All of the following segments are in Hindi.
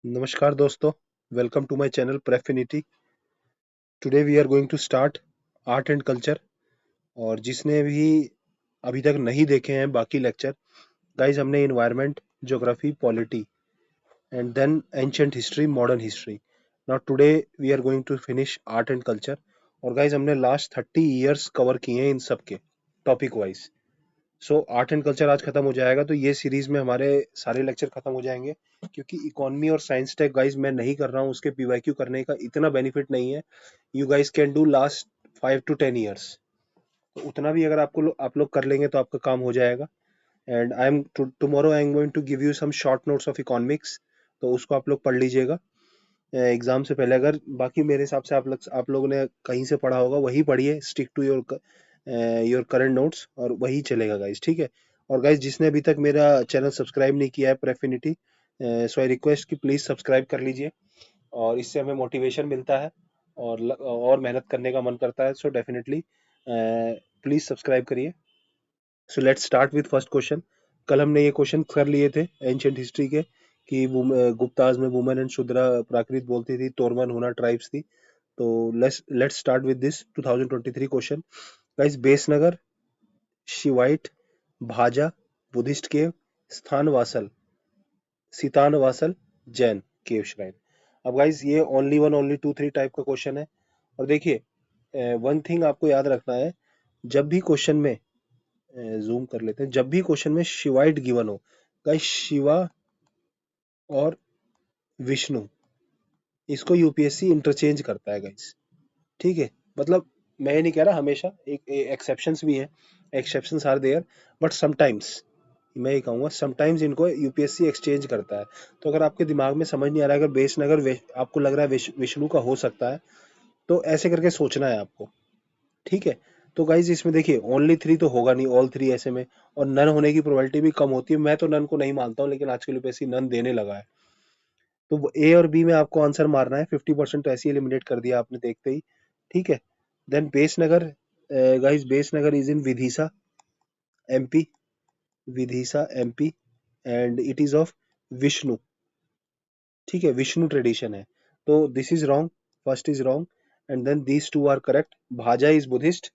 नमस्कार दोस्तों, welcome to my channel Prefinity. Today we are going to start art and culture. और जिसने भी अभी तक नहीं देखे हैं बाकी लेक्चर, गाइज हमने environment, geography, polity and then ancient history, modern history. Now today we are going to finish art and culture. और गाइज हमने लास्ट 30 ईयर्स कवर किए हैं इन सब के topic wise. So art and culture आज खत्म हो जाएगा, तो ये सीरीज में हमारे सारे लेक्चर खत्म हो जाएंगे। क्योंकि इकोनॉमी और साइंस टेक गाइज मैं नहीं कर रहा हूँ, उसके पीवाईक्यू करने का इतना बेनिफिट नहीं है। You guys can do last 5 to 10 years. तो उतना भी अगर आप लोग कर लेंगे तो आपका काम हो जाएगा। And I am tomorrow I am going to give you some short notes of economics, तो उसको आप लोग पढ़ लीजिएगा एग्जाम से पहले। अगर बाकी मेरे हिसाब से आप लोगों ने कहीं से पढ़ा होगा वही पढ़िए, stick to your current notes, और वही चलेगा गाइज, ठीक है। और गाइज जिसने अभी तक मेरा चैनल सब्सक्राइब नहीं किया है प्रेफिनिटी, सो आई रिक्वेस्ट कि प्लीज सब्सक्राइब कर लीजिए। और इससे हमें मोटिवेशन मिलता है और मेहनत करने का मन करता है। सो डेफिनेटली प्लीज सब्सक्राइब करिए। So let's start with first question. कल हमने ये क्वेश्चन कर लिए थे एंशियंट हिस्ट्री के, कि गुप्ताज में वुमेन एंड शूद्रा प्राकृत बोलती थी, तोरमन हुना ट्राइब्स थी। तो let's start with this 2023 question. Guys, Besnagar, Shaivite, Bhaja, Buddhist cave, Sthanavasal, Sittanavasal, Jain cave shrine. अब गाइस ये only one, only two, three type का क्वेश्चन है। और देखिए, वन थिंग आपको याद रखना है, जब भी क्वेश्चन में, जूम कर लेते हैं, जब भी क्वेश्चन में शिवाइट गिवन हो, गाइस शिवा और विष्णु, इसको यूपीएससी इंटरचेंज करता है गाइस, ठीक है। मतलब मैं ये नहीं कह रहा हमेशा, एक एक्सेप्शंस भी हैं, exceptions are there, but sometimes, मैं ये कहूँगा समटाइम्स इनको यूपीएससी एक्सचेंज करता है। तो अगर आपके दिमाग में समझ नहीं आ रहा है, अगर बेसनगर आपको लग रहा है विष्णु का हो सकता है, तो ऐसे करके सोचना है आपको, ठीक है। तो गाइज इसमें देखिए ओनली थ्री तो होगा नहीं, ऑल थ्री ऐसे में, और नन होने की प्रोबेबिलिटी भी कम होती है। मैं तो नन को नहीं मानता हूँ, लेकिन आजकल यूपीएससी नन देने लगा है। तो ए और बी में आपको आंसर मारना है, 50% तो ऐसे ही एलिमिनेट कर दिया आपने देखते ही, ठीक है। Then Besnagar, guys Besnagar is in Vidisha MP, Vidisha MP, and it is of Vishnu, ठीक है, विष्णु ट्रेडिशन है। तो this is wrong, first is wrong, and then these two are correct. Bhaja is Buddhist,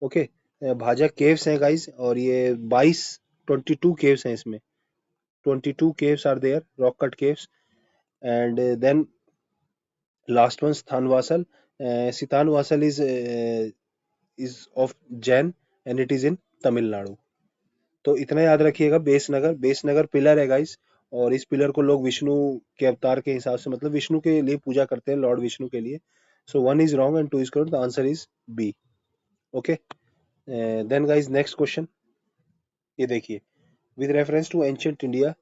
okay. Bhaja caves हैं गाइस, और ये 22 केव्स हैं इसमें, 22 caves are there, rock cut caves. And then last one Sthanavasal, Sittanavasal is of Jain, and it is इन तमिलनाडु। तो इतना याद रखिएगा, बेसनगर, बेसनगर पिलर है गाइस, और इस पिलर को लोग विष्णु के अवतार के हिसाब से, मतलब विष्णु के लिए पूजा करते हैं, लॉर्ड विष्णु के लिए। So one is wrong and two is correct, the answer is B, okay. Then guys next question, ये देखिए, with reference to ancient India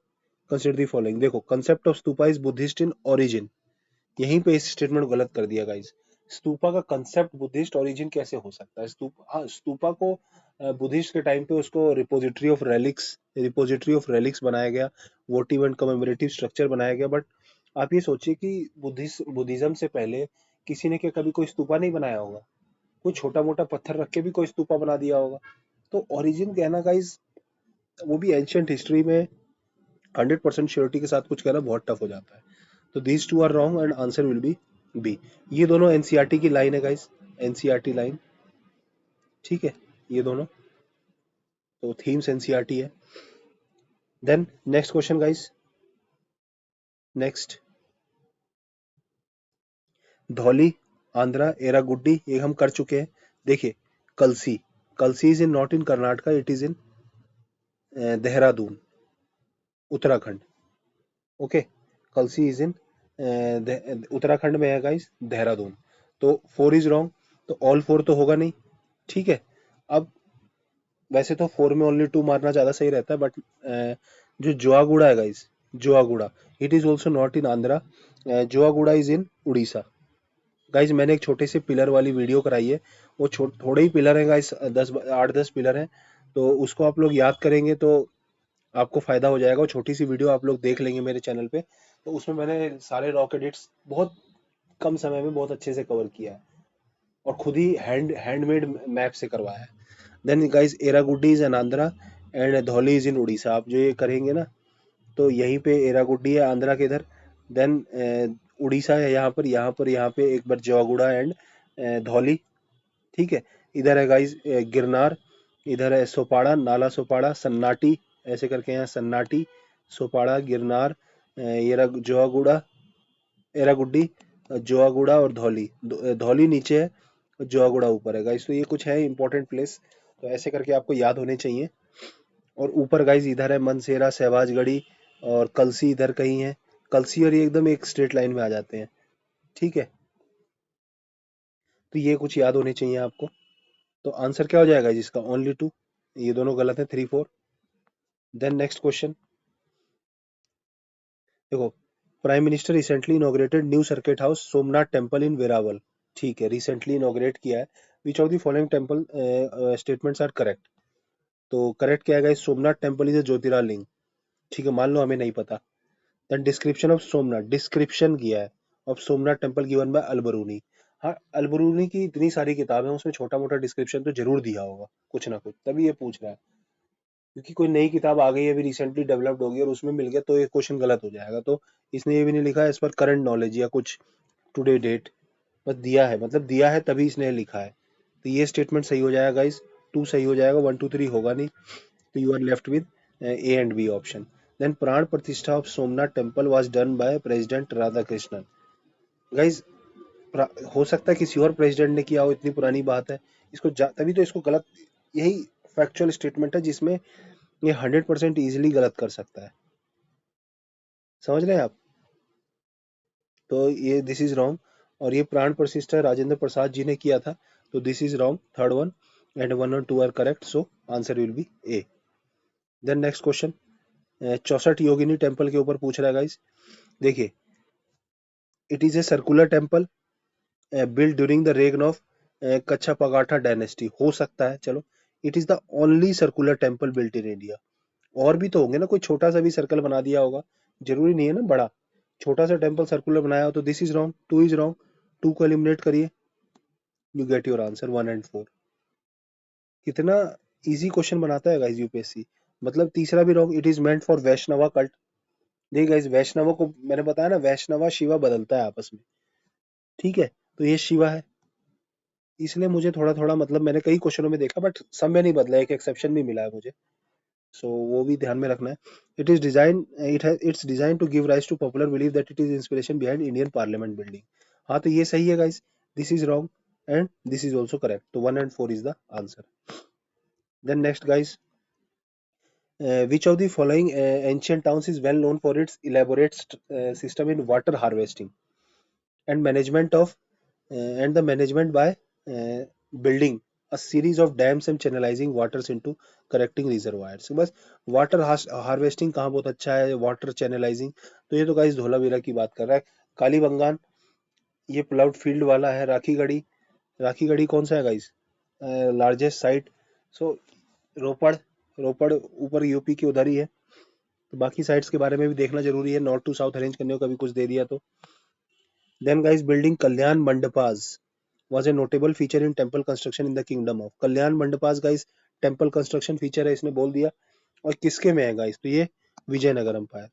consider the following. देखो, concept of stupa is Buddhist in origin, यहीं पे इस स्टेटमेंट गलत कर दिया गाइस। स्तूपा का कंसेप्ट बुद्धिस्ट ओरिजिन कैसे हो सकता है? स्तूपा को बुद्धिस्ट के टाइम पे उसको रिपोजिटरी ऑफ रेलिक्स बनाया गया, वोटिव एंड कमेमोरेटिव स्ट्रक्चर बनाया गया। बट आप ये सोचिए कि बुद्धिज्म से पहले किसी ने क्या कभी कोई स्तूपा नहीं बनाया होगा? कोई छोटा मोटा पत्थर रख के भी कोई स्तूपा बना दिया होगा? तो ओरिजिन कहना गाइस, वो भी एंशिएंट हिस्ट्री में 100% श्योरिटी के साथ कुछ कहना बहुत टफ हो जाता है। तो these two are wrong and answer will be b. ये दोनों एनसीईआरटी की लाइन है गाइस, एनसीईआरटी लाइन, ठीक है, ये दोनों तो थीम्स एनसीईआरटी है। Then next question guys, next, Dhauli, Andhra, Erragudi, ये हम कर चुके हैं। देखिए, Kalsi, Kalsi is in not in Karnataka, it is in Dehradun, Uttarakhand, okay. Kalsi is in Uttarakhand में है गाइस, देहरादून। तो 4 इज रॉन्ग, तो ऑल 4 तो होगा नहीं, ठीक है। अब वैसे तो 4 में ओनली 2 मारना ज्यादा सही रहता है, बट जो जोआगुड़ा है guys, Jaugada, it is also not in Andhra, Jaugada is in Orissa. Guys मैंने एक छोटे से पिलर वाली वीडियो कराई है, वो थोड़े ही पिलर हैं गाइस, 8-10 पिलर हैं। तो उसको आप लोग याद करेंगे तो आपको फायदा हो जाएगा। वो छोटी सी वीडियो आप लोग देख लेंगे मेरे चैनल पे, तो उसमें मैंने सारे रॉक एडिट्स बहुत कम समय में बहुत अच्छे से कवर किया है, और खुद ही हैंडमेड मैप से करवाया है। Then guys, Erragudi is in Andhra, and Dhauli is in Orissa. आप जो ये करेंगे ना, तो यहीं पे एरागुड्डी है आंध्रा के इधर, देन उड़ीसा है यहाँ पर, यहाँ पे एक बार जवागुड़ा एंड धौली, ठीक है। इधर है गाइस गिरनार, इधर है सोपाड़ा, नाला सोपाड़ा, सन्नाटी, ऐसे करके यहाँ सन्नाटी, सोपाड़ा, गिरनार, ये रहा जोआगुड़ा, एरागुड्डी, जोआगुड़ा और धौली। धौली नीचे है और जोआगुड़ा ऊपर है गाइस। तो ये कुछ है इंपॉर्टेंट प्लेस, तो ऐसे करके आपको याद होने चाहिए। और ऊपर गाइस इधर है मनसेरा, सहवाजगढ़ी और कलसी इधर कहीं है। कलसी और ये एकदम एक स्ट्रेट लाइन में आ जाते हैं, ठीक है। तो ये कुछ याद होने चाहिए आपको। तो आंसर क्या हो जाएगा जिसका? Only two. ये दोनों गलत है, 3 4। देन नेक्स्ट क्वेश्चन देखो, prime minister recently inaugurated new circuit house Somnath temple in Veraval, ठीक है, रिसेंटली इनॉग्रेट किया है। Which of the following temple statements are correct? तो करेक्ट क्या है guys? Somnath temple is a jyotirlinga, ठीक है, मान लो हमें नहीं पता। Then description of Somnath, description किया है of Somnath temple given bye Al-Biruni. हाँ, अलबरूनी की इतनी सारी किताबें हैं, उसमें छोटा मोटा डिस्क्रिप्शन तो जरूर दिया होगा कुछ ना कुछ, तभी ये पूछ रहा है। क्योंकि कोई नई किताब आ गई है, अभी रिसेंटली डेवलप्ड होगी और उसमें मिल गया तो ये क्वेश्चन गलत हो जाएगा। तो इसने ये भी नहीं लिखा इस पर करंट नॉलेज या कुछ टुडे डेट, बस दिया है, मतलब दिया है तभी इसने लिखा है। तो ये स्टेटमेंट सही हो जाएगा गाइस, 2 सही हो जाएगा, 1 2 3 होगा नहीं। तो you are left with a and b option. Then pran pratishtha of Somnath temple was done by president Radhakrishnan. Guys हो सकता है किसी और प्रेसिडेंट ने किया हो, इतनी पुरानी बात है। तभी तो इसको गलत, यही फैक्चुअल स्टेटमेंट है जिसमें ये 100% इजीली गलत कर सकता है। समझ रहे हैं आप? तो ये दिस इज रॉन्ग। और ये प्राण प्रतिष्ठा राजेंद्र प्रसाद जी ने किया था, तो this is wrong, third one. And 1 और 2 are correct, so answer will be A. Then next question, 64 Yogini temple के ऊपर पूछ रहा है गाइस। देखिए, it is a circular temple build during the reign of Kachchhapaghata dynasty, हो सकता है, चलो। It is the only circular temple built in India. और भी तो होंगे ना, कोई छोटा सा भी सर्कल बना दिया होगा, जरूरी नहीं है ना बड़ा। छोटा सा टेम्पल सर्कुलर बनाया हो तो this is wrong, 2 is wrong. 2 को एलिमिनेट करिए, you get your answer 1 and 4। कितना इजी क्वेश्चन बनाता है गाइस यूपीएससी। मतलब तीसरा भी wrong, it is meant for Vaishnava cult. देखिए गाइस, वैष्णवा को मैंने बताया ना, वैष्णवा शिवा बदलता है आपस में, ठीक है। तो ये शिवा है, इसलिए मुझे थोड़ा थोड़ा, मतलब मैंने कई क्वेश्चनों में देखा बट सब में नहीं बदला, एक एक्सेप्शन भी मिला है मुझे। सो वो भी ध्यान में रखना है। It is design it's design to give rise to popular believe that it is inspiration behind Indian parliament building. हाँ, तो ये सही है guys, this is wrong and this is also correct, तो 1 and 4 is the answer. Then next guys, which of the following ancient towns is well known for its elaborate system in water harvesting and management of and the management by building a series of dams and channelizing waters into correcting reservoirs? बस वाटर हार्वेस्टिंग कहाँ बहुत अच्छा है, वाटर चैनलाइजिंग, तो ये तो गाइस धोलावीरा की बात कर रहा है। कालीबंगान, ये प्लाउड फील्ड वाला है। राखीगढ़ी, राखीगढ़ी कौन सा है guys? Largest site. So Ropar, Ropar ऊपर यूपी के उधर ही है। तो बाकी साइट्स के बारे में भी देखना जरूरी है, नॉर्थ टू साउथ अरेंज करने को कभी कुछ दे दिया तो। Then guys, building Kalyana mandapas was a notable feature in temple construction in the kingdom of। Kalyan mandapas guys temple construction feature है, इसने बोल दिया। और किसके में है गाइस? तो ये विजयनगर अंपायर,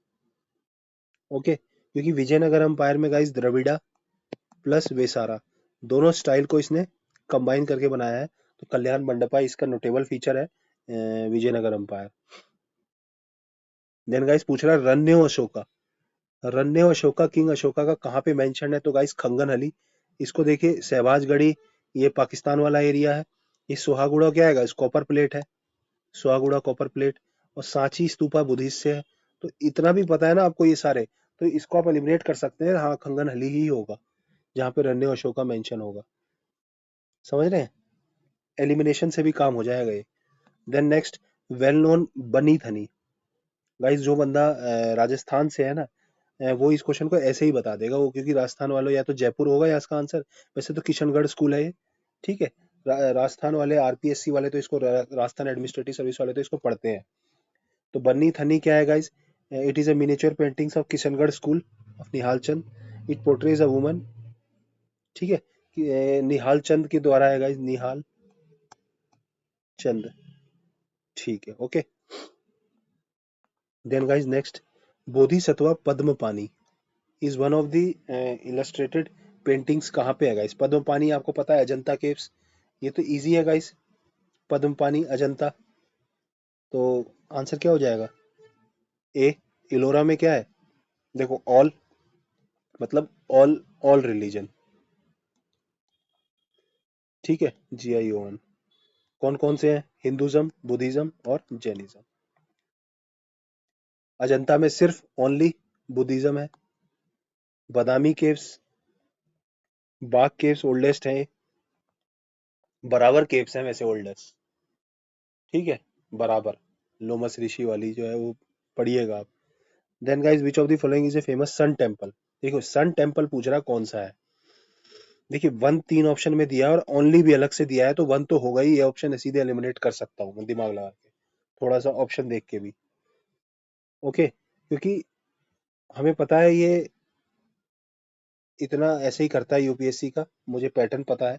ओके। क्योंकि विजयनगर अंपायर में गाइस द्रविड़ा प्लस वेसारा दोनों स्टाइल को इसने कंबाइन करके बनाया है। तो कल्याण मंडपा इसका नोटेबल फीचर है विजयनगर अंपायर। देन गाइस पूछ रहा है रण्यो अशोका, रण्य अशोका, किंग अशोका का कहाँ पे मेंशन है? तो गाइस खंगन हली। इसको देखिए, सहबाजगढ़ी, ये पाकिस्तान वाला एरिया है। ये सोहागुड़ा क्या है गाइस? कॉपर प्लेट है, सोहागुड़ा कॉपर प्लेट। और सांची स्तूपा बुद्धिस्ट से है। तो इतना भी पता है ना आपको ये सारे, तो इसको आप एलिमिनेट कर सकते हैं। हाँ, खंगन हली ही होगा जहाँ पे रण्य अशोका मेंशन होगा। समझ रहे हैं? एलिमिनेशन से भी काम हो जाएगा ये। देन नेक्स्ट, वेल नोन बनी थनी। गाइस जो बंदा राजस्थान से है ना, वो इस क्वेश्चन को ऐसे ही बता देगा वो, क्योंकि राजस्थान वालों, या तो जयपुर होगा या इसका आंसर। वैसे तो किशनगढ़ स्कूल है ये, ठीक है। राजस्थान वाले आरपीएससी वाले तो इसको राजस्थान एडमिनिस्ट्रेटिव सर्विस वाले तो इसको पढ़ते हैं। तो बन्नी थनी क्या है guys? It is a miniature paintings of Kishangarh school of Nihal Chand. It portrays a woman, ठीक है। निहाल चंद के द्वारा है गाइस, निहाल चंद, ठीक है, okay. Then guys next, Bodhisattva Padmapani, is one of the illustrated paintings कहाँ पे है गाइस? पद्म पानी आपको पता है, अजंता केव्स, ये तो इजी है गाइस, पद्म पानी अजंता। तो आंसर क्या हो जाएगा? ए। इलोरा में क्या है? देखो ऑल, मतलब ऑल, ऑल रिलीजन, ठीक है, GION। कौन कौन से हैं? हिंदुज्म, बुद्धिज्म और जैनिज्म। अजंता में सिर्फ ओनली बुद्धिज्म है। बादामी केव्स, बाग केव्स ओल्डेस्ट है, बराबर केव्स हैं वैसे ओल्डेस्ट, ठीक है, बराबर। लोमस ऋषि वाली जो है वो पढ़िएगा आप। Then guys which of the following is a famous sun temple? देखो सन टेम्पल पूछ रहा कौन सा है। देखिए वन 3 ऑप्शन में दिया है और ओनली भी अलग से दिया है, तो वन तो होगा ही, ये ऑप्शन सीधे एलिमिनेट कर सकता हूँ मैं दिमाग लगा के, थोड़ा सा ऑप्शन देख के भी। ओके, क्योंकि हमें पता है ये इतना ऐसे ही करता है यूपीएससी का, मुझे पैटर्न पता है।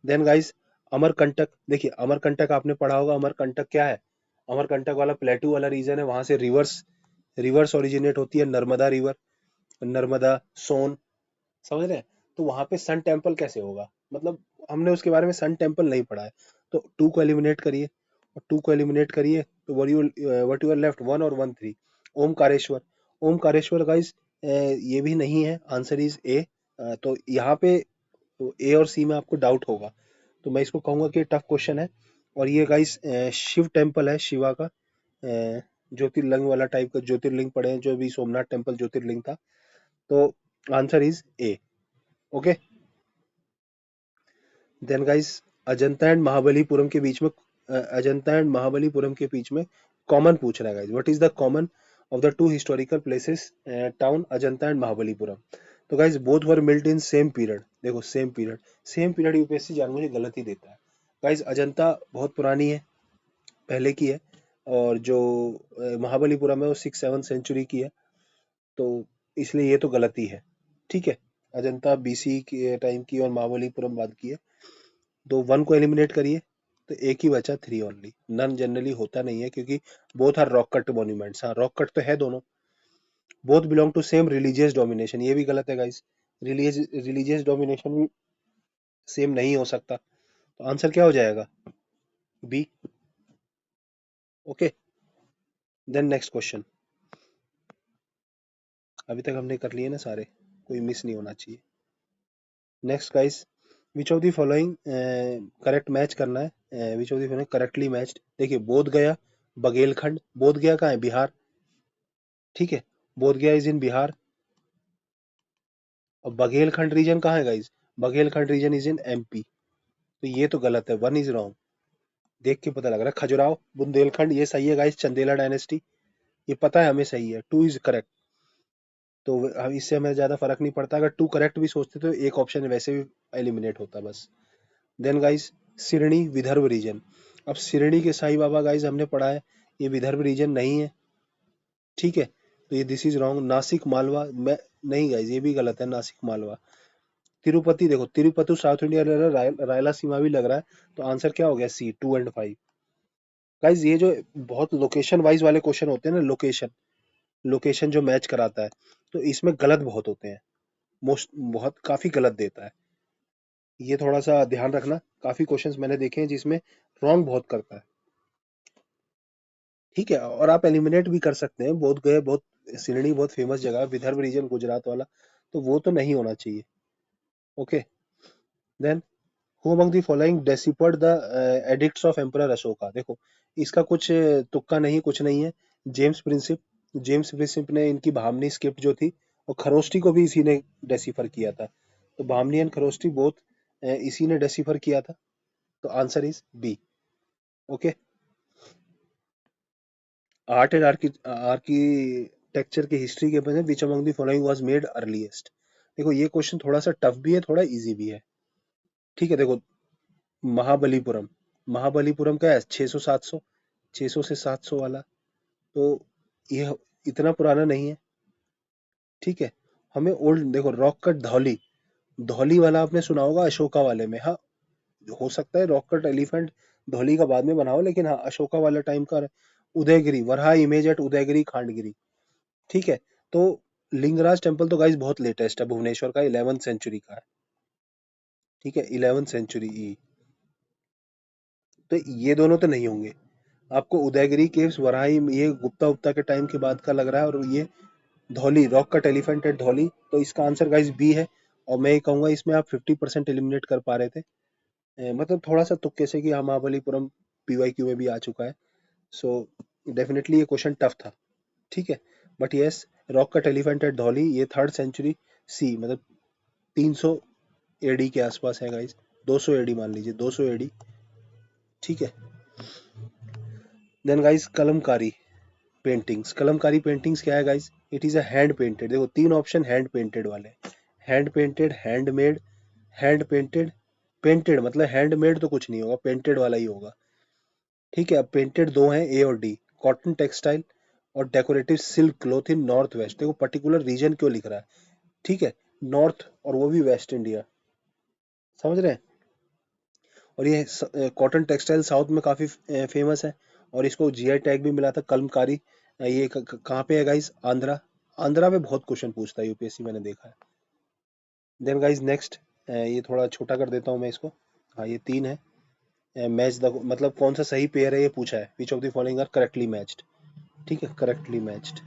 देन गाइस अमरकंटक, देखिए अमरकंटक आपने पढ़ा होगा, अमरकंटक क्या है? अमरकंटक वाला प्लेटू वाला रीजन है, वहां से रिवर्स रिवर्स ओरिजिनेट होती है, नर्मदा रिवर, नर्मदा, सोन, समझ रहे हैं? तो वहां पे सन टेम्पल कैसे होगा? मतलब हमने उसके बारे में सन टेम्पल नहीं पढ़ा है। तो टू को एलिमिनेट करिए, और टू को एलिमिनेट करिए तो वट यू लेफ्ट, वन और one three. Omkareshwar, Omkareshwar guys ये भी नहीं है, आंसर इज ए। तो यहाँ पे तो ए और सी में आपको डाउट होगा, तो मैं इसको कहूंगा कि टफ क्वेश्चन है। और ये गाइस शिव टेम्पल है, शिवा का ज्योतिर्लिंग वाला टाइप का ज्योतिर्लिंग पड़े हैं, जो भी सोमनाथ टेम्पल ज्योतिर्लिंग था। तो answer is a. Okay, then guys Ajanta and Mahabalipuram के बीच में अजंता एंड महाबलीपुरम के बीच में कॉमन पूछ रहा है guys, what is the common of the two historical places town Ajanta and Mahabalipuram? तो guys both were built in same period, देखो same period, same period UPSC जान मुझे गलत ही देता है। गाइस अजंता बहुत पुरानी है, पहले की है, और जो महाबलीपुरम है वो 6-7 सेंचुरी की है, तो इसलिए ये तो गलती है, ठीक है। अजंता BC के टाइम की और महाबलीपुरम बाद की है। तो वन को एलिमिनेट करिए, तो एक ही बचा, थ्री ओनली। नन जनरली होता नहीं है, क्योंकि both are rock cut monuments, हाँ रॉक कट तो है दोनों। Both belong to same religious domination, ये भी गलत है गाइस, रिलीजियस डोमिनेशन भी सेम नहीं हो सकता। तो आंसर क्या हो जाएगा? B. Okay, then next question. अभी तक हमने कर लिए ना सारे, कोई मिस नहीं होना चाहिए। Next guys, which of the following correct match करना है, which of the following correctly matched. देखिए बोध गया, बघेलखंड, बोध गया कहाँ है? बिहार, ठीक है, बोध गया इज इन बिहार। और बघेलखंड रीजन कहाँ है guys? Baghelkhand region is in MP। तो ये तो गलत है, वन इज रॉन्ग, देख के पता लग रहा है। खजुराहो, बुंदेलखंड ये सही है गाइज, चंदेला डायनेस्टी, ये पता है हमें सही है, टू इज करेक्ट। तो इससे हमें ज्यादा फर्क नहीं पड़ता, अगर टू करेक्ट भी सोचते तो एक ऑप्शन वैसे भी एलिमिनेट होता बस। देन गाइज सिरणी विदर्भ रीजन, अब सिरणी के साईं बाबा गाइज हमने पढ़ा है, ये विदर्भ रीजन नहीं है, ठीक है, तो ये this is wrong. Nashik Malwa, मैं नहीं गाइज ये भी गलत है, नासिक मालवा। तिरुपति, देखो तिरुपति साउथ इंडिया लग रहा है, रायलासीमा भी लग रहा है, तो आंसर क्या हो गया? C 2 और 5। गाइज ये जो बहुत लोकेशन वाइज वाले क्वेश्चन होते हैं ना, लोकेशन लोकेशन जो मैच कराता है, तो इसमें गलत बहुत होते हैं, मोस्ट बहुत काफी गलत देता है, ये थोड़ा सा ध्यान रखना। काफी क्वेश्चंस मैंने देखे हैं जिसमें रॉन्ग बहुत करता है, ठीक है। और आप एलिमिनेट भी कर सकते हैं, बोध गए बहुत, सिलनी बहुत फेमस जगह है, विदर्भ रीजन गुजरात वाला, तो वो तो नहीं होना चाहिए। Okay, then who among the following deciphered the edicts of emperor Ashoka? देखो इसका कुछ तुक्का नहीं, कुछ नहीं है। जेम्स प्रिंसिप, जेम्स प्रिंसिप ने इनकी भामनी स्क्रिप्ट जो थी, और खरोष्टी को भी इसी ने डेसिफर किया था, तो भामनी एंड खरोष्टी बोथ इसी ने डेसिफर किया था, तो answer is B. Okay, art and architecture की हिस्ट्री के बारे में which among the following was made earliest? देखो ये क्वेश्चन थोड़ा सा टफ भी है, थोड़ा इजी भी है, ठीक है। देखो महाबलीपुरम, महाबलीपुरम का है 600-700, 600 से 700 वाला, तो यह इतना पुराना नहीं है, ठीक है। हमें ओल्ड, देखो रॉक कट धौली, धौली वाला आपने सुना होगा अशोका वाले में, हाँ हो सकता है रॉक कट एलिफेंट धौली का बाद में बना हो, लेकिन हाँ अशोका वाला टाइम का। उदयगिरी, वरहा इमेज एट उदयगिरी खांडगिरी, ठीक है। तो लिंगराज टेम्पल तो गाइस बहुत लेटेस्ट है, भुवनेश्वर का 11th सेंचुरी का है, ठीक है, 11th सेंचुरी ई। तो ये दोनों तो नहीं होंगे। आपको उदयगिरी केव्स, वराही, ये गुप्ता गुप्ता के टाइम के बाद का लग रहा है, और ये Dhauli, rock cut elephant at Dhauli, तो इसका आंसर गाइस बी है। और मैं ये कहूंगा इसमें आप 50% एलिमिनेट कर पा रहे थे। मतलब थोड़ा सा तुक्के से कि हाँ महाबलीपुरम पीवाईक्यू में भी आ चुका है। सो डेफिनेटली ये क्वेश्चन टफ था, ठीक है। But yes, rock cut elephant at Dhauli ये 3rd सेंचुरी सी, मतलब 300 एडी के आसपास है गाइस, 200 एडी मान लीजिए, 200 एडी, ठीक है। Then guys Kalamkari paintings, Kalamkari paintings क्या है guys? It is a hand painted, देखो 3 ऑप्शन हैंड पेंटेड वाले, hand painted, handmade, hand painted. Painted मतलब हैंडमेड तो कुछ नहीं होगा, पेंटेड वाला ही होगा, ठीक है। अब पेंटेड दो हैं, ए और डी। कॉटन टेक्सटाइल और decorative silk cloth in north west, देखो पर्टिकुलर रीजन क्यों लिख रहा है, ठीक है, नॉर्थ और वो भी वेस्ट इंडिया, समझ रहे हैं। और ये कॉटन टेक्सटाइल साउथ में काफी फेमस है, और इसको जीआई टैग भी मिला था कलमकारी। ये कहाँ पे है गाइस? आंध्रा। आंध्रा में बहुत क्वेश्चन पूछता है यूपीएससी, मैंने देखा है। देन गाइस नेक्स्ट, ये थोड़ा छोटा कर देता हूँ मैं इसको। हाँ ये 3 है। मैच द, मतलब कौन सा सही पेयर है ये पूछा है, which of the following are correctly matched, ठीक है, करेक्टली मैच्ड।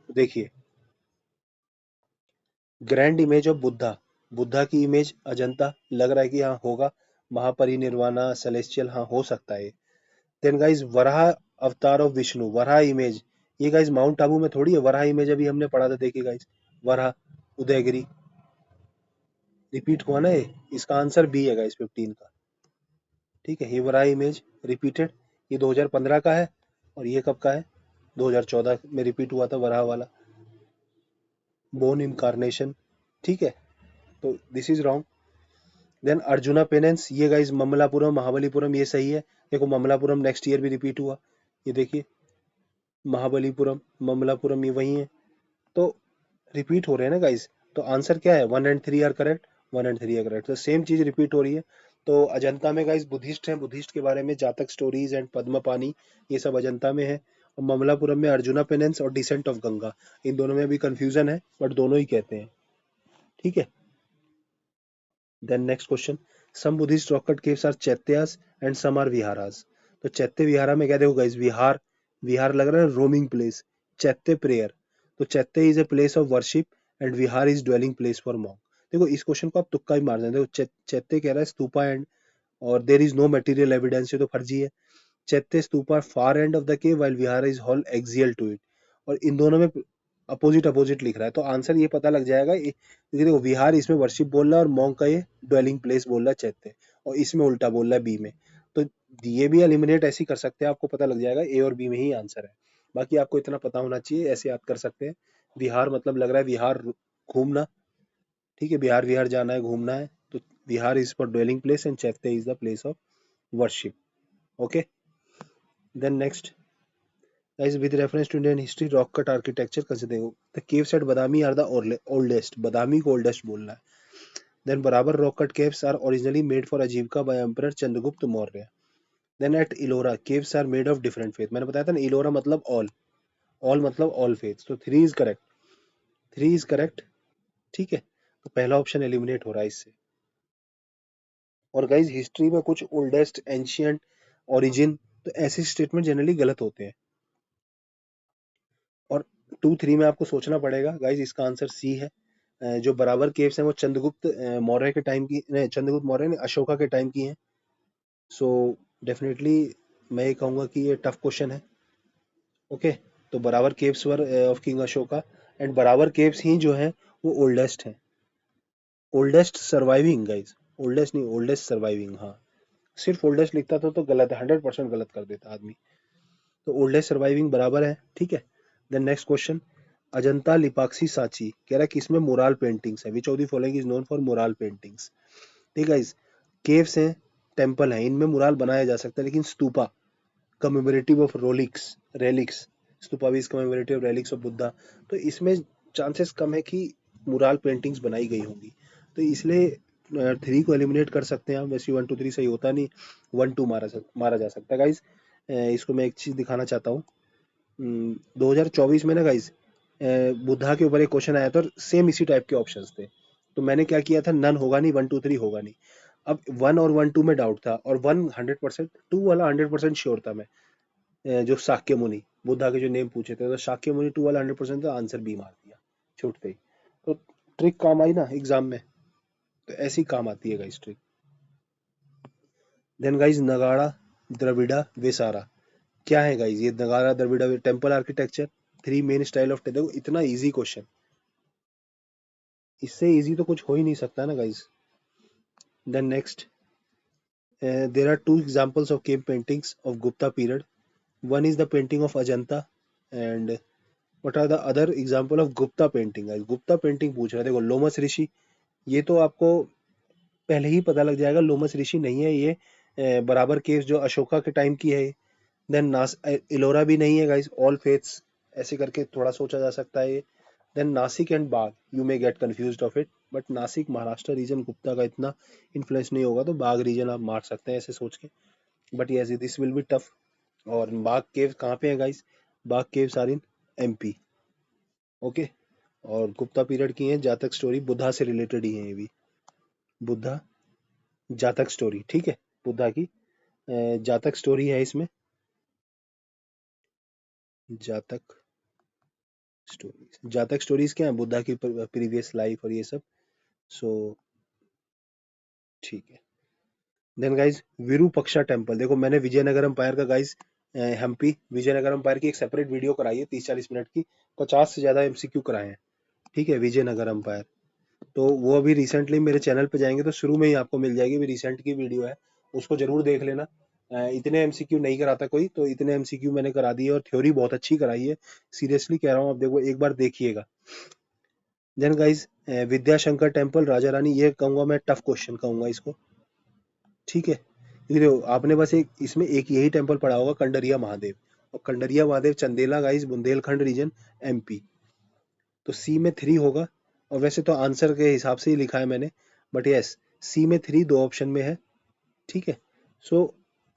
देखिए, grand image of Buddha, Buddha की इमेज अजंता, लग रहा है कि हाँ होगा। महापरिनिर्वाणा, सेलेस्टियल, हाँ हो सकता है। देन गाइस वराह अवतार ऑफ विष्णु, वराह इमेज, ये गाइस माउंट आबू में थोड़ी है, वराह इमेज अभी हमने पढ़ा था, देखिए गाइस, वराह, उदयगिरी, रिपीट हुआ ना ये, इसका आंसर बी है गाइस 15 का, ठीक है। ये वराह इमेज रिपीटेड, ये 2015 का है, और ये कब का है? 2014 में रिपीट हुआ था वराह वाला। बोन इनकारनेशन, ठीक है, तो this is wrong. Then Arjuna penance, ये गाइस ममलापुरम, महाबलीपुरम, ये सही है। देखो ममलापुरम नेक्स्ट ईयर भी रिपीट हुआ, ये देखिए, महाबलीपुरम, ममलापुरम, ये वही है, तो रिपीट हो रहे हैं ना गाइस। तो आंसर क्या है? 1 and 3 are correct, 1 and 3 are correct, तो सेम चीज रिपीट हो रही है। तो अजंता में गाइस बुद्धिस्ट है, बुद्धिस्ट के बारे में जातक स्टोरीज एंड पद्म पानी, ये सब अजंता में है। और ममलापुरम में अर्जुना पेनेंस और डिसेंट ऑफ गंगा, इन दोनों में भी कंफ्यूजन है, बट दोनों ही कहते हैं, ठीक है। Then next question, some Buddhist rock cut caves are chaityas and some are viharas. तो चैत्य विहारा में क्या, देखो गाइस, विहार, विहार लग रहा है रोमिंग प्लेस, चैत्य प्रेयर, तो चैत्य is a place of worship and Vihar is dwelling place for monk. देखो इस क्वेश्चन को आप तुक्का ही मार दें, देखो चैत्य कह रहा है स्तूपा एंड, और there is no material evidence, ये तो फर्जी है। Chaitya stupa far end of the cave while vihar is hall axial to it, और इन दोनों में अपोजिट अपोजिट लिख रहा है, तो आंसर ये पता लग जाएगा, क्योंकि देखो विहार इसमें वर्शिप बोल रहा है, और मॉन्क का ये ड्वेलिंग प्लेस बोल रहा है चैत्य, और इसमें उल्टा बोल रहा है बी में। तो ये भी एलिमिनेट ऐसे ही कर सकते हैं, आपको पता लग जाएगा ए और बी में ही आंसर है। बाकी आपको इतना पता होना चाहिए, ऐसे याद कर सकते हैं। विहार मतलब लग रहा है विहार घूमना, ठीक है, बिहार विहार जाना है, घूमना है, तो vihar is for dwelling place and chaitya is the place of worship, okay. Then next, guys, with reference to Indian history, rock cut architecture consider the caves at Badami are the oldest. Badami को oldest बोलना है। Then बराबर rock cut caves are originally made for Ajivika by Emperor Chandragupta Maurya. Then at Ellora, caves are made of different faith. मैंने बताया था ना, Ellora मतलब all मतलब all faiths. तो 3 is correct. 3 is correct. ठीक है, तो पहला ऑप्शन एलिमिनेट हो रहा है इससे। और गाइज हिस्ट्री में कुछ ओल्डेस्ट, एंशियंट, ओरिजिन, तो ऐसे स्टेटमेंट जनरली गलत होते हैं। और 2 3 में आपको सोचना पड़ेगा गाइज, इसका आंसर सी है। जो बराबर केव्स हैं वो चंद्रगुप्त मौर्य के टाइम की नहीं, चंद्रगुप्त मौर्य ने अशोका के टाइम की हैं। सो डेफिनेटली मैं ये कहूँगा कि ये टफ क्वेश्चन है, ओके। तो बराबर caves were of king Ashoka, and बराबर केव्स ही जो हैं वो ओल्डेस्ट हैं, ओल्डेस्ट सर्वाइविंग गाइज, ओल्डेस्ट नहीं, ओल्डेस्ट सर्वाइविंग, हाँ। सिर्फ ओल्डेस्ट लिखता तो गलत है, 100% गलत कर देता आदमी। तो ओल्डेस्ट सर्वाइविंग बराबर है, ठीक है। Then next question, Ajanta Lepakshi Sanchi कह रहा है किसमें मुराल पेंटिंग्स है, which of the following is known for mural paintings. ठीक है गाइस, केव्स हैं, टेंपल है, इनमें मुराल बनाया जा सकता है, लेकिन stupa commemorative of relics relics, stupa भी कमेमोरेटिव रेलिक्स ऑफ बुद्धा, तो इसमें चांसेस कम है कि मुराल पेंटिंग्स बनाई गई होंगी, तो इसलिए 3 को एलिमिनेट कर सकते हैं हम। वैसे 1 2 3 सही होता नहीं, 1 2 मारा जा सकता है गाइस। इसको मैं एक चीज दिखाना चाहता हूँ, 2024 में ना गाइस बुद्धा के ऊपर एक क्वेश्चन आया था और सेम इसी टाइप के ऑप्शंस थे, तो मैंने क्या किया था, नन होगा नहीं, 1 2 3 होगा नहीं। अब 1 और 1 2 में डाउट था, और 1 100%, 2 वाला 100% श्योर था मैं। जो शाक्य मुनि, बुद्धा के जो नेम पूछे थे, तो शाक्य मुनि 2 वाला 100% था, आंसर बी मार दिया छूटते ही। तो ट्रिक काम आई ना एग्जाम में, तो ऐसी काम आती है गाइस ट्रिक। देन गाइस नगाड़ा द्रविड़ा वेसारा, क्या है गाइस ये नगाड़ा Dravida? Temple architecture, three main style of, देखो इतना इजी क्वेश्चन, इससे इजी तो कुछ हो ही नहीं सकता ना guys. Then next, there are two examples of cave paintings of Gupta period, one is the painting of Ajanta, and what are the other example of Gupta painting? Guys Gupta painting पूछ रहा है, देखो लोमस ऋषि, ये तो आपको पहले ही पता लग जाएगा, लोमस ऋषि नहीं है ये, बराबर केव्स जो अशोका के टाइम की है। देन नास इलोरा भी नहीं है गाइस, ऑल फेथ्स ऐसे करके थोड़ा सोचा जा सकता है ये। Then Nasik and Bagh, you may get confused of it, but Nasik Maharashtra region, Gupta का इतना इन्फ्लुएंस नहीं होगा, तो बाग रीजन आप मार सकते हैं ऐसे सोच के, but yes this will be tough. और बाग केव कहाँ पे है guys? Bagh caves are in MP, okay. और गुप्ता पीरियड की है जातक स्टोरी, बुद्धा से रिलेटेड ही है ये भी, बुद्धा जातक स्टोरी, ठीक है, बुद्धा की जातक स्टोरी है इसमें, जातक स्टोरीज, जातक स्टोरीज क्या है, बुद्धा की प्रीवियस लाइफ और ये सब, सो ठीक है। देन गाइज विरूपक्षा टेम्पल, देखो मैंने विजयनगर एम्पायर का गाइज, हम्पी विजयनगर एम्पायर की एक सेपरेट वीडियो कराई है 30 40 मिनट की, 50 से ज्यादा एमसीक्यू कराए हैं, ठीक है, विजयनगर एम्पायर। तो वो अभी रिसेंटली मेरे चैनल पे जाएंगे तो शुरू में ही आपको मिल जाएगी, भी रिसेंट की वीडियो है, उसको जरूर देख लेना। इतने एमसीक्यू नहीं कराता कोई, तो इतने एमसीक्यू मैंने करा दिए, और थ्योरी बहुत अच्छी कराई है, सीरियसली कह रहा हूँ, आप देखो एक बार देखिएगा। Then guys Vidyashankar temple Raja Rani, ये कहूंगा मैं टफ क्वेश्चन कहूंगा इसको, ठीक है, क्योंकि देखो आपने बस एक इसमें एक यही टेम्पल पढ़ा होगा, कंडरिया महादेव, और Kandariya Mahadev Chandela guys Bundelkhand region MP, तो सी में 3 होगा, और वैसे तो आंसर के हिसाब से ही लिखा है मैंने, बट यस सी में 3 दो ऑप्शन में है, ठीक है। सो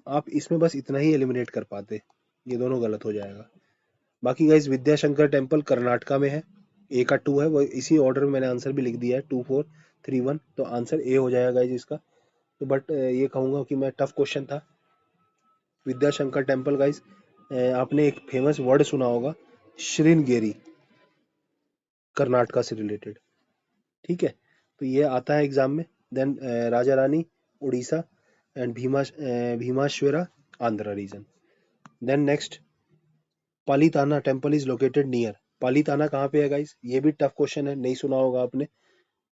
आप इसमें बस इतना ही एलिमिनेट कर पाते, ये दोनों गलत हो जाएगा। बाकी गाइज विद्याशंकर टेम्पल कर्नाटका में है, ए का 2 है, वो इसी ऑर्डर में मैंने आंसर भी लिख दिया है, 2 4 3 1, तो आंसर ए हो जाएगा गाइज इसका। तो बट ये कहूंगा कि मैं टफ क्वेश्चन था। विद्याशंकर टेम्पल गाइज, आपने एक फेमस वर्ड सुना होगा, श्रृंगेरी, कर्नाटका से रिलेटेड, ठीक है, तो ये आता है एग्जाम में। Then Raja Rani Orissa, and Bhimeshwara Andhra region. Then next, Palitana temple is located near, Palitana कहाँ पे है गाइस? ये भी टफ क्वेश्चन है, नहीं सुना होगा आपने,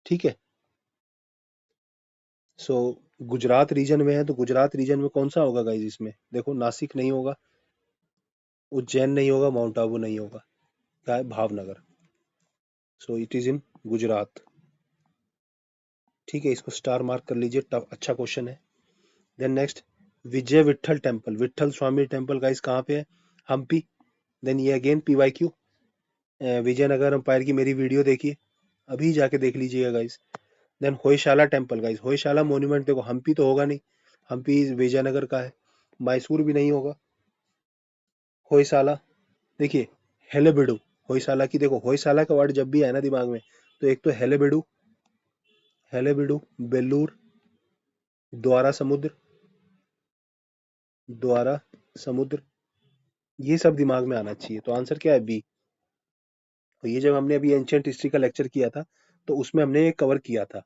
ठीक है। सो गुजरात रीजन में है, तो गुजरात रीजन में कौन सा होगा गाइस? इसमें देखो नासिक नहीं होगा, उज्जैन नहीं होगा, माउंट आबू नहीं होगा, क्या है? भावनगर, सो इट इज इन गुजरात, ठीक है, इसको स्टार मार्क कर लीजिए, टफ अच्छा क्वेश्चन है। Then next, Vijay Vitthal temple, Vitthal Swami temple guys कहाँ पे है? हम्पी। देन ये अगेन पीवाईक्यू, विजयनगर एम्पायर की मेरी वीडियो देखिए, अभी जाके देख लीजिएगा guys. Then Hoysala temple guys, Hoysala monument, देखो हम्पी तो होगा नहीं, हम्पी विजयनगर का है, मैसूर भी नहीं होगा, होयसाला, देखिए हेलेबिडु, होयसाला की, देखो होयसाला का वर्ड जब भी आए ना दिमाग में, तो एक तो हेलेबिडु, हेलेबिडु, बेलूर, द्वारा समुद्र, द्वारा समुद्र, ये सब दिमाग में आना चाहिए, तो आंसर क्या है? बी। और ये जब हमने अभी एंशिएंट हिस्ट्री का लेक्चर किया था, तो उसमें हमने ये कवर किया था।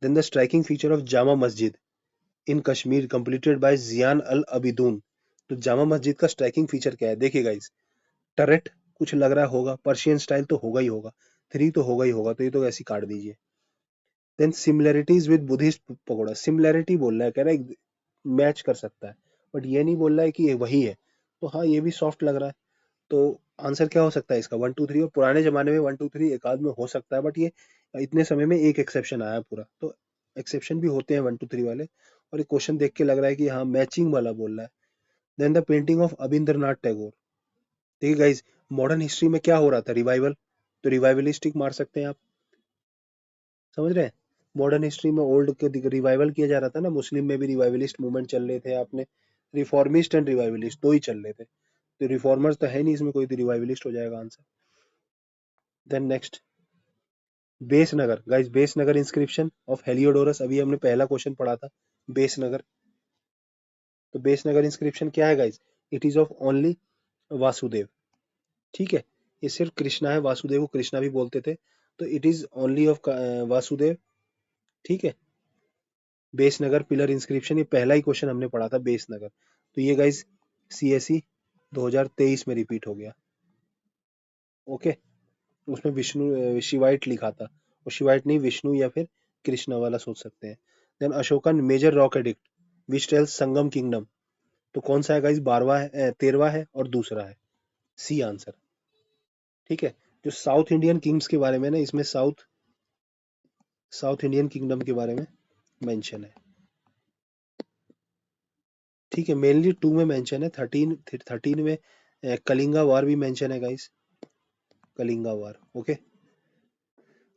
Then the striking feature of Jama Masjid in Kashmir completed by Zain al Abidin, तो जामा मस्जिद का स्ट्राइकिंग फीचर क्या है? देखिए गाइस, टरेट कुछ लग रहा होगा, पर्शियन स्टाइल तो होगा ही होगा, 3 तो होगा ही होगा, तो ये तो ऐसी काट दीजिए। Then similarities with Buddhist pagoda, similarity बोल रहा है, कह रहा है मैच कर सकता है, बट ये नहीं बोल रहा है कि ये वही है, तो हाँ ये भी सॉफ्ट लग रहा है। तो आंसर क्या हो सकता है इसका? 1 2 3, और पुराने जमाने में 1 2 3 एक आध में हो सकता है, बट ये इतने समय में एक एक्सेप्शन आया पूरा, तो एक्सेप्शन भी होते हैं 1 2 3 वाले, और ये क्वेश्चन देख के लग रहा है कि हाँ मैचिंग वाला बोल रहा है। Then the painting of Abanindranath Tagore, देखिए गाइज मॉडर्न हिस्ट्री में क्या हो रहा था? रिवाइवल, तो रिवाइवलिस्टिक मार सकते हैं आप, समझ रहे हैं? मॉडर्न हिस्ट्री में ओल्ड के रिवाइवल किया जा रहा था ना, मुस्लिम में भी रिवाइवलिस्ट मूवमेंट चल रहे थे, आपने रिफॉर्मिस्ट एंड रिवाइवलिस्ट दो ही चल रहे थे, तो रिफॉर्मर्स तो है नहीं इसमें, कोई तो रिवाइवलिस्ट हो जाएगा answer. Then next, Besnagar guys, Besnagar inscription of Heliodorus, अभी हमने पहला क्वेश्चन पढ़ा था बेस नगर। तो बेस नगर इंस्क्रिप्शन क्या है guys? It is of only Vasudev. ठीक है, ये सिर्फ कृष्णा है, वासुदेव को कृष्णा भी बोलते थे, तो it is only of Vasudev. ठीक है, बेस नगर पिलर इंस्क्रिप्शन, ये पहला ही क्वेश्चन हमने पढ़ा था बेस नगर। तो ये गाइस सीएसई 2023 में रिपीट हो गया। ओके, उसमें विष्णु शिवाइट लिखा था, और शिवाइट नहीं, विष्णु या फिर कृष्णा वाला सोच सकते हैं। Then Ashokan major rock edict which tells Sangam kingdom, तो कौन सा है गाइस? 12वां है, 13वां है और दूसरा है, सी आंसर। ठीक है, जो साउथ इंडियन किंग्स के बारे में ना, इसमें साउथ साउथ इंडियन किंगडम के बारे में मेंशन है। ठीक है, मेनली 2 में मेंशन है, 13 में कलिंगा वार भी मेंशन है guys, Kalinga war. Okay,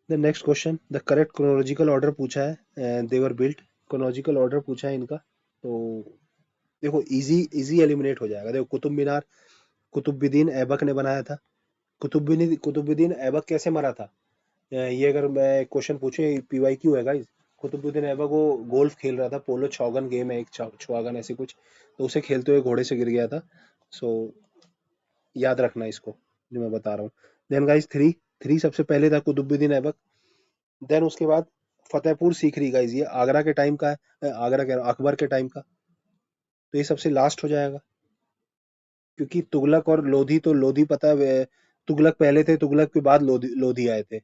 the next question, the correct chronological order पूछा है, देवर बिल्ट, क्रोनोलॉजिकल ऑर्डर पूछा है इनका। तो देखो इजी इजी एलिमिनेट हो जाएगा। देखो कुतुब मीनार कुतुबुद्दीन ऐबक ने बनाया था। कुतुबुद्दीन ऐबक कैसे मरा था? ये अगर मैं क्वेश्चन पूछे, पीवाईक्यू है गाइस। कुतुबुद्दीन ऐबक वो गोल्फ खेल रहा था, पोलो छौगन गेम है, एक छुआगन ऐसे कुछ, तो उसे खेलते हुए घोड़े से गिर गया था। सो याद रखना इसको जो मैं बता रहा हूँ। देन गाइस थ्री थ्री सबसे पहले था कुतुबुद्दीन ऐबक। देन उसके बाद फतेहपुर सीकरी गाइस, ये आगरा के टाइम का है, आगरा के अकबर के टाइम का, तो ये सबसे लास्ट हो जाएगा। क्योंकि तुगलक और लोधी, तो लोधी पता है, तुगलक पहले थे, तुगलक के बाद लोधी लोधी आए थे।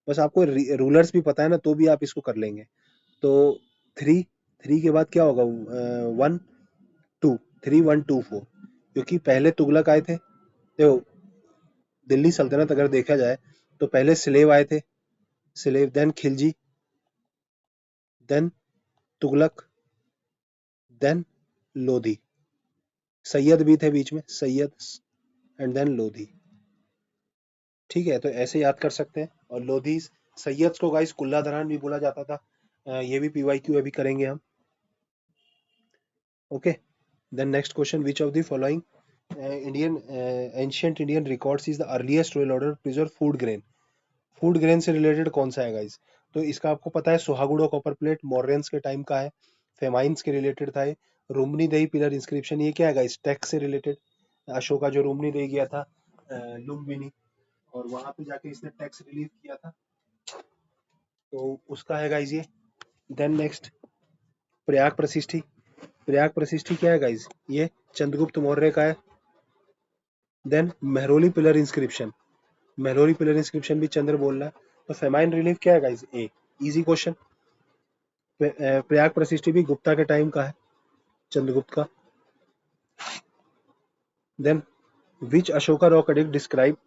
बस आपको रूलर्स भी पता है ना, तो भी आप इसको कर लेंगे। तो थ्री थ्री के बाद क्या होगा? 1 2, 3 1 2 4, क्योंकि पहले तुगलक आए थे। देखो दिल्ली सल्तनत अगर देखा जाए, तो पहले स्लेव आए थे, slave, then Khilji, then Tughlaq, then Lodi, Sayyid भी थे बीच में, सैयद, एंड देन लोधी। ठीक है, तो ऐसे याद कर सकते हैं। और लोधी, सैयद को गाइस कुल्ला दरान भी बोला जाता था। ये भी पीवाईक्यू अभी करेंगे हम। Okay, then next question, which of the following Indian ancient Indian records is the earliest royal order preserve food grain? Food grain से रिलेटेड कौन सा है गाइस? तो इसका आपको पता है, सुहागुड़ो कॉपर प्लेट मौर्यंस के टाइम का है, फेमाइंस के रिलेटेड था ये। रुम्नी दही पिलर इंस्क्रिप्शन, ये क्या है गाइस? टैक्स से रिलेटेड। अशोका जो रुम्नी दही गया था लुम्बिनी, और वहां पे जाके इसने टैक्स रिलीव किया था, तो उसका है गाइस ये। देन नेक्स्ट, प्रयाग प्रशिष्टि, प्रयाग प्रशिष्टि क्या है गाइस? ये चंद्रगुप्त मौर्य का है। Then Mehrauli pillar inscription, Mehrauli pillar inscription भी चंद्र बोल रहा है। तो फेमाइन रिलीफ क्या है guys? A, easy question. Prayag Prashasti भी गुप्ता के टाइम का है, चंद्रगुप्त का। Then which Ashoka rock edict describe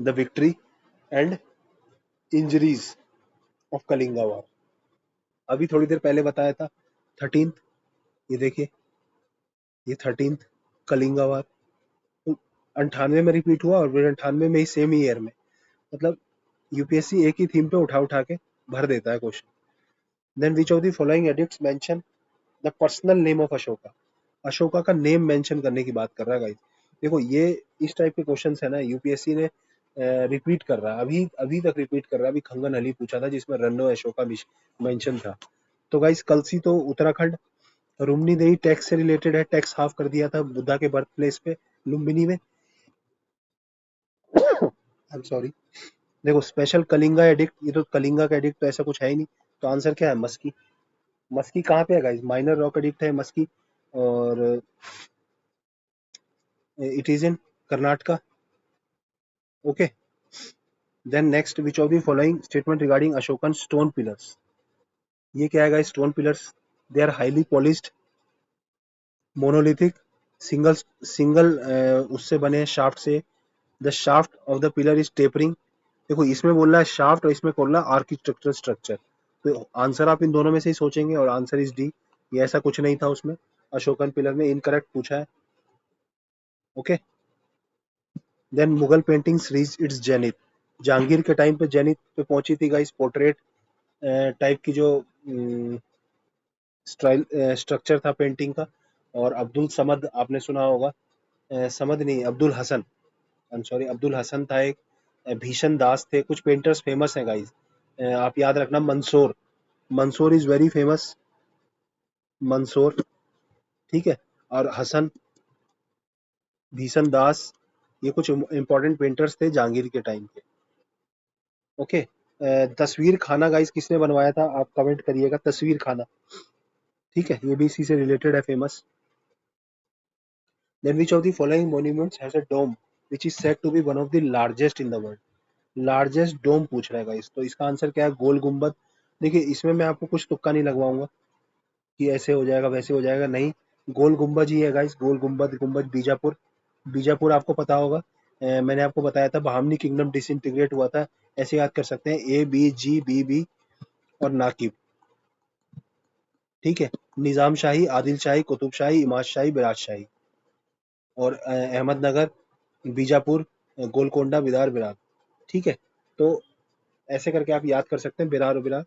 the victory and injuries of Kalinga war? अभी थोड़ी देर पहले बताया था, 13th, ये देखिए, ये 13th कलिंगा वॉर, 98 में रिपीट हुआ, और फिर 98 में ही सेम ईयर में। मतलब यूपीएससी एक ही थीम पे उठा उठा के भर देता है question. Then which of the following edicts mention the personal name of Ashoka? Ashoka का नेम मेंशन करने की बात कर रहा है गाइस। देखो ये इस टाइप के क्वेश्चंस है ना, यूपीएससी ने रिपीट कर रहा है, अभी अभी तक रिपीट कर रहा है। अभी खंगन अली पूछा था जिसमें रन्नो अशोका मेंशन था। तो गाइस कलसी तो उत्तराखंड, रुमनी देही टैक्स से रिलेटेड है, टैक्स हाफ कर दिया था बुद्धा के बर्थ प्लेस पे लुम्बिनी में। आई एम सॉरी। देखो स्पेशल कलिंगा एडिक्ट, ये तो कलिंगा का एडिक्ट तो ऐसा कुछ है ही नहीं। तो आंसर क्या है? मस्की। मस्की कहाँ पे है गाइस? माइनर रॉक एडिक्ट है मस्की, और it is in Karnataka. Okay, then next, which of the following statement regarding Ashokan stone pillars? ये क्या है guys? Stone pillars, they are highly polished, monolithic, single single उससे बने हैं, शाफ्ट से। The shaft of the pillar is tapering. देखो इसमें बोल रहा है शाफ्ट, और इसमें बोल रहा है आर्किटेक्चरल स्ट्रक्चर। तो आंसर आप इन दोनों में से ही सोचेंगे, और आंसर इज डी। ये ऐसा कुछ नहीं था उसमें, अशोकन पिलर में इनकरेक्ट पूछा है। Okay, then Mughal paintings reach its zenith, Jahangir के टाइम पे जेनिथ पे पहुंची थी गाइस, पोर्ट्रेट टाइप की जो स्टाइल स्ट्रक्चर था पेंटिंग का। और अब्दुल समद आपने सुना होगा, समद नहीं, Abdul Hasan, I am sorry, Abdul Hasan था एक, भीषण दास थे, कुछ पेंटर्स फेमस हैं गाइस। आप याद रखना, Mansur, Mansur is very famous, Mansur, ठीक है। और हसन, भीषण दास, ये कुछ इंपॉर्टेंट पेंटर्स थे जहांगीर के टाइम के। ओके। तस्वीर खाना गाइस किसने बनवाया था, आप कमेंट करिएगा, तस्वीर खाना, ठीक है, ये भी इसी से रिलेटेड है, famous. Then which of the following monuments has a dome which is said to be one of the largest in the world. Largest dome पूछ रहा है गाइस, तो इसका आंसर क्या है, गोल गुंबद। देखिए इसमें मैं आपको कुछ तुक्का नहीं लगवाऊंगा कि ऐसे हो जाएगा वैसे हो जाएगा, नहीं, गोल गुंबद ही है गाइस, गोल गुंबद, गुंबद बीजापुर, बीजापुर आपको पता होगा। मैंने आपको बताया था बहामनी किंगडम डिसइंटीग्रेट हुआ था, ऐसे याद कर सकते हैं, A B G B B और नाकिब, ठीक है। निजाम शाही, आदिल शाही, कुतुब शाही, इमाद शाही, बिराज शाही, और अहमदनगर, बीजापुर, गोलकोंडा, बिदार, बिरार, ठीक है। तो ऐसे करके आप याद कर सकते हैं, बिरार और बिरार,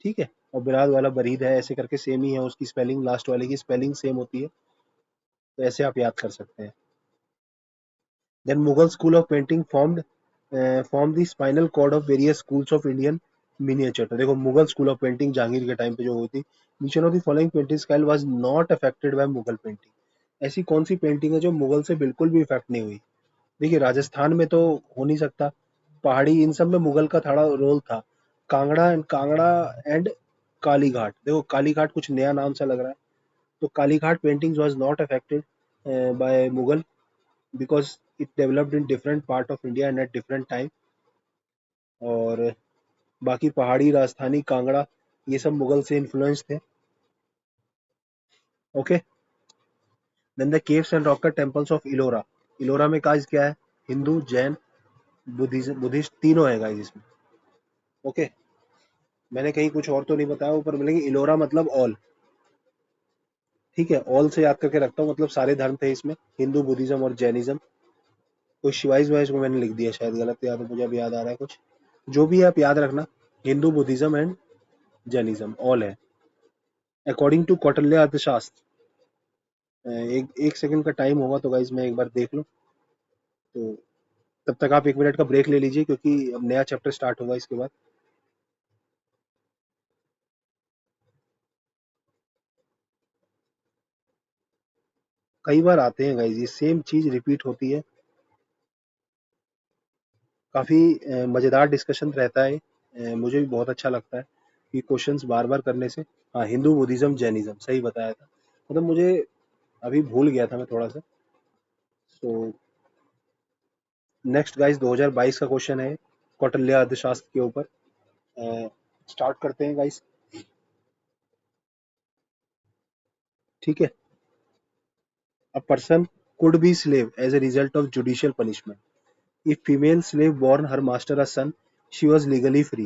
ठीक है। और बिरार वाला बरीद है, ऐसे करके सेम ही है, उसकी स्पेलिंग, लास्ट वाले की स्पेलिंग सेम होती है, तो ऐसे आप याद कर सकते हैं। Then Mughal school of painting form the spinal cord of various schools of Indian miniature. तो देखो Mughal school of painting Jahangir के टाइम पे जो हुई थी, which one of the following painting style was not affected by Mughal painting. ऐसी कौन सी पेंटिंग है जो मुगल से बिल्कुल भी इफेक्ट नहीं हुई। देखिए राजस्थान में तो हो नहीं सकता, पहाड़ी इन सब में मुगल का थोड़ा रोल था। कांगड़ा एंड कालीघाट, देखो कालीघाट कुछ नया नाम सा लग रहा है, तो Kalighat paintings was not affected by Mughal, because it developed in different part of India and at different time। और बाकी पहाड़ी, राजस्थानी, कांगड़ा, ये सब मुगल से इन्फ्लुएंस थे। Okay. Then the caves and rock cut temples of Ellora, Ellora में काज क्या है, हिंदू, जैन, बुद्धिस्ट तीनों है गाइस इसमें। ओके। मैंने कहीं कुछ और तो नहीं बताया, ऊपर मिलेंगे, इलोरा मतलब ऑल, ठीक है, ऑल से याद करके रखता हूँ, मतलब सारे धर्म थे इसमें, हिंदू, बुद्धिज्म और जैनिज्म। कोई शिवाइज वाइज को मैंने लिख दिया शायद गलत, या तो मुझे अब याद आ रहा है कुछ, जो भी है आप याद रखना, Hindu, Buddhism and Jainism all है, अकॉर्डिंग टू कौटिल्य अर्थशास्त्र। एक एक सेकंड का टाइम होगा तो गाइज मैं एक बार देख लूँ, तो तब तक आप 1 मिनट का ब्रेक ले लीजिए, क्योंकि अब नया चैप्टर स्टार्ट होगा इसके बाद। कई बार आते हैं गाइज, ये सेम चीज रिपीट होती है, काफी मजेदार डिस्कशन रहता है, मुझे भी बहुत अच्छा लगता है कि क्वेश्चंस बार बार करने से। हाँ, हिंदू, बुद्धिज्म, जैनिज्म सही बताया था, मतलब मुझे अभी भूल गया था मैं थोड़ा सा। सो नेक्स्ट गाइज 2022 का क्वेश्चन है कौटिल्य अर्थशास्त्र के ऊपर, स्टार्ट करते हैं गाइज, ठीक है। A person could be slave as a result of judicial punishment. If female slave born her master a son, she was legally free.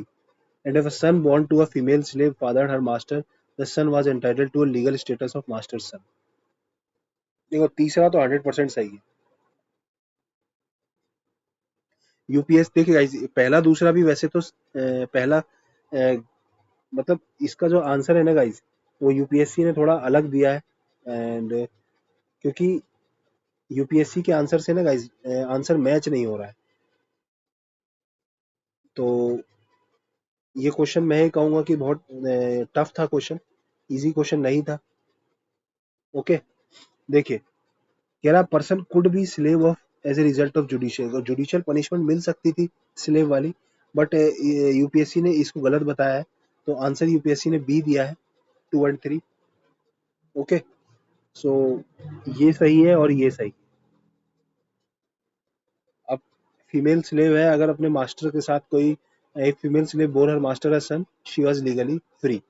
And if a son born to a female slave fathered her master, the son was entitled to a legal status of master's son. देखो तीसरा तो 100% सही है। यूपीएस देखिए guys, पहला दूसरा भी वैसे तो पहला मतलब इसका जो आंसर है ना गाइज, वो यूपीएससी ने थोड़ा अलग दिया है, एंड क्योंकि यूपीएससी के आंसर से ना गाइज आंसर मैच नहीं हो रहा है, तो ये क्वेश्चन मैं ही कहूंगा कि बहुत टफ था क्वेश्चन, इजी क्वेश्चन नहीं था। ओके। देखिए कह रहा person could be slave of as a result of judicial, judicial punishment मिल सकती थी स्लेव वाली, बट यूपीएससी ने इसको गलत बताया है, तो आंसर यूपीएससी ने बी दिया है, 2 और 3। ओके। सो ये सही है और ये सही। अब फीमेल स्लेव है, अगर अपने मास्टर के साथ कोई, एक female slave bore her master a son, she was legally free.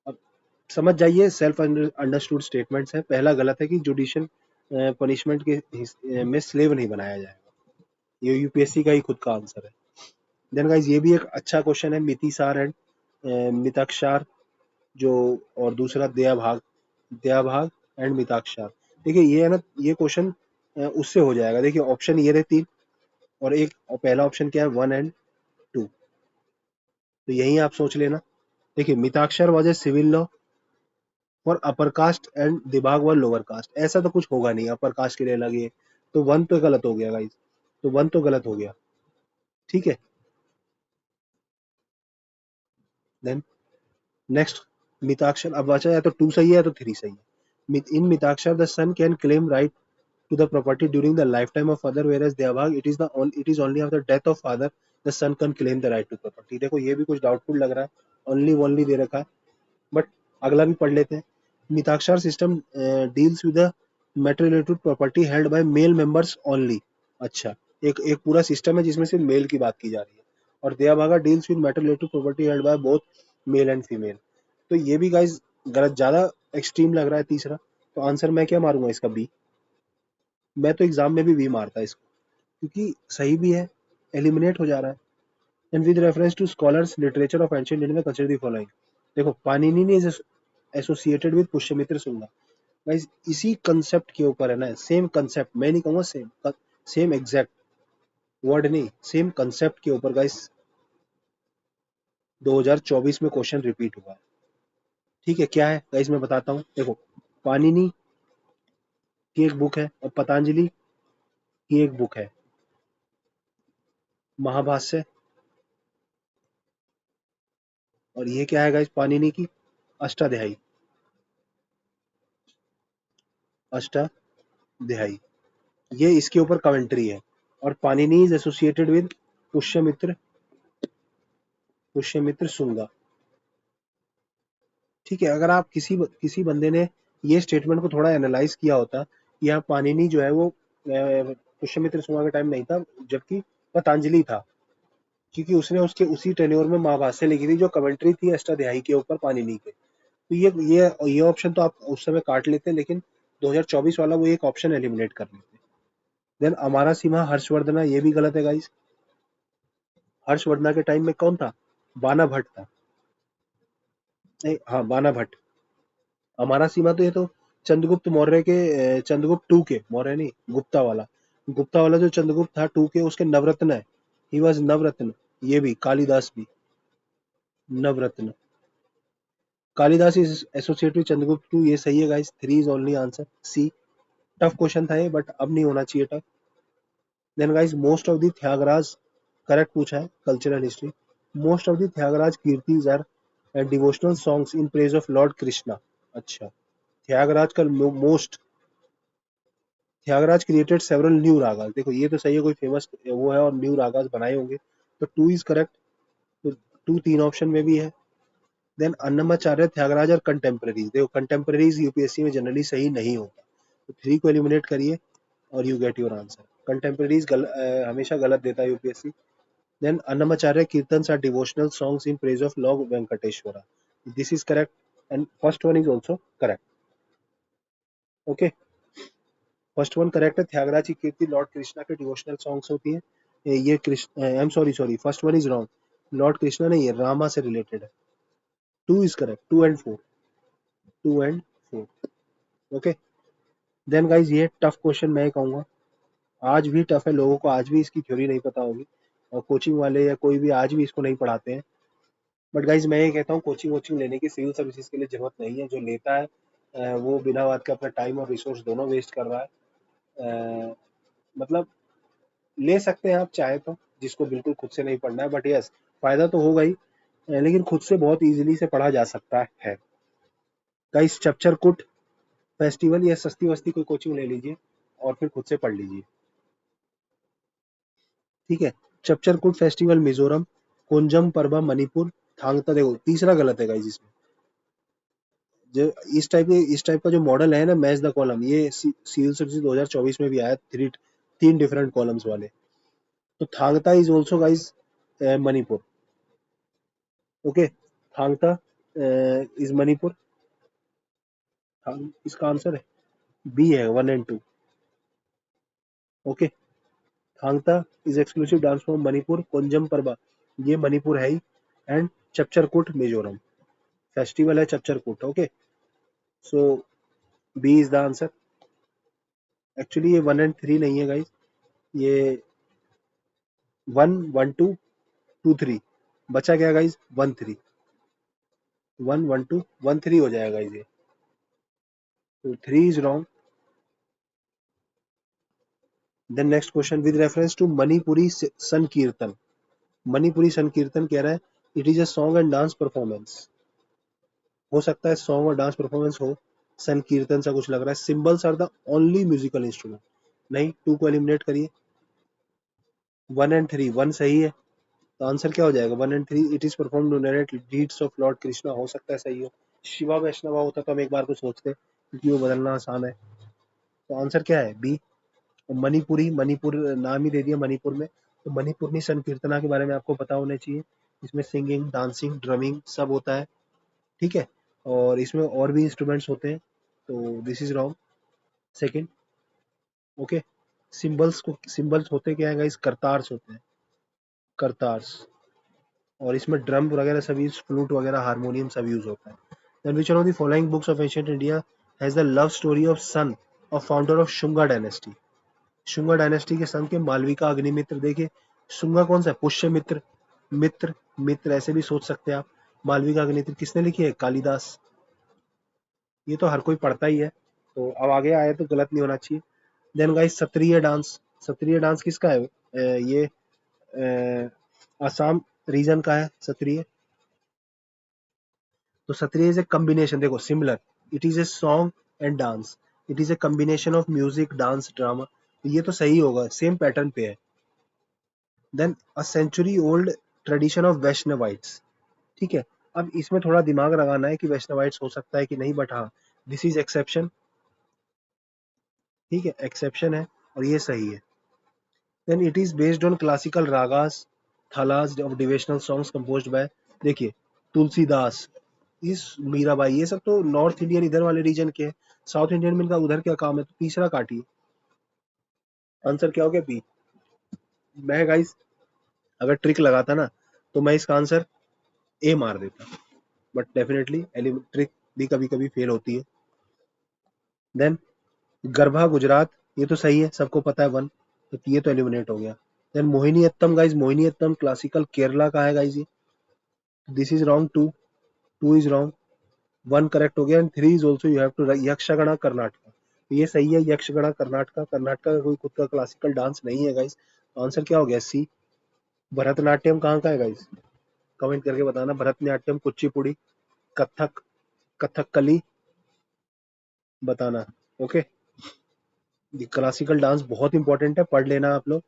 अब समझ जाइए, सेल्फ अंडरस्टूड स्टेटमेंट्स है, पहला गलत है कि जुडिशियल पनिशमेंट के में स्लेव नहीं बनाया जाएगा, ये यूपीएससी का ही खुद का आंसर है। देन गाइस ये भी एक अच्छा क्वेश्चन है, मितिसार एंड मिताक्षार, जो, और दूसरा दया भाग, दया भाग एंड मिताक्षार। देखिए ये है ना, ये क्वेश्चन उससे हो जाएगा, देखिए ऑप्शन ये रहे 3, और एक, और पहला ऑप्शन क्या है, 1 एंड 2, तो यही आप सोच लेना। देखिए Mitakshara was a civil law, for upper caste and Dayabhaga व लोअर कास्ट, ऐसा तो कुछ होगा नहीं, अपर कास्ट के लिए अलग है। तो वन तो गलत हो गया गाइस, तो वन तो गलत हो गया। ठीक है, देन नेक्स्ट, मिताक्षर अब बचा, या तो टू सही है या तो थ्री सही है। In Mitakshara the son can claim right to the property during the lifetime of father, whereas Devbhag it is only after death of father the son can claim the right to property। देखो ये भी कुछ डाउटफुल लग रहा है, ओनली दे रखा है, बट अगला भी पढ़ लेते हैं। Mitakshara system deals with the matter related property held by male members only. अच्छा, एक एक पूरा सिस्टम है जिसमें सिर्फ मेल की बात की जा रही है, और Dayabhaga deals with matter related property held by both male and female. तो ये भी गाइस गलत, ज्यादा एक्सट्रीम लग रहा है तीसरा। तो आंसर मैं क्या मारूंगा इसका, बी। मैं तो एग्जाम में भी बी मारता इसको, क्योंकि सही भी है, एलिमिनेट हो जा रहा है। And with reference to scholars literature of ancient India consider the following. देखो Panini is associated with Pushyamitra Shunga. Guys इसी कंसेप्ट के ऊपर है ना, सेम कंसेप्ट, मैं नहीं कहूंगा सेम, सेम एग्जैक्ट वर्ड नहीं, सेम कंसेप्ट के ऊपर गाइस 2024 में क्वेश्चन रिपीट हुआ है। ठीक है, क्या है गाइस मैं बताता हूँ। देखो पाणिनि की एक बुक है और पतंजलि की एक बुक है, महाभाष्य। और ये क्या है गाइस, पाणिनि की अष्टाध्यायी, अष्टाध्यायी, ये इसके ऊपर कमेंट्री है। और Panini is associated with Pushyamitra, Pushyamitra Shunga. ठीक है, अगर आप किसी बंदे ने ये स्टेटमेंट को थोड़ा एनालाइज किया होता, यहाँ पाणिनि जो है वो पुष्यमित्र शुंगा के टाइम नहीं था, जबकि पतंजलि था, क्योंकि उसने उसके उसी टेन्योर में महाभाष्य लिखी थी जो कमेंट्री थी अष्टाध्यायी के ऊपर पाणिनि के। तो ये ऑप्शन तो आप उस समय काट लेते, लेकिन 2024 वाला वो एक ऑप्शन एलिमिनेट कर लेते। देन अमारा सिम्हा हर्षवर्धना, ये भी गलत है गाइस। हर्षवर्धना के टाइम में कौन था, बाना भट्ट था। नहीं, हाँ बाना भट्ट। हमारा सीमा तो ये तो चंद्रगुप्त मौर्य के, चंद्रगुप्त टू के, मौर्य नहीं, गुप्ता वाला, गुप्ता वाला जो चंद्रगुप्त था टू के, उसके नवरत्न है, ही वॉज नवरत्न। ये भी कालिदास भी Navratna, Kalidas is associated Chandragupta two, ये सही है guys, three is only answer, C. Tough question था ये, बट अब नहीं होना चाहिए tough. Then guys most of the Tyagaraja, correct पूछा है cultural history, most of the Tyagaraja kritis are devotional songs in praise of lord Krishna. अच्छा, त्यागराज का most, Tyagaraja created several new ragas, देखो ये तो सही है, कोई फेमस वो है और न्यू रागास बनाए होंगे, तो टू इज करेक्ट। तो टू तीन ऑप्शन में भी है। देन अन्नमाचार्य त्यागराज और कंटेम्प्रेरीज, देखो कंटेम्प्रेरीज यूपीएससी में जनरली सही नहीं होता, तो थ्री को एलिमिनेट करिए और you get your answer. Contemporaries हमेशा गलत देता है UPSC. Then Annamacharya kirtan are devotional songs in praise of lord Venkateshwara, this is correct, and first one is also correct. Okay, first one correct है, त्यागराज की कीर्ति लॉर्ड कृष्णा के डिवोशनल सॉन्ग्स होती है। ये Krishna, I am sorry, first one is wrong, lord Krishna नहीं है, रामा से रिलेटेड है। Two is correct, two and four, two and four. Okay, then guys ये टफ क्वेश्चन मैं कहूंगा, आज भी टफ है, लोगों को आज भी इसकी थ्योरी नहीं पता होगी, और कोचिंग वाले या कोई भी आज भी इसको नहीं पढ़ाते हैं। बट गाइज मैं ये कहता हूँ, कोचिंग वोचिंग लेने की सिविल सर्विसेज के लिए जरूरत नहीं है। जो लेता है वो बिना बात के अपना टाइम और रिसोर्स दोनों वेस्ट कर रहा है। मतलब ले सकते हैं आप चाहे तो, जिसको बिल्कुल खुद से नहीं पढ़ना है, बट यस फायदा तो होगा ही, लेकिन खुद से बहुत इजीली से पढ़ा जा सकता है। गाइस चपचर कुट फेस्टिवल या सस्ती वस्ती कोई कोचिंग ले लीजिए और फिर खुद से पढ़ लीजिए। ठीक है, चपचर कुट फेस्टिवल मिजोरम, कोंजम परबा मणिपुर, थांगता, देखो तीसरा गलत है गाइस इसमें। जो इस टाइप का जो मॉडल है ना, मैच द कॉलम, ये सिविल सर्विसेज 2024 में भी आया, तीन डिफरेंट कॉलम्स वाले। तो Thangta is also guys Manipur. Okay, Thangta is Manipur, इसका आंसर है बी है, one and two. Okay, Thangta is exclusive dance form Manipur, Kongjom Parba ये मणिपुर है ही, एंड चपचरकूट मिजोरम, फेस्टिवल है Chapcharkut. Okay, so B is the answer. Actually ये वन एंड थ्री नहीं है गाइस, ये one, one two, two three, बचा क्या guys, one three, one one two one three हो जाएगा ये। So 3 is wrong. Then next question with reference to Manipuri Sankirtan. Manipuri Sankirtan कह रहा है it is a song and dance performance. हो सकता है song और dance performance हो. संकीर्तन सा कुछ लग रहा है. Cymbals are the only musical instrument. नहीं, 2 को eliminate करिए. 1 and 3, 1 सही है. तो आंसर क्या हो जाएगा? 1 and 3 it is performed to narrate deeds of Lord Krishna. हो सकता है सही हो. शिवा वैष्णवा होता तो हम एक बार को सोचते क्योंकि वो बदलना आसान है. तो आंसर क्या है? बी. मणिपुरी, मणिपुर नाम ही दे दिया मणिपुर में, तो मणिपुरनी संकीर्तना के बारे में आपको पता होना चाहिए. इसमें सिंगिंग, डांसिंग, ड्रमिंग सब होता है. ठीक है. और इसमें और भी इंस्ट्रूमेंट्स होते हैं. तो this is wrong. Second. Okay. Symbols होते क्या है गाइस? करतार्स होते हैं. करतार्स. और इसमें ड्रम वगैरह सब यूज, फ्लूट वगैरह, हारमोनियम सब यूज होता है. Then which one of the following books of ancient India has the love story of son of founder of Shunga dynasty. Shunga dynasty के सन के मालविका अग्निमित्र. देखिए शुंगा कौन सा है? पुष्यमित्र. मित्र, मित्र ऐसे भी सोच सकते हैं आप. मालविका अग्निमित्र किसने लिखी है? कालिदास. ये तो हर कोई पढ़ता ही है. तो अब आगे आए तो गलत नहीं होना चाहिए. Then guys Sattriya dance. Sattriya dance किसका है? ये असम रीजन का है सत्रिय. तो सत्रिय इज ए कम्बिनेशन. देखो similar. It is a song and dance. It is a combination of music, dance, drama. ये तो सही होगा, सेम पैटर्न पे है. Then a century old tradition of Vaishnavites. ठीक है. अब इसमें थोड़ा दिमाग लगाना है कि वैष्णवाइट्स हो सकता है कि नहीं, बट हाँ दिस इज एक्सेप्शन. ठीक है, एक्सेप्शन है और ये सही है. Then it is based on classical ragas, talas of devotional songs composed by. देखिए तुलसीदास, इस मीराबाई, ये सब तो नॉर्थ इंडियन इधर वाले रीजन के हैं. साउथ इंडियन में इनका उधर क्या काम है? तो तीसरा काटिए. आंसर क्या हो गया? बी. मैं गाइस अगर ट्रिक लगाता ना तो मैं इसका आंसर ए मार देता, बट डेफिनेटली ट्रिक भी कभी कभी फेल होती है. देन गरबा गुजरात, ये तो सही है, सबको पता है. 1, तो ये तो एलिमिनेट हो गया. Then Mohiniyattam guys, Mohiniyattam classical Kerala का है गाइस. ये this is wrong. 2, 2 is wrong. 1 correct हो गया. And 3 is also you have to. Yakshagana Karnataka, तो ये सही है. यक्षगणा कर्नाटका. कर्नाटका का कोई खुद का क्लासिकल डांस नहीं है गाइस. आंसर क्या हो गया? सी. भरतनाट्यम कहाँ का है गाइस? कमेंट करके बताना. भरतनाट्यम, कुचिपुड़ी, कथक, कथकली बताना. ओके. क्लासिकल डांस बहुत इंपॉर्टेंट है, पढ़ लेना आप लोग.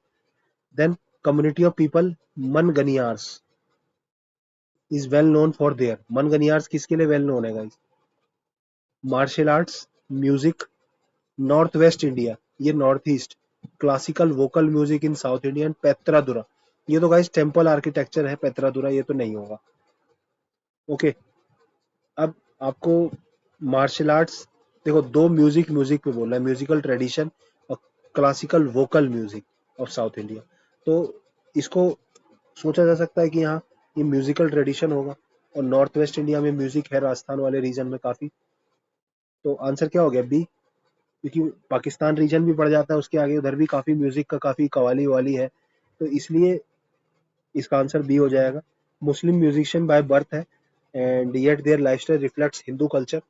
देन community of people Manganiyars is well known for their. Manganiyars किसके लिए वेल नोन है guys? Martial arts, music, north west India, ये north east, classical vocal music in south India, and pietra dura. ये तो गाइस टेम्पल आर्किटेक्चर है पेत्रादुरा, ये तो नहीं होगा. ओके. अब आपको मार्शल आर्ट्स, देखो दो म्यूजिक, म्यूजिक पे बोल रहा है, म्यूजिकल ट्रेडिशन और classical vocal music of south India. तो इसको सोचा जा सकता है कि हाँ ये म्यूजिकल ट्रेडिशन होगा. और नॉर्थ वेस्ट इंडिया में म्यूजिक है, राजस्थान वाले रीजन में काफी. तो आंसर क्या हो गया? बी. क्योंकि पाकिस्तान रीजन भी पड़ जाता है उसके आगे, उधर भी काफी म्यूजिक का काफी कवाली वाली है, तो इसलिए इसका आंसर बी हो जाएगा. मुस्लिम म्यूजिशियन बाय बर्थ है and yet their lifestyle reflects Hindu culture.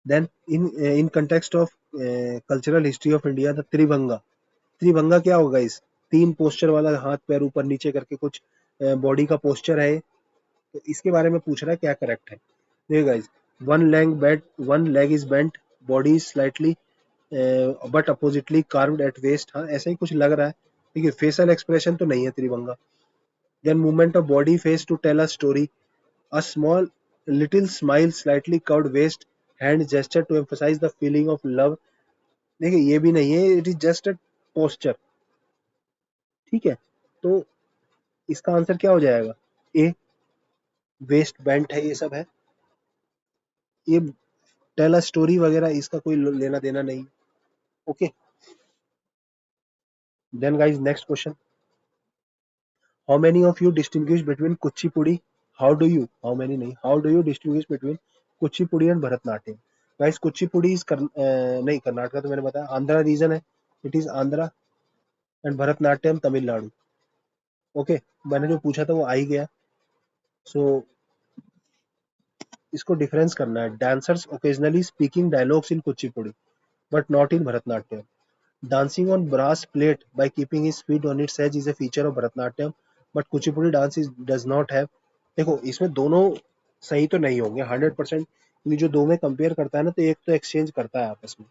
Then in context of cultural history of India, the tribhanga. Tribhanga क्या होगा? इस 3 पोस्चर वाला, हाथ पैर ऊपर नीचे करके कुछ बॉडी का पोस्चर है, तो इसके बारे में पूछ रहा है क्या करेक्ट है. देखिए guys, one leg is bent, body is slightly but oppositely curved at waist. हाँ ऐसा ही कुछ लग रहा है. देखिए फेशियल एक्सप्रेशन तो नहीं है tribhanga. Then movement of body face to tell a story, a small little smile, slightly curved waist, hand gesture to emphasise the feeling of love. देखिए ये भी नहीं है, it is just a posture. ठीक है. तो इसका आंसर क्या हो जाएगा? ए. वेस्ट बेंट है, ये सब है. ये टेल अ स्टोरी वगैरह इसका कोई लेना देना नहीं. Okay. Then guys next question. How many of you distinguish between Kuchipudi, how many नहीं, how do you distinguish between Kuchipudi and Bharatanatyam. Guys Kuchipudi is नहीं, कर्नाटका तो मैंने बताया, आंध्रा रीजन है. It is Andhra. And Bharatanatyam Tamil Nadu. Okay. मैंने जो पूछा था वो आ ही गया. सो इसको डिफरेंस करना है। Dancers occasionally speaking dialogues in Kuchipudi but not in Bharatanatyam. Dancing on brass plate by keeping his feet on its edge is a feature of Bharatnatyam, but Kuchipudi dance does not have। देखो इसमें दोनों सही तो नहीं होंगे 100%, क्योंकि जो दो में कंपेयर करता है ना, तो एक तो एक्सचेंज करता है आपस में।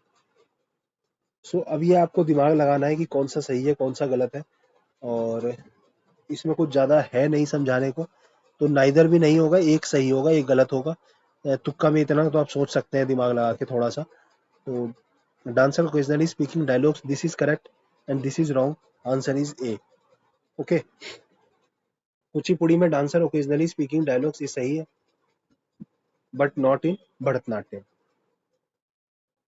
सो अब ये आपको दिमाग लगाना है कि कौन सा सही है कौन सा गलत है, और इसमें कुछ ज्यादा है नहीं समझाने को। तो नाइदर भी नहीं होगा, एक सही होगा एक गलत होगा। तुक्का में इतना तो आप सोच सकते हैं दिमाग लगा के थोड़ा सा। तो dancer occasionally speaking dialogues, this is correct and this is wrong, answer is A। Okay, Kuchipudi में डांसर ओकेजनली स्पीकिंग डायलॉग्स ये सही है, बट नॉट इन भरतनाट्यम।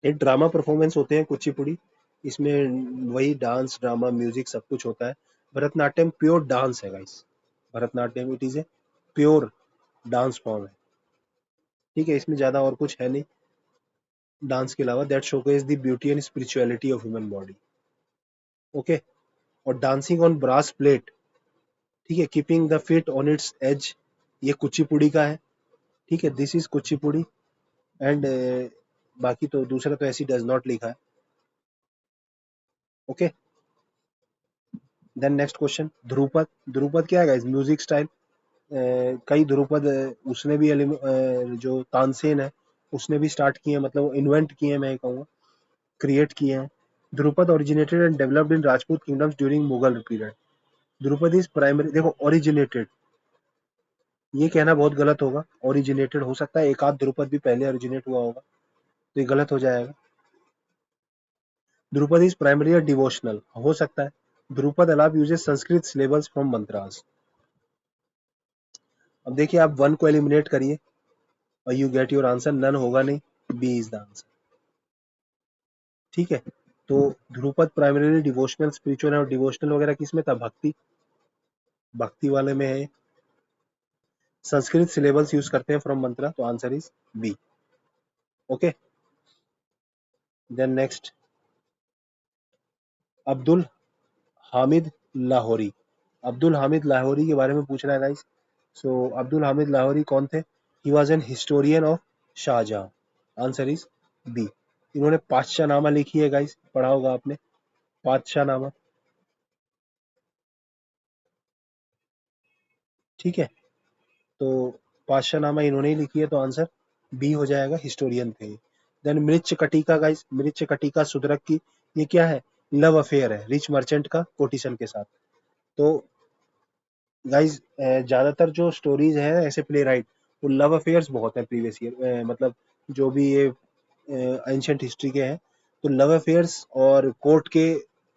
एक ड्रामा परफॉर्मेंस होते हैं कुचिपुड़ी, इसमें वही डांस ड्रामा म्यूजिक सब कुछ होता है। भरतनाट्यम प्योर डांस है guys, Bharatanatyam it is a pure dance form है। ठीक है, इसमें ज्यादा और कुछ है नहीं डांस के अलावा, that showcase the beauty and spirituality of human body. Okay, और डांसिंग ऑन ब्रास प्लेट, ठीक है, keeping the feet on its edge, ये कुचिपुड़ी का है। ठीक है, दिस इज कुचिपुड़ी एंड बाकी तो दूसरा तो ऐसी डज नॉट लिखा है। Okay, then next question, Dhrupad. Dhrupad क्या है गाइस? Music style. कई ध्रुपद उसने भी जो तानसेन है उसने भी स्टार्ट किए हैं, मतलब इन्वेंट किए हैं, मैं कहूँगा क्रिएट किए हैं। Dhrupad originated and developed in Rajput kingdoms during Mughal period. Dhrupad is primary, देखो ओरिजिनेटेड ये कहना बहुत गलत होगा, ओरिजिनेटेड हो सकता है एक आध ध्रुपद भी पहले ओरिजिनेट हुआ होगा, तो ये गलत हो जाएगा। ध्रुपद इज प्राइमरी डिवोशनल, हो सकता है। Dhrupad alap uses Sanskrit syllables from mantras. अब देखिए आप वन को एलिमिनेट करिए और you get your answer, none होगा नहीं, बी इज द आंसर। ठीक है, तो ध्रुपद प्राइमरी डिवोशनल स्पिरिचुअल और डिवोशनल वगैरह किसमें था? भक्ति, भक्ति वाले में है। संस्कृत सिलेबल्स यूज करते हैं फ्रॉम मंत्रा, तो answer is B. Okay, then next, Abdul Hamid Lahori. Abdul Hamid Lahori के बारे में पूछ रहा है गाइस। सो अब्दुल हामिद लाहौरी कौन थे? He was an historian of Shah Jahan, answer is B. इन्होंने पातशाहनामा लिखी है गाइस, पढ़ा होगा आपने पातशाहनामा। ठीक है, तो पातशाहनामा इन्होंने ही लिखी है, तो आंसर बी हो जाएगा, हिस्टोरियन थे। देन मृच्छ कटिका गाइस, मृच्छ कटिका सुदरक की, ये क्या है? लव अफेयर है रिच मर्चेंट का कोटिसन के साथ। तो गाइस ज्यादातर जो स्टोरीज है ऐसे प्ले राइट, वो लव अफेयर्स बहुत है प्रीवियस ईयर, मतलब जो भी ये एंशंट हिस्ट्री के हैं, तो लव अफेयर्स और कोर्ट के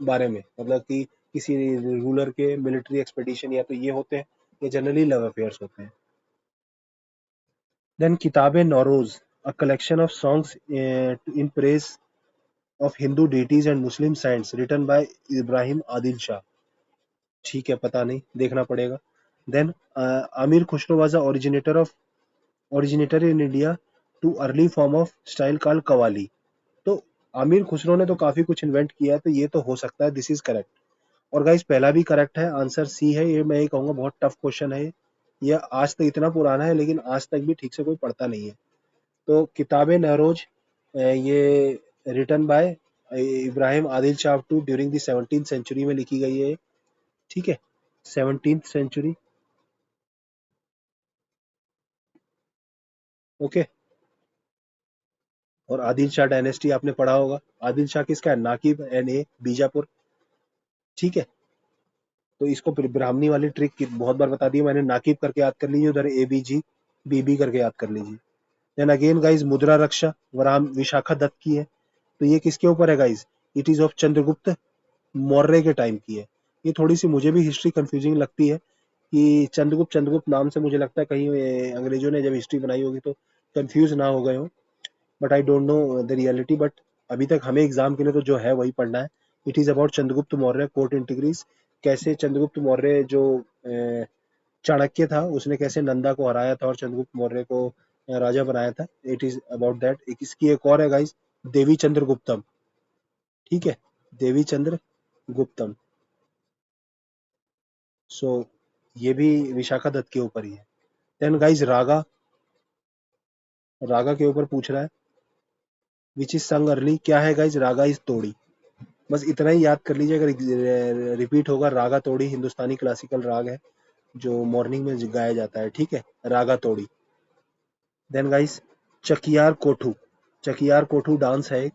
बारे में, मतलब कि किसी रूलर के मिलिट्री एक्सपेडिशन या तो ये होते हैं, ये जनरली लव अफेयर्स होते हैं। देन Kitab-e Nauras, a collection of songs in praise of Hindu deities and Muslim saints written by Ibrahim Adil Shah. ठीक है, पता नहीं, देखना पड़ेगा। Then Amir Khusrau was originator in India to early form of style called qawwali. तो आमिर खुसरो ने तो काफी कुछ इन्वेंट किया है, तो ये तो हो सकता है, दिस इज करेक्ट। और गाइस पहला भी करेक्ट है, आंसर सी है। ये मैं ये कहूंगा बहुत टफ क्वेश्चन है ये आज तक इतना पुराना है लेकिन आज तक भी ठीक से कोई पढ़ता नहीं है। तो किताबे नरोज, ये written by Ibrahim Adil Shah two during the 17th century में लिखी गई है। ठीक है, 17th सेंचुरी। ओके, और आदिल शाह डायनेस्टी आपने पढ़ा होगा। आदिल शाह किसका है? नाकिब एन ए बीजापुर। ठीक है, तो इसको ब्राह्मणी वाली ट्रिक बहुत बार बता दी मैंने, नाकिब करके याद कर लीजिए, उधर A B G B B करके याद कर लीजिए। देन अगेन गाइज मुद्रा रक्षा वराम विशाखा दत्त की है, तो ये किसके ऊपर है guys? It is of Chandragupta Maurya के टाइम की है। ये थोड़ी सी मुझे भी हिस्ट्री कंफ्यूजिंग लगती है कि चंद्रगुप्त चंद्रगुप्त नाम से मुझे लगता है कहीं अंग्रेजों ने जब हिस्ट्री बनाई होगी तो कंफ्यूज ना हो गए हो, but I don't know the reality. But अभी तक हमें एग्जाम के लिए तो जो है वही पढ़ना है। It is about Chandragupta Maurya court intrigues, कैसे चंद्रगुप्त मौर्य जो चाणक्य था उसने कैसे नंदा को हराया था और चंद्रगुप्त मौर्य को राजा बनाया था। It is about that. एक इसकी एक और है गाइस, देवी चंद्र गुप्तम। ठीक है, देवी चंद्र गुप्तम। सो ये भी विशाखा दत्त के ऊपर ही है। देन गाइस रागा, रागा के ऊपर पूछ रहा है। विच इज संग अर्ली, क्या है गाइज, रागा इज तोड़ी। बस इतना ही याद कर लीजिए, अगर रिपीट होगा, रागा तोड़ी हिंदुस्तानी क्लासिकल राग है जो मॉर्निंग में गाया जाता है, ठीक है, raga Todi. Then guys, Chakyar Koothu, Chakyar Koothu dance है एक,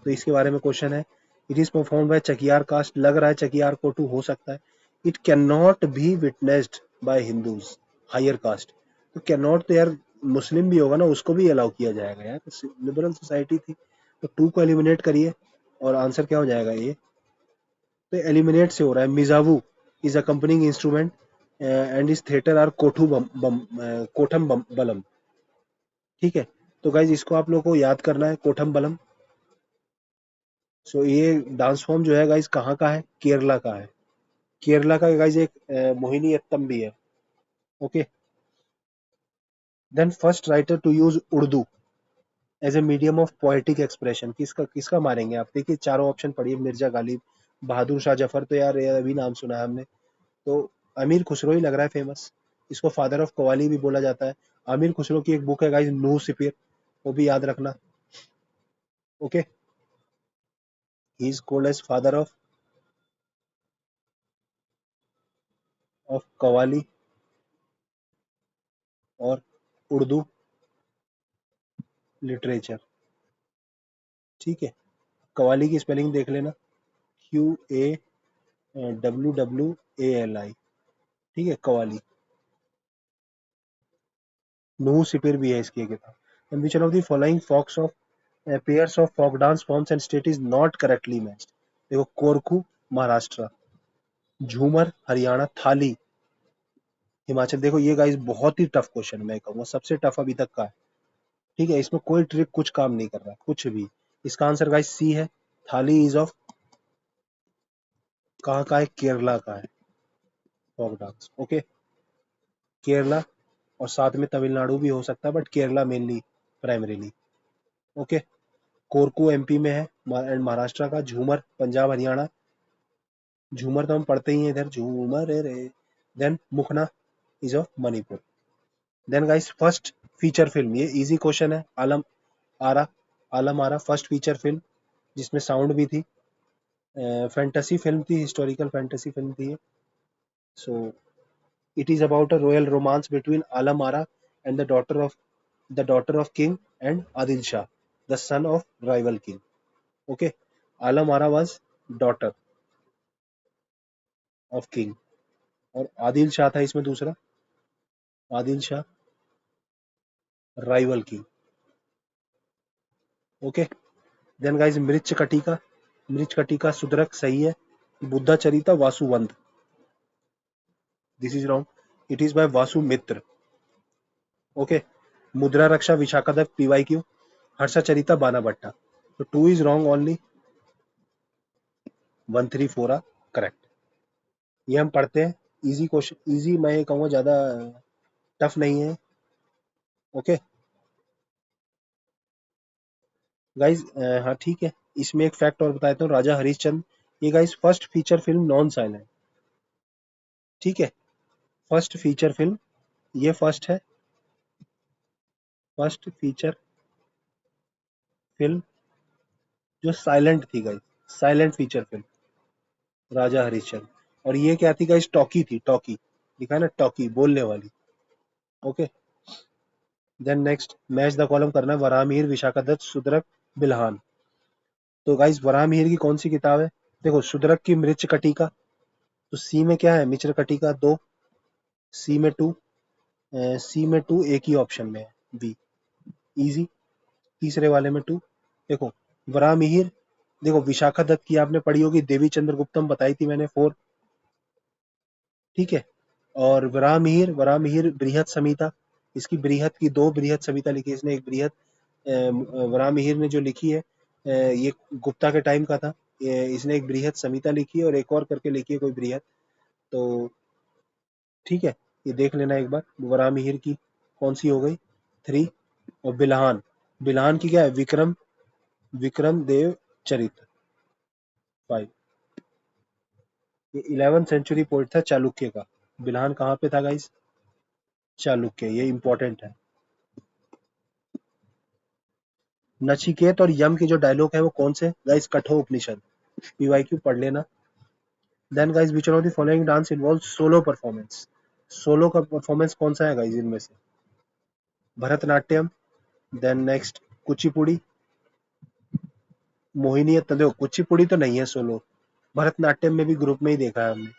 तो इसके बारे में क्वेश्चन है। It is perform by Chakyar caste, लग रहा है चकियार कोठू हो सकता है। It can not be witnessed by Hindus, higher caste. तो कैन नॉट तो यार मुस्लिम भी होगा ना, उसको भी अलाउ किया जाएगा यार, लिबरल सोसाइटी थी। तो टू को एलिमिनेट करिए और आंसर क्या हो जाएगा ये, तो एलिमिनेट से हो रहा है। Mizhavu is accompanying instrument and is theatre are Koothu Koothambalam, ठीक है। तो गाइज इसको आप लोग को याद करना है, कोठम बलम। सो ये डांस फॉर्म जो है गाइज कहाँ का है, केरला का है। केरला का गाइज एक मोहिनी अट्टम भी है, okay. Then first writer to use Urdu as a medium of poetic expression, किसका किसका मारेंगे आप, देखिए चारों ऑप्शन पढ़िए। मिर्जा गालिब, बहादुर शाह जफर, तो यार ये अभी नाम सुना है हमने। तो अमीर खुसरो ही लग रहा है फेमस, इसको फादर ऑफ कवाली भी बोला जाता है। अमीर खुसरो की एक बुक है गाइज, नू सिपिर, वो भी याद रखना, okay. He is called as father of qawwali और उर्दू लिटरेचर, ठीक है। कवाली की स्पेलिंग देख लेना, QAWWALI, ठीक है, कवाली। नूह सिपिर भी है इसकी किताब। And which of the following folks of pairs of folk dance forms and state is not correctly matched. देखो, कोरकू महाराष्ट्र, झूमर हरियाणा, थाली हिमाचल। देखो ये गाइस बहुत ही टफ क्वेश्चन है, मैं कहूंगा सबसे टफ अभी तक का है, ठीक है। इसमें कोई ट्रिक कुछ काम नहीं कर रहा, कुछ भी। इसका आंसर गाइस सी है, थाली इज ऑफ कहाँ का है, केरला का है फोक डांस, ओके। केरला और साथ में तमिलनाडु भी हो सकता है, but Kerala mainly primarily, okay. Korku MP में है, एंड महाराष्ट्र का। झूमर पंजाब हरियाणा, झूमर तो हम पढ़ते ही हैं इधर, झूमर रे। Then Mukhna is of Manipur. Then guys first feature film, ये इजी क्वेश्चन है, Alam Ara, Alam Ara first feature film जिसमें साउंड भी थी, फैंटेसी फिल्म थी, हिस्टोरिकल फैंटेसी फिल्म थी। So it is about a royal romance between Alam Ara and the daughter of king and Adil Shah, the son of rival king, okay. Alam Ara was daughter of king और आदिल शाह था इसमें दूसरा, Adil Shah rival king, okay. Then guys Mrichchhakatika Shudraka सही है। बुद्धा चरिता वासुवंत, this is wrong, it is by Vasumitra, okay. Mudrarakshasa Vishakhadatta PYQ, Harshacharita Banabhatta. तो two is wrong only, 1 3 4 are correct. ये हम पढ़ते हैं, इजी क्वेश्चन, इजी मैं कहूँगा, ज्यादा टफ नहीं है, ओके गाइज। हाँ ठीक है, इसमें एक फैक्ट और बताता हूँ, राजा हरिश्चंद्र, ये guys first feature film non silent, ठीक है। फर्स्ट फीचर फिल्म, ये फर्स्ट है, फर्स्ट फीचर फिल्म जो साइलेंट थी गाइज, साइलेंट फीचर फिल्म, राजा हरिश्चंद्र। और ये क्या थी गाइज, टॉकी थी, टॉकी लिखा है ना, टॉकी बोलने वाली, okay. Then next match the column करना है, वराहमिहिर विशाखादत्त सुदरक बिल्हान। तो गाइज वराहमिहिर की कौन सी किताब है, देखो सुदरक की मृच कटिका, तो सी में क्या है, मिच्र कटिका 2, सी में 2, सी में 2 एक ही ऑप्शन में है, बी, इजी। तीसरे वाले में 2, देखो वराहमिहिर, देखो विशाखादत्त की आपने पढ़ी होगी, देवी चंद्रगुप्तम बताई थी मैंने 4, ठीक है। और वराहमिहिर, वराहमिहिर बृहत संहिता, इसकी बृहत की 2 बृहत संहिता लिखी है इसने, एक बृहत वराहमिहिर ने जो लिखी है, ये गुप्ता के टाइम का था, इसने एक बृहत संहिता लिखी है और एक और करके लिखी है कोई बृहत, तो ठीक है, ये देख लेना एक बार, वराहमिहिर की कौन सी हो गई 3। और बिल्हान, बिल्हान की क्या है, विक्रम, विक्रम देव चरित 5। ये 11th सेंचुरी पोइट था चालुक्य का। बिल्हान कहाँ पे था गाइस, चालुक्य, ये इंपॉर्टेंट है। नचिकेत और यम की जो डायलॉग है वो कौन से गाइस? कठोपनिषद। पीवाईक्यू पढ़ लेना। Then guys which of the following dance involve solo performance? Solo का परफॉर्मेंस कौन सा है गाइस इनमें से? Bharatanatyam, then next Kuchipudi, Mohiniyattam. देखो कुचिपुड़ी तो नहीं है सोलो, भरतनाट्यम में भी ग्रुप में ही देखा है हमने।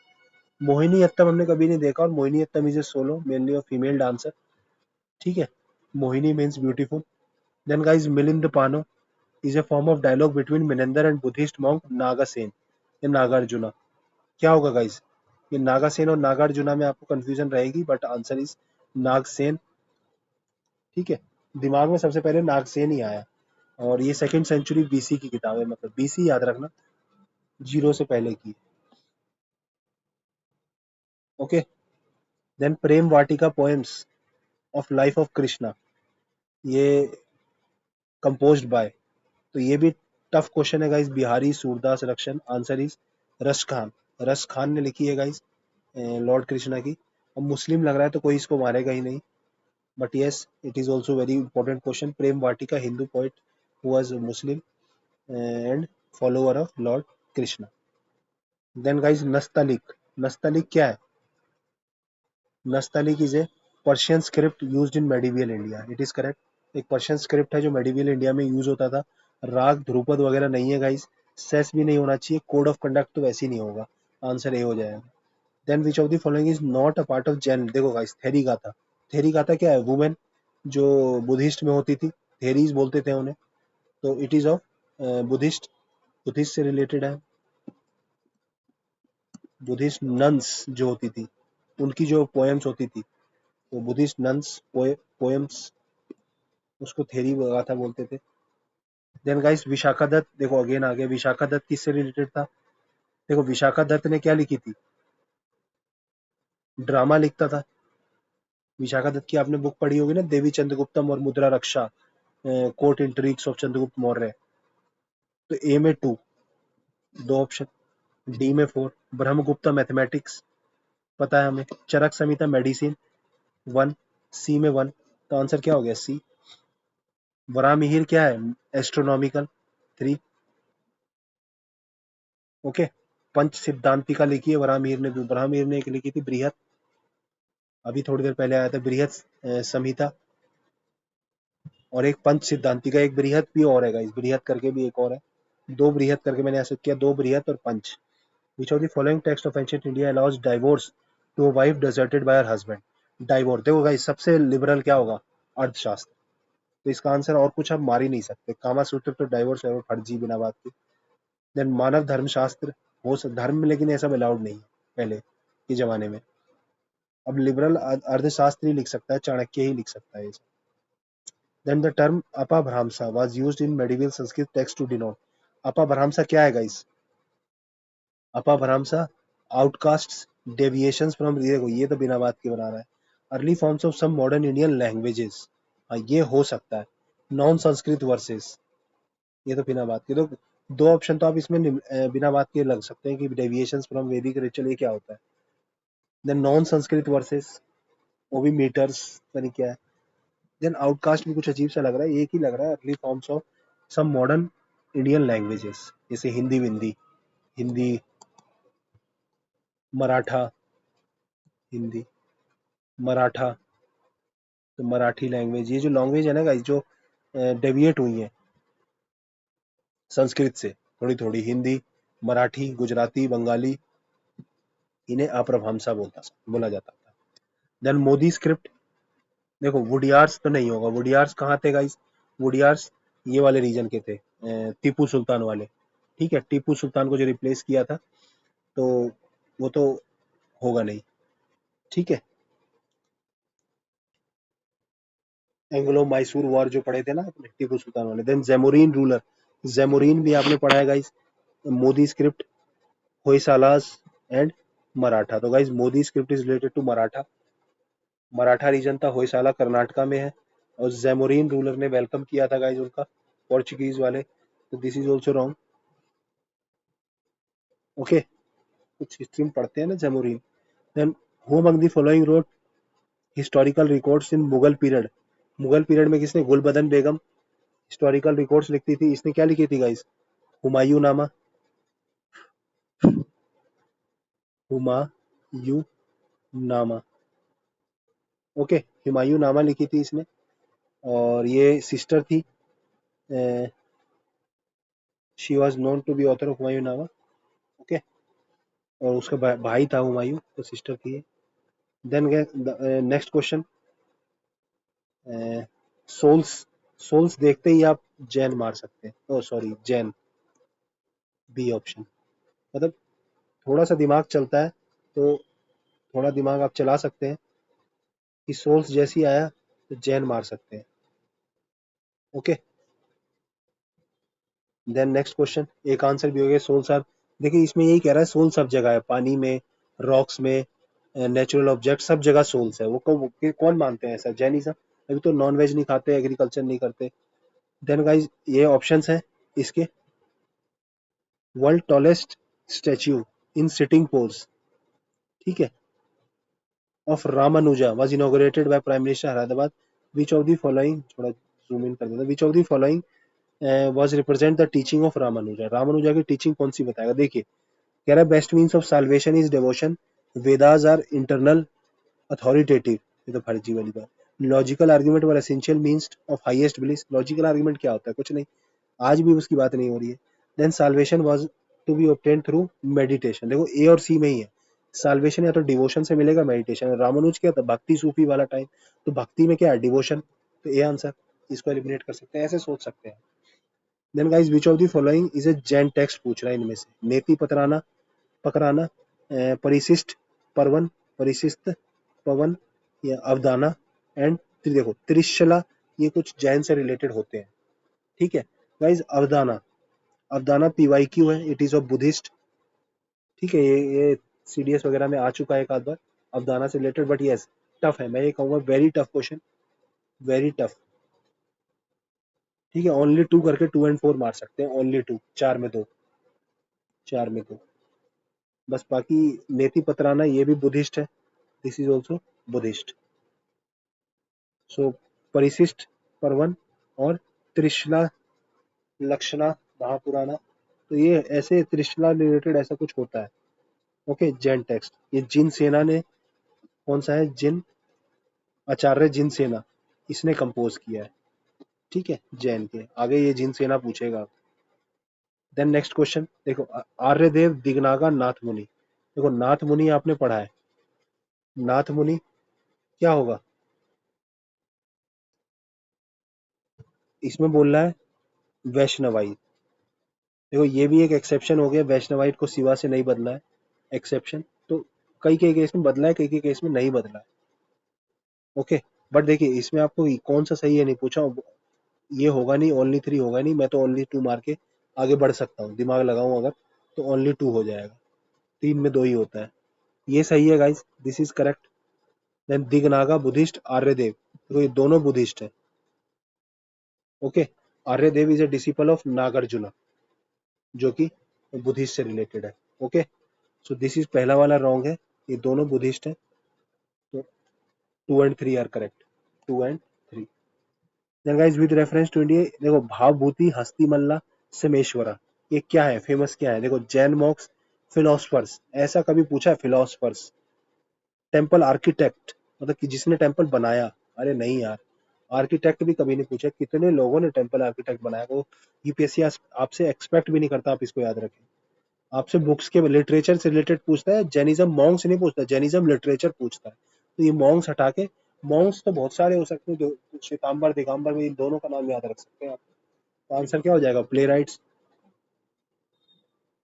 मोहिनीअट्टम हमने कभी नहीं देखा, और Mohiniattam is a solo mainly of female dancer. ठीक है, Mohini means beautiful. Then guys Milinda Panho is a form of dialogue between Minendra and Buddhist monk Nagasen in Nagarjuna. क्या होगा गाइस? ये नागासेन और नागार्जुना में आपको कंफ्यूजन रहेगी, बट आंसर इज नागसेन। ठीक है, दिमाग में सबसे पहले नागसेन ही आया, और ये सेकंड सेंचुरी बीसी की किताब है, मतलब बीसी याद रखना, जीरो से पहले की। Okay, then Prem Vatika poems of life of Krishna, ये कंपोज्ड बाय, तो ये भी टफ क्वेश्चन है guys. Bihari Surdas Raskhan, answer is Raskhan. Raskhan ने लिखी है गाइस लॉर्ड कृष्णा की। अब मुस्लिम लग रहा है तो कोई इसको मारेगा ही नहीं, but yes it is also very important question. Prem Vatika Hindu poet who was Muslim and follower of lord Krishna. Then guys Nastaliq, Nastaliq क्या है? Nastaliq is a Persian script used in medieval India, it is correct. एक पर्शियन स्क्रिप्ट है जो मेडिवियल इंडिया में यूज होता था। राग ध्रुपद वगैरह नहीं है गाइस, सेस भी नहीं होना चाहिए, कोड ऑफ कंडक्ट तो वैसे ही नहीं होगा, आंसर ए हो जाएगा। Then which of the following is not a part of Jain? देखो गाइस थेरी गाथा, थेरी गाथा क्या है? वुमेन जो बुद्धिस्ट में होती थी, थेरीज बोलते थे उन्हें, तो it is of Buddhist, Buddhist से रिलेटेड है। बुद्धिस्ट नन्स जो होती थी, उनकी जो पोएम्स होती थी, तो बुद्धिस्ट नन्स पोएम्स, उसको थेरी गाथा बोलते थे। देन गाइस विशाखा दत्त, देखो अगेन आ गया, विशाखा दत्त किससे रिलेटेड था? देखो विशाखा दत्त ने क्या लिखी थी? ड्रामा लिखता था। विशाखा दत्त की आपने बुक पढ़ी होगी ना, देवी चंद्रगुप्तम और मुद्रा रक्षा, कोर्ट इंट्रिग्स ऑफ चंद्रगुप्त मौर्य। तो ए में 2, 2 ऑप्शन, डी में 4, ब्रह्मगुप्ता मैथमेटिक्स पता है हमें, चरक संहिता मेडिसिन 1, सी में 1, तो आंसर क्या हो गया? सी। वरामिहिर क्या है? एस्ट्रोनॉमिकल 3। ओके, पंच सिद्धांतिका लिखी है वरामिहिर ने भी। वरामिहिर ने एक लिखी थी बृहत, अभी थोड़ी देर पहले आया था, बृहत संहिता, और एक पंच सिद्धांतिका, एक बृहत भी और है गाइस, बृहत करके भी एक और है, 2 बृहत करके मैंने ऐसे किया, 2 बृहत और पंच। Which of the following text of ancient India allows divorce to a wife deserted by her husband? Divorce, देखो गाइस सबसे लिबरल क्या होगा? अर्थशास्त्र, तो इसका आंसर और कुछ आप मार ही नहीं सकते, कामा सूत्र तो डाइवोर्स है वो फर्जी बिना बात के। देन मानव धर्मशास्त्र, हो धर्म में लेकिन ऐसा अलाउड नहीं है पहले के जमाने में। अब लिबरल अर्थशास्त्र ही लिख सकता है, चाणक्य ही लिख सकता है ये सब। Then the term अपभ्रंश was used in medieval Sanskrit text to denote, अपभ्रंश क्या है गाइस? अपभ्रंश आउटकास्ट्स, डेविएशंस फ्रॉम, ये तो बिना बात के बना रहा है। Early forms of some modern Indian languages, हाँ ये हो सकता है। नॉन संस्कृत वर्सेस, ये तो बिना बात के, तो 2 ऑप्शन तो आप इसमें बिना बात के लग सकते हैं कि डेविएशंस फ्रॉम वैदिक रिचुअल, ये क्या होता है? देन नॉन संस्कृत वर्सेस, वो भी मीटर्स यानी क्या है? देन आउटकास्ट भी कुछ अजीब सा लग रहा है, एक ही लग रहा है, early forms of some modern Indian languages, जैसे हिंदी विंदी, हिंदी, मराठा, हिंदी, मराठा, तो मराठी लैंग्वेज, ये जो लैंग्वेज है ना गाइस, जो डेविएट हुई है संस्कृत से थोड़ी थोड़ी, हिंदी, मराठी, गुजराती, बंगाली, इन्हें अपभ्रंशा बोला जाता था। देन मोदी स्क्रिप्ट, देखो वुडियार्स तो नहीं होगा, वुडियार्स कहाँ थे गाइस? वुडियार्स ये वाले रीजन के थे, टीपू सुल्तान वाले। ठीक है, टीपू सुल्तान को जो रिप्लेस किया था, तो वो तो होगा नहीं। ठीक है, एंग्लो मैसूर वॉर जो पढ़े थे ना अपने, टीपू सुल्तान वाले। देन जेमोरिन रूलर, जेमोरिन भी आपने पढ़ा है guys. Modi script, Hoysalas and Maratha, तो guys Modi script is related to Maratha, Maratha region था, होयसाला कर्नाटका में है, और जेमोरिन रूलर ने वेलकम किया था गाइस उनका, पोर्चुगीज वाले, तो this is also wrong. Okay, कुछ हिस्ट्री में पढ़ते हैं ना Zamorin. Then who among the following wrote historical records in Mughal period? Mughal period में किसने? गुलबदन बेगम हिस्टोरिकल रिकॉर्ड्स लिखती थी, इसने क्या लिखी थी गाइस? हुमायूं नामा, हुमायूं नामा, ओके, हुमायूं नामा लिखी थी इसने। और ये सिस्टर थी, she was known to be author of Humayun Nama, okay. और उसका भाई था हुमायूं, तो सिस्टर थी। Then next question, souls, souls देखते ही आप जैन मार सकते हैं, oh sorry Jain, B option. मतलब थोड़ा सा दिमाग चलता है तो थोड़ा दिमाग आप चला सकते हैं कि सोल्स जैसी आया तो जैन मार सकते हैं, ओके। देन नेक्स्ट क्वेश्चन, एक आंसर भी हो गया, सोल्स आर, देखिए इसमें यही कह रहा है सोल सब जगह है, पानी में, रॉक्स में, नेचुरल ऑब्जेक्ट, सब जगह सोल्स है। वो कौन मानते हैं ऐसा? जैनिज्म। अभी तो नॉन वेज नहीं खाते, एग्रीकल्चर नहीं करते। देन गाइज ये ऑप्शंस हैं इसके, world tallest statue in sitting pose, ठीक है, of Ramanuja was inaugurated by prime minister Hyderabad, which of the following, थोड़ा जूम इन कर देता, which of the following was represent the teaching of Ramanuja, Ramanuja की टीचिंग कौन सी बताएगा? देखिए कह रहा है best means of salvation is devotion, Vedas are internal authoritative, ये तो फर्जी वाली बात, logical argument were essential means of highest bliss, logical argument क्या होता है? कुछ नहीं, आज भी उसकी बात नहीं हो रही है। Then salvation was to be obtain through meditation, देखो ए और सी में ही है, साल्वेशन या तो डिवोशन से मिलेगा, मेडिटेशन। रामानुज क्या था? भक्ति सूफी वाला टाइम, तो भक्ति में क्या है? डिवोशन, तो ए आंसर, इसको एलिमिनेट कर सकते हैं, ऐसे सोच सकते हैं। Then guys which of the following is a Jain text पूछ रहा है इनमें से, नेति पतराना पकराना, परिशिष्ट पर्वन, परिशिष्ट पवन, या अवदाना एंड, देखो त्रिशला, ये कुछ जैन से रिलेटेड होते हैं, ठीक है। गाइस अवदाना, अवदाना पीवाईक्यू है, इट इज ऑफ बुद्धिस्ट, ठीक है, ये सीडीएस वगैरह में आ चुका है एक आध बार, अवदाना से रिलेटेड, बट यस टफ है, मैं ये कहूंगा very tough question, very tough, ठीक है। ओनली टू करके 2 और 4 मार सकते हैं, ओनली टू, चार में दो, चार में दो बस। बाकी नेति पतराना ये भी बुद्धिस्ट है, दिस इज ऑल्सो बुद्धिस्ट। सो परिशिष्ट पर्वन और त्रिशला लक्षणा महापुराना, तो ये ऐसे त्रिशला रिलेटेड ऐसा कुछ होता है, ओके। जैन टेक्स्ट, ये जिन सेना ने, कौन सा है? जिन, आचार्य जिन सेना, इसने कंपोज किया है, ठीक है, जैन के। आगे ये जिन सेना पूछेगा। देन नेक्स्ट क्वेश्चन देखो, आर्यदेव दिगनागा नाथ मुनि, देखो नाथ मुनि आपने पढ़ा है, नाथ मुनि क्या होगा? इसमें बोल रहा है वैष्णवाई, देखो ये भी एक एक्सेप्शन हो गया, वैष्णवाइट को शिवा से नहीं बदला है, एक्सेप्शन। तो कई कई केस में बदला है, कई कई केस में नहीं बदला है, ओके। बट देखिए इसमें आपको कौन सा सही है नहीं पूछा, ये होगा नहीं, ओनली 3 होगा नहीं, मैं तो ओनली 2 मार के आगे बढ़ सकता हूँ, दिमाग लगाऊं अगर, तो ओनली 2 हो जाएगा, 3 में 2 ही होता है, ये सही है guys, this is correct. Then Dignaga Buddhist Aryadeva, तो ये दोनों बुद्धिस्ट है, ओके। Aryadeva is a disciple of Nagarjuna, जो कि बुद्धिस्ट से रिलेटेड है, ओके। सो दिस इज, पहला वाला रॉन्ग है, ये दोनों बुद्धिस्ट है, तो 2 and 3 are correct, 2 and 3। Then guys with reference to India, देखो भावभूति हस्ती मल्ला समेश्वरा, ये क्या है? फेमस क्या है? देखो जैन मॉक्स, फिलोसफर्स, ऐसा कभी पूछा है? फिलोसफर्स, टेम्पल आर्किटेक्ट, मतलब कि जिसने टेम्पल बनाया, अरे नहीं यार, आर्किटेक्ट भी कभी नहीं पूछा, कितने लोगों ने टेम्पल आर्किटेक्ट बनाया, वो यूपीएससी आपसे एक्सपेक्ट भी नहीं करता आप इसको याद रखें, आपसे बुक्स के लिटरेचर से रिलेटेड पूछता है, जैनिज्म मॉन्क्स नहीं पूछता, जैनिज्म लिटरेचर पूछता है, तो ये मॉन्क्स हटा के, मॉन्क्स तो बहुत सारे हो सकते हैं, जो श्वेतांबर दिगंबर में इन दोनों का नाम याद रख सकते हैं आप, तो आंसर क्या हो जाएगा? Play rights.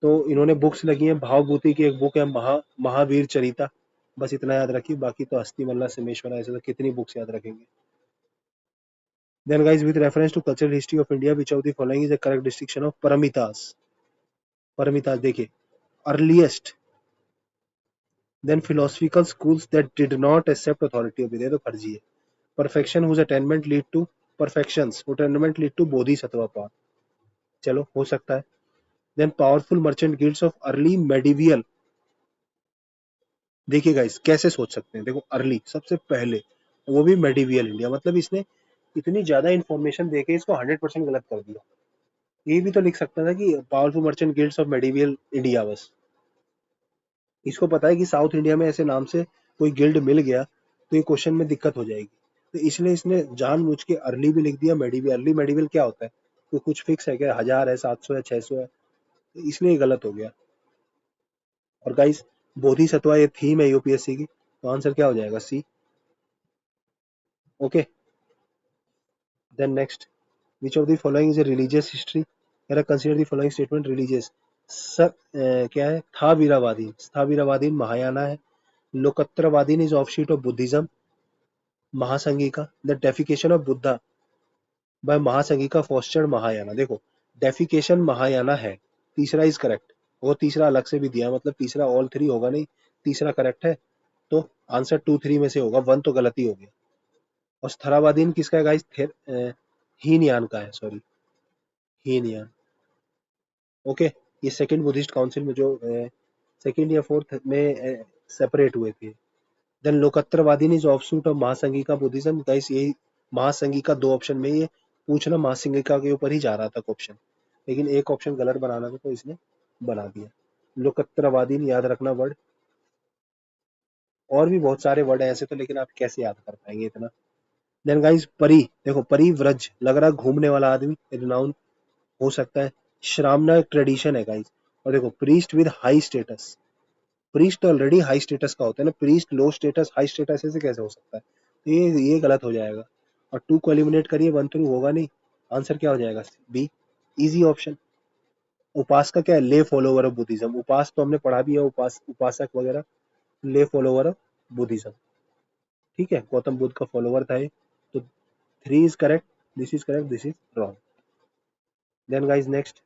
तो इन्होंने बुक्स लगी हैं, भावभूति की एक बुक है महावीर चरिता, बस इतना याद रखिए, बाकी तो अस्थि मल्ला समेश्वरा, ऐसे तो कितनी बुक्स याद रखेंगे। Then guys with reference to cultural history of India, which of the following is the correct distinction of paramitas, paramitas देखिए, earliest, then philosophical schools that did not accept authority of Vidya, तो फर्जी है। perfection whose attainment lead to, perfections whose attainment lead to bodhisattva path, चलो हो सकता है। then powerful merchant guilds of early medieval, देखिए गाइस कैसे सोच सकते हैं, देखो अर्ली सबसे पहले, वो भी मेडिवियल इंडिया, मतलब इसने इतनी ज्यादा इन्फॉर्मेशन देके इसको 100% गलत कर दिया। ये भी तो लिख सकता था कि powerful merchant guilds of medieval India बस। इसको पता है कि साउथ इंडिया में ऐसे नाम से कोई गिल्ड मिल गया तो ये क्वेश्चन में दिक्कत हो जाएगी, तो इसलिए इसने जानबूझ के अर्ली भी लिख दिया मेडिवियल। अर्ली मेडिवियल क्या होता है, तो कुछ फिक्स है क्या, 1000 है, 700 है, 600 है, तो इसलिए ये गलत हो गया। और गाइस, बोधिसत्व ये थीम है यूपीएससी की, तो आंसर क्या हो जाएगा, C. Okay, then next, which of the following is a religious history, कह रहा consider the following statement religious. Sir क्या है, था वीरावादी, स्थावीरावादी महायाना है। Lokottaravadi is offshoot of Buddhism, Mahasanghika. The deification of Buddha by Mahasanghika fostered Mahayana. देखो, डेफिकेशन महायाना है, तीसरा इज करेक्ट। वो तीसरा अलग से भी दिया, मतलब तीसरा ऑल थ्री होगा नहीं, तीसरा करेक्ट है, तो आंसर 2 3 में से होगा, 1 तो गलती हो गया। और स्थरावादीन किसका है गाइस, हीनयान का है, सॉरी, हीनयान। ओके, ये सेकंड बुद्धिस्ट काउंसिल में जो सेकंड या फोर्थ में सेपरेट हुए थे। Then Lokottaravadi is offshoot of Mahasanghika Buddhism. Guys ये महासंघिका, दो ऑप्शन में ये पूछना महासंघिका के ऊपर ही जा रहा था क्वेश्चन, लेकिन एक ऑप्शन गलत बनाना था तो इसने बना दिया। लोकत्रवादी याद रखना वर्ड, और भी बहुत सारे वर्ड है ऐसे तो, लेकिन आप कैसे याद कर पाएंगे इतना। देन गाइस परी, देखो परिव्रज लग रहा है घूमने वाला आदमी, रिनाउन हो सकता है। श्रावना एक ट्रेडिशन है गाइस। और देखो priest with high status, priest तो ऑलरेडी हाई स्टेटस का होता है ना, प्रीस्ट लो स्टेटस हाई स्टेटस ऐसे कैसे हो सकता है, तो ये गलत हो जाएगा। और 2 को एलिमिनेट करिए, 1 थ्रू होगा नहीं, आंसर क्या हो जाएगा, बी, इजी ऑप्शन। उपास का क्या है, ले फॉलोवर ऑफ बुद्धिज्म। उपास तो हमने पढ़ा भी है, उपासक वगैरह, ले फॉलोवर ऑफ बुद्धिज्म। ठीक है, गौतम बुद्ध का फॉलोवर था ये। तो 3 is correct, this is correct, this is wrong. Then guys next,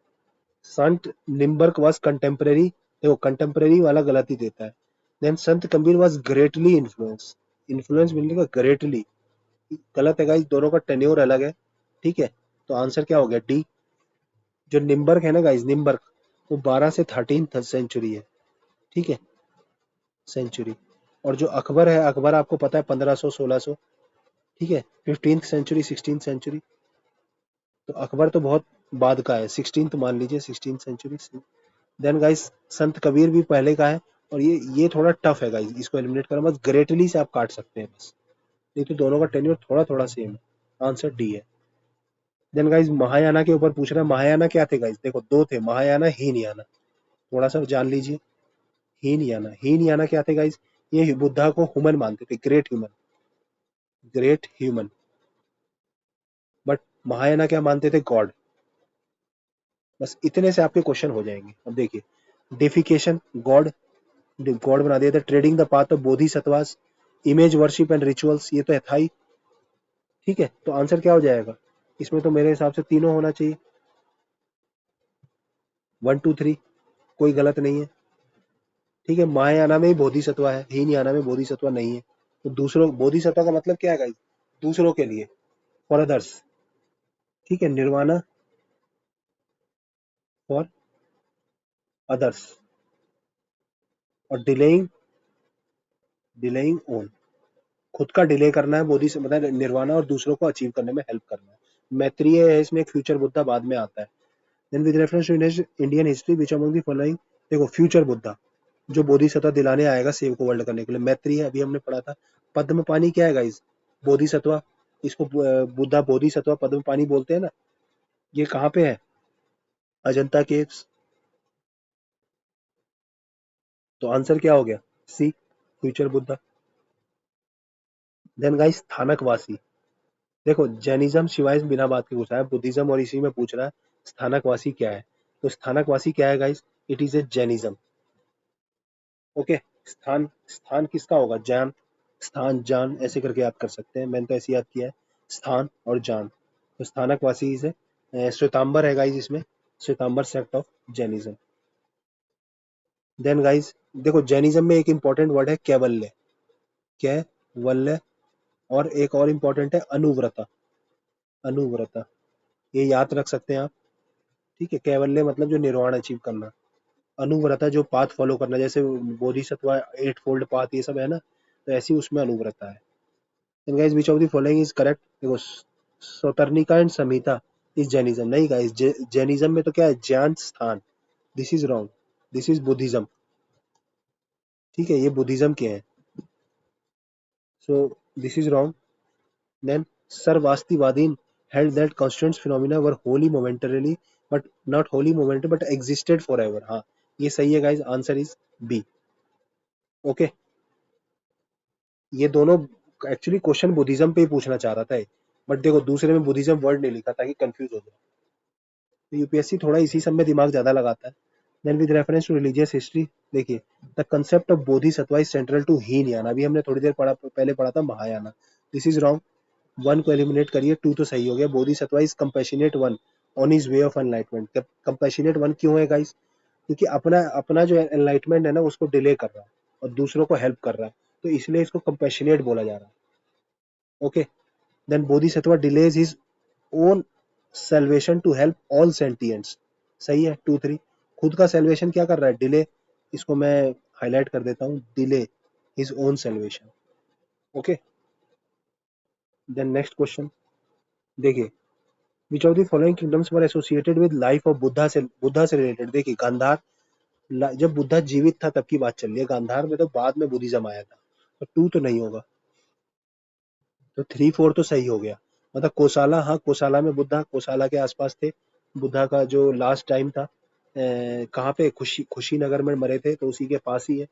Sant Nimbarka was contemporary, देखो कंटेम्परेरी वाला गलत ही देता है। Then Sant Kabir was greatly influence, influence मिलने का ग्रेटली गलत है गाइस, दोनों का टेन्योर अलग है। ठीक है, तो आंसर क्या हो गया, डी। जो निम्बर्क है ना गाइस, निम्बर्क वो 12 से 13 सेंचुरी है। ठीक है, सेंचुरी। और जो अकबर है, अकबर आपको पता है 1500 1600। ठीक है, 15th सेंचुरी 16th सेंचुरी, तो अकबर तो बहुत बाद का है, 16th मान लीजिए, 16th सेंचुरी। देन गाइस संत कबीर भी पहले का है। और ये थोड़ा टफ है गाइस, इसको एलिमिनेट करना, बस ग्रेटली से आप काट सकते हैं बस, नहीं तो दोनों का टेन्योर थोड़ा थोड़ा सेम है। आंसर डी है। देन गाइस महायाना के ऊपर पूछ रहा है, महायाना क्या थे गाइस, देखो दो थे, महायाना हीनयाना, थोड़ा सा जान लीजिए। हीनयाना, हीनयाना क्या थे गाइस, ये बुद्धा को ह्यूमन मानते थे, great human, great human. But Mahayana क्या मानते थे, गॉड। बस इतने से आपके क्वेश्चन हो जाएंगे। अब देखिए, डेफिकेशन गॉड, गॉड बना दिया था। Treading the path of Bodhisattvas, image worship and rituals, ये तो है था ही। ठीक है, तो आंसर क्या हो जाएगा, इसमें तो मेरे हिसाब से तीनों होना चाहिए, 1 2 3, कोई गलत नहीं है। ठीक है, महायाना में ही बोधिसत्व है, हीनयाना में बोधिसत्व नहीं है। तो दूसरों, बोधिसत्व का मतलब क्या है गाइस, दूसरों के लिए, फॉर अदर्स। ठीक है, निर्वाणा फॉर अदर्स। और डिलेइंग, डिलेइंग ओन, खुद का डिले करना है, बोधि से मतलब निर्वाणा, और दूसरों को अचीव करने में हेल्प करना है। मैत्रेय है इसमें, एक फ्यूचर बुद्धा बाद में आता है। Then with reference to Indian history which among the following, देखो फ्यूचर बुद्धा जो बोधिसत्व दिलाने आएगा सेव को वर्ल्ड करने के लिए, मैत्री है, अभी हमने पढ़ा था। पद्म पानी क्या है गाइस, बोधिसत्व, इसको बुद्धा बोधिसत्व पद्म पानी बोलते हैं ना। ये कहाँ पे है, अजंता केव्स। तो आंसर क्या हो गया, C, future Buddha. Then guys Sthanakvasi, देखो जैनिज्म शिवाय बिना बात के पूछा है, बुद्धिज्म और इसी में पूछ रहा है स्थानकवासी क्या है। तो स्थानकवासी क्या है guys, it is A Jainism. Okay, स्थान, स्थान किसका होगा, जान, स्थान जान ऐसे करके याद कर सकते हैं, मैंने तो ऐसे याद किया है, स्थान और जान। तो स्थानकवासी से श्वेतांबर है गाइस इसमें, Shvetambar sect of Jainism. Then guys देखो जैनिज्म में एक इंपॉर्टेंट वर्ड है कैवल्य, क्या है, वल्य। और एक और इंपॉर्टेंट है अनुव्रता, अनुव्रता, ये याद रख सकते हैं आप। ठीक है, कैवल्य मतलब जो निर्वाण अचीव करना, अनुव्रता जो पाथ फॉलो करना, जैसे बोधिसत्व 8 फोल्ड पाथ ये सब है ना, तो ऐसी उसमें अनुव्रता है। And guys which of the following is correct, देखो Sautrantika and Samhita is Jainism. नहीं गाइस, जैनिज्म में तो क्या है, ज्ञान स्थान। This is wrong, this is Buddhism. ठीक है, ये बुद्धिज्म के हैं, so this is wrong. Then Sarvastivadi held that constant phenomena were wholly momentarily but not wholly momentary but existed forever। हाँ, ये सही है guys, answer is B. Okay, ये दोनों एक्चुअली क्वेश्चन बुद्धिज्म पे ही पूछना चाह रहा था, बट देखो दूसरे में बुद्धिज्म वर्ड नहीं लिखा ताकि कंफ्यूज हो जाए। तो यूपीएससी थोड़ा इसी सब में दिमाग ज्यादा लगाता है। Then with reference to religious history, देखिए the concept of Bodhisattva is central to Hinayana. अभी हमने थोड़ी देर पहले पढ़ा था Mahayana. This is wrong, one को एलिमिनेट करिए, टू तो सही हो गया। Bodhisattva is compassionate one on his way of enlightenment. Compassionate one क्यों है गाइस? क्योंकि अपना अपना जो एनलाइटमेंट है ना उसको डिले कर रहा है और दूसरों को हेल्प कर रहा है, तो इसलिए इसको कंपैशनेट बोला जा रहा है। Okay, then Bodhisattva delays his own salvation to help all sentients. सही है, 2 3। खुद का सेल्वेशन क्या कर रहा है? डिले। इसको मैं हाईलाइट कर देता हूँ, delay his own salvation. Okay, then next question देखिए, which of the following kingdoms were associated with life of Buddha से रिलेटेड। देखिए गांधार, जब बुद्धा जीवित था तब की बात चल रही है, गांधार में तो बाद में बुद्धिज्म आया था, तो 2 तो नहीं होगा, तो 3 4 तो सही हो गया। मतलब कोसाला, हाँ कोसाला में बुद्धा कोसाला के आसपास थे। बुद्धा का जो लास्ट टाइम था, कहाँ पे, खुशीनगर में मरे थे, तो उसी के पास ही है।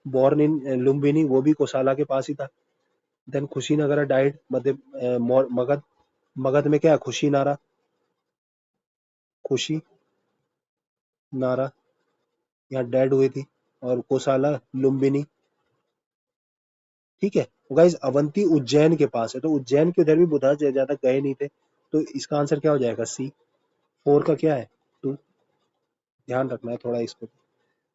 बॉर्न इन लुम्बिनी, वो भी कोसाला के पास ही था। देन खुशीनगर डाइड मध्य मगध। मगध में क्या है, खुशी नारा, खुशी नारा यहाँ डेड हुई थी, और कोसाला लुम्बिनी। ठीक है, गाइस अवंती उज्जैन के पास है, तो उज्जैन के उधर भी बुद्धा ज्यादा गए नहीं थे, तो इसका आंसर क्या हो जाएगा? सी। 4 का क्या है? 2। ध्यान रखना है थोड़ा इसको।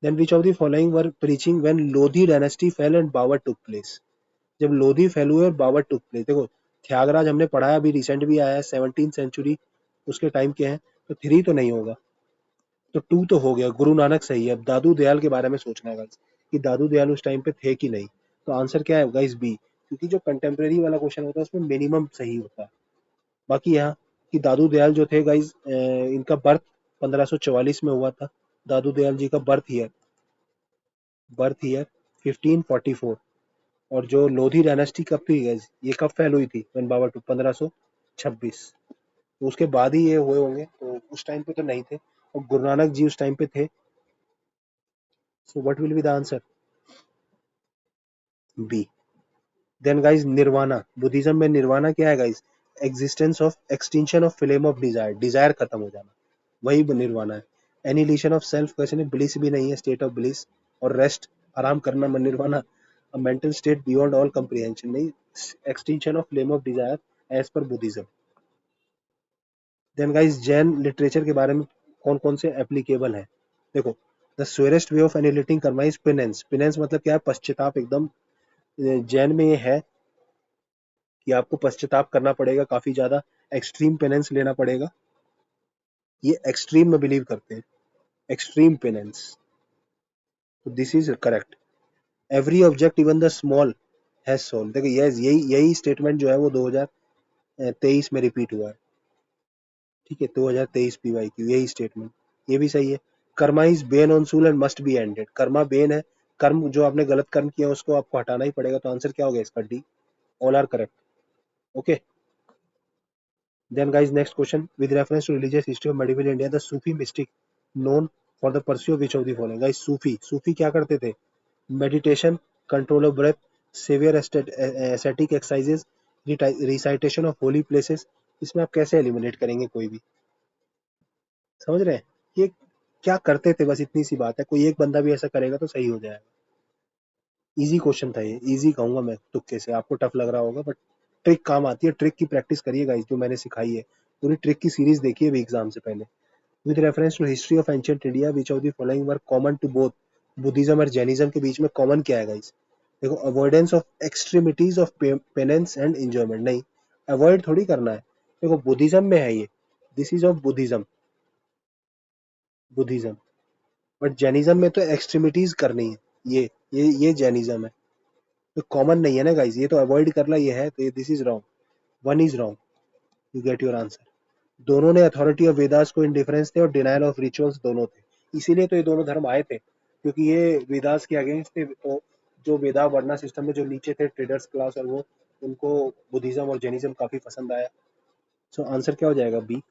Then which of the following were preaching when Lodhi dynasty fell and Babur took place. जब लोधी फेल हुए और बाबर टुक प्लेस, देखो त्यागराज हमने पढ़ा है, अभी रिसेंट भी आया है, 17th सेंचुरी उसके टाइम के हैं, तो 3 तो नहीं होगा, तो 2 तो हो गया। गुरु नानक सही है। अब दादू दयाल के बारे में सोचना है गाइस कि दादू दयाल उस टाइम पे थे कि नहीं, तो आंसर क्या है गाइस? बी। क्योंकि जो कंटेम्प्रेरी वाला क्वेश्चन होता है उसमें मिनिमम सही होता है। बाकी यहाँ कि दादू दयाल जो थे गाइस, इनका बर्थ 1544 में हुआ था। दादू दयाल जी का बर्थ ईयर 1544। और जो लोधी डायनेस्टी कब थी guys, ये कब फेल हुई थी? व्हेन बाबर टू 1526, तो उसके बाद ही ये हुए होंगे, तो उस टाइम पे तो नहीं थे, और गुरु नानक जी उस टाइम पे थे। So what will be the answer? B. Then guys Nirvana, Buddhism में निर्वाणा क्या है guys? Existence of extinction of flame of desire, desire खत्म हो जाना, वही निर्वाणा है। एनिहिलेशन ऑफ सेल्फ, वैसे नहीं, ब्लिस भी नहीं है, स्टेट ऑफ ब्लिस। और रेस्ट, आराम करना, मन Nirvana, a mental state beyond all comprehension, नहीं, extinction of flame of desire as per Buddhism. Then guys Jain literature के बारे में कौन कौन से एप्लीकेबल है? देखो, the surest way of annihilating karma is penance. Penance मतलब क्या है? पश्चाताप एकदम। जैन में ये है कि आपको पश्चाताप करना पड़ेगा काफी ज्यादा, एक्सट्रीम पेनेंस लेना पड़ेगा। ये एक्सट्रीम में बिलीव करते हैं, एक्सट्रीम पेनेंस, तो this is correct. Every object even the small has soul. देखो यही यही स्टेटमेंट जो है वो 2023 में रिपीट हुआ है। ठीक है, 2023 पीवाई की यही स्टेटमेंट, ये भी सही है। कर्मा इज बेन ऑन सूल and must be ended. Karma Ben है, कर्म जो आपने गलत कर्म किया उसको आपको हटाना ही पड़ेगा, तो आंसर क्या हो गया इसका? D. All are correct. Okay, then guys next question, with reference to religious history of medieval India the Sufi mystic known for the pursuit of which of the following. Guys Sufi, Sufi क्या करते थे? Meditation, control of breath, severe ascetic exercises, recitation of holy places. इसमें आप कैसे एलिमिनेट करेंगे कोई भी? समझ रहे हैं? ये क्या करते थे, बस इतनी सी बात है, कोई एक बंदा भी ऐसा करेगा तो सही हो जाएगा। इजी क्वेश्चन था ये, इजी कहूंगा मैं तुक्के से, आपको टफ लग रहा होगा बट ट्रिक काम आती है, ट्रिक की प्रैक्टिस करिए गाइस, जो मैंने सिखाई है पूरी ट्रिक की सीरीज देखिए अभी एग्जाम से पहले। With reference to history of ancient India which of the following were common to both Buddhism और जैनिज्म। के बीच में कॉमन क्या है गाइस? देखो, avoidance of extremities of penance and enjoyment. नहीं, अवॉइड थोड़ी करना है, देखो बुद्धिज्म में है ये, this is of Buddhism, Buddhism. But Jainism में तो एक्सट्रीमिटीज करनी है, ये जैनिज्म है, तो कॉमन नहीं है ना गाइस, ये तो अवॉइड करना ये है, तो this is wrong, one is wrong. You get your answer. दोनों ने अथॉरिटी ऑफ वेदास को इंडिफरेंस थे और डिनायल ऑफ रिचुअल्स दोनों थे। इसीलिए तो ये दोनों धर्म आए थे, क्योंकि ये वेदास के अगेंस्ट थे। तो जो वेदा वर्णा सिस्टम में जो नीचे थे ट्रेडर्स क्लास और वो, उनको बुद्धिज्म और जैनिज्म काफी पसंद आया। सो आंसर क्या हो जाएगा? B.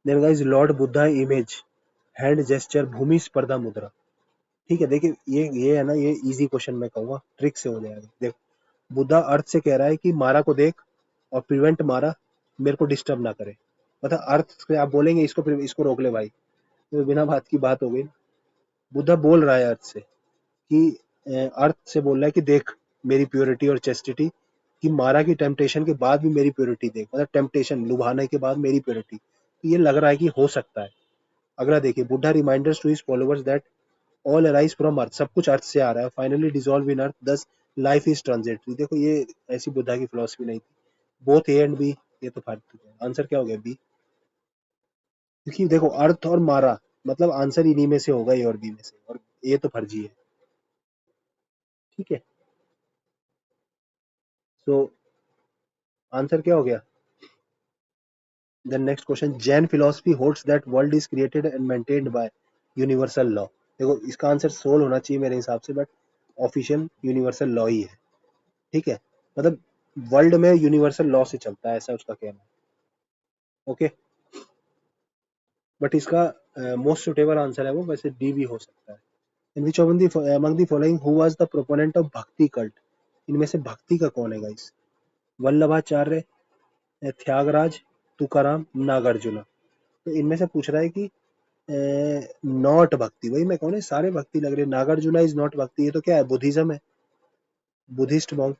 Then guys, lord Buddha image, hand gesture, Bhumisparsha mudra. ठीक है, देखिए ये है ना, ये इजी क्वेश्चन मैं कहूंगा, ट्रिक से हो जाएगा। देख, बुद्धा अर्थ से कह रहा है कि मारा को देख और प्रिवेंट मारा, मेरे को डिस्टर्ब ना करे। मतलब अर्थ से आप बोलेंगे इसको रोक ले भाई, तो बिना बात की बात हो गई। बुद्धा बोल रहा है अर्थ से कि अर्थ से बोल रहा है कि देख मेरी प्योरिटी और चेस्टिटी, कि मारा की टेम्पटेशन के बाद भी मेरी प्योरिटी देख, मतलब टेम्पटेशन लुभाने के बाद मेरी प्योरिटी। तो ये लग रहा है कि हो सकता है। अगला देखिए, Buddha reminders to his followers that all arise from earth, सब कुछ अर्थ से आ रहा है, फाइनली डिसॉल्व इन अर्थ, दस लाइफ इज ट्रांजिटरी। देखो ये ऐसी बुद्धा की फिलोसफी नहीं थी। बोथ ए एंड बी, ये तो फालतू है। आंसर क्या हो गया? बी। क्योंकि देखो अर्थ और मारा, मतलब आंसर इन्हीं में से होगा, ए और बी में से, और ये तो फर्जी है। ठीक है, सो आंसर क्या हो गया? Then next question, Jain philosophy holds that world is created and maintained by universal law. देखो इसका आंसर सोल होना चाहिए मेरे हिसाब से, बट ऑफिशियल यूनिवर्सल लॉ ही है। ठीक है, मतलब वर्ल्ड में यूनिवर्सल लॉ से चलता है, ऐसा उसका कहना है। ओके, बट इसका मोस्ट सुटेबल आंसर है वो, वैसे डी भी हो सकता है। इन विच among the following who was the proponent of भक्ति कल्ट? इनमें से भक्ति का कौन है गाइस? वल्लभाचार्य, त्यागराज, तुकाराम, नागार्जुना। तो इनमें से पूछ रहा है कि नॉट भक्ति, वही मैं कहूँ ना, सारे भक्ति लग रहे हैं। नागार्जुना इज नॉट भक्ति, ये तो क्या है? बुद्धिज्म है, बुद्धिस्ट मॉन्क।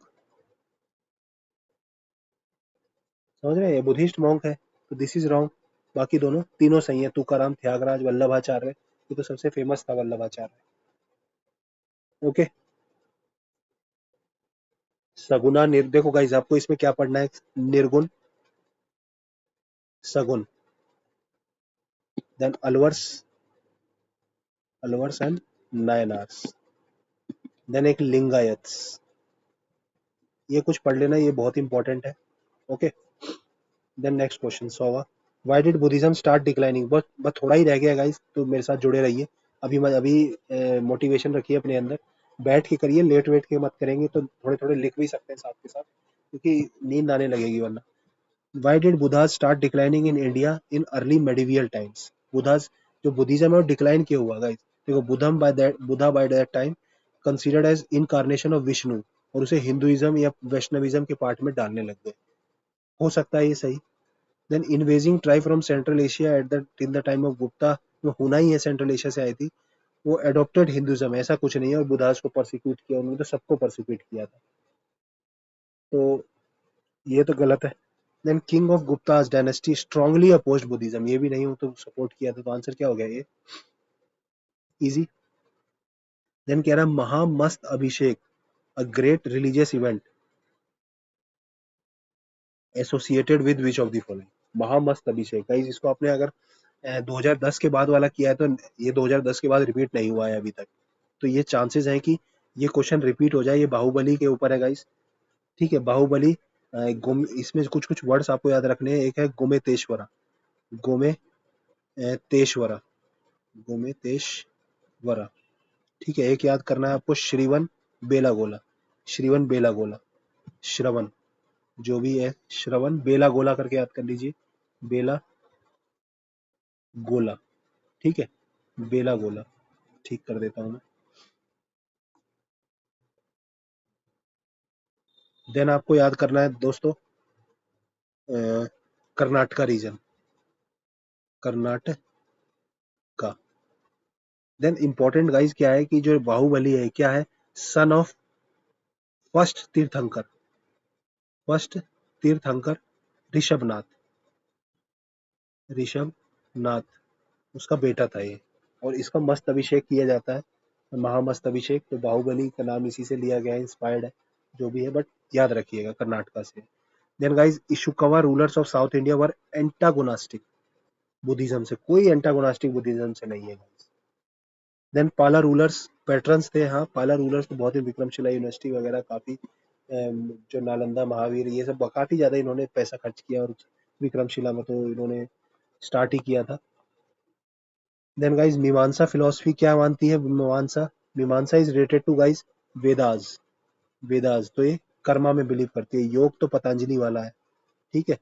समझ रहे हैं, ये बुद्धिस्ट मॉन्क है, तो दिस इज रॉन्ग। बाकी दोनों तीनों सही है, तुकाराम, त्यागराज, वल्लभाचार्य। ये तो सबसे फेमस था वल्लभाचार्य। ओके, सगुना देखो गाइस, आपको इसमें क्या पढ़ना है? Nirguna, Saguna, then Alvars, Alvars and Nayanars, then एक लिंगायत्स। ये कुछ पढ़ लेना, ये बहुत इंपॉर्टेंट है। ओके, देन नेक्स्ट क्वेश्चन 100वां, why did Buddhism start declining? बस थोड़ा ही रह गया गाइस, तो मेरे साथ जुड़े रहिए। अभी मोटिवेशन रखिए अपने अंदर, बैठ के करिए, लेट वेट के मत करेंगे तो थोड़े थोड़े लिख भी सकते हैं साथ के साथ, क्योंकि नींद आने लगेगी वरना। Why did Buddhas start declining in India in early medieval times? Buddhas, जो बुद्धिज्म है वो डिक्लाइन क्यों हुआ गाइस? देखो Buddha by that time considered as incarnation of Vishnu, और उसे हिंदुइज्म या वैष्णविज्म के पार्ट में डालने लग गए। हो सकता है ये सही। Then invading tribe from central Asia at the in the time of Gupta, वो हुना ही है, सेंट्रल एशिया से आई थी, वो एडॉप्टेड हिंदुइज्म, ऐसा कुछ नहीं है, और बुद्धास को परसिक्यूट किया उन्होंने, तो सबको परसिक्यूट किया था, तो ये तो गलत है। Then king of Guptas dynasty strongly opposed Buddhism, ये भी नहीं हो तो सपोर्ट किया था, तो आंसर क्या हो गया? ये इजी। देन कह रहा है Mahamastakabhisheka, a great religious event associated with which of the following? Mahamastakabhisheka guys, इसको आपने अगर 2010 के बाद वाला किया है तो ये 2010 के बाद रिपीट नहीं हुआ है अभी तक, तो ये चांसेस हैं कि ये क्वेश्चन रिपीट हो जाए। ये बाहुबली के ऊपर है गाइस। ठीक है, बाहुबली, गुम, इसमें कुछ कुछ वर्ड्स आपको याद रखने हैं। एक है गोमेतेश्वरा, गोमे तेश्वरा, गोमेतेश्वरा। ठीक है, एक याद करना है आपको, श्रीवन बेलागोला, श्रीवन बेलागोला, श्रवण, जो भी है श्रवण बेलागोला करके याद कर लीजिए, बेला गोला। ठीक है, बेलागोला, ठीक कर देता हूँ मैं। देन आपको याद करना है दोस्तों, Karnataka region, Karnataka. Then important guys क्या है कि जो बाहुबली है क्या है? Son of first Tirthankar, first Tirthankar Rishabhanath, Rishabhanatha उसका बेटा था ये, और इसका मस्त अभिषेक किया जाता है, महामस्त अभिषेक। तो बाहुबली का नाम इसी से लिया गया है, इंस्पायर्ड है, जो भी है, बट याद रखिएगा कर्नाटका से। Then guys, Ikshvaku rulers of south India were antagonistic Buddhism से, कोई एंटागोनास्टिक बुद्धिज्म से नहीं है guys. Then Pala rulers patrons थे, हाँ पाला रूलर्स तो बहुत ही, विक्रमशिला यूनिवर्सिटी वगैरह काफी जो नालंदा महावीर ये सब काफी ज्यादा इन्होंने पैसा खर्च किया और विक्रमशिला में तो इन्होंने स्टार्ट ही किया था। देन गाइस मीमांसा फिलोसफी क्या मानती है? Mimamsa Mimamsa is related to guys Vedas. Vedas तो ये कर्मा में बिलीव करती है। योग तो पतंजलि वाला है, ठीक है।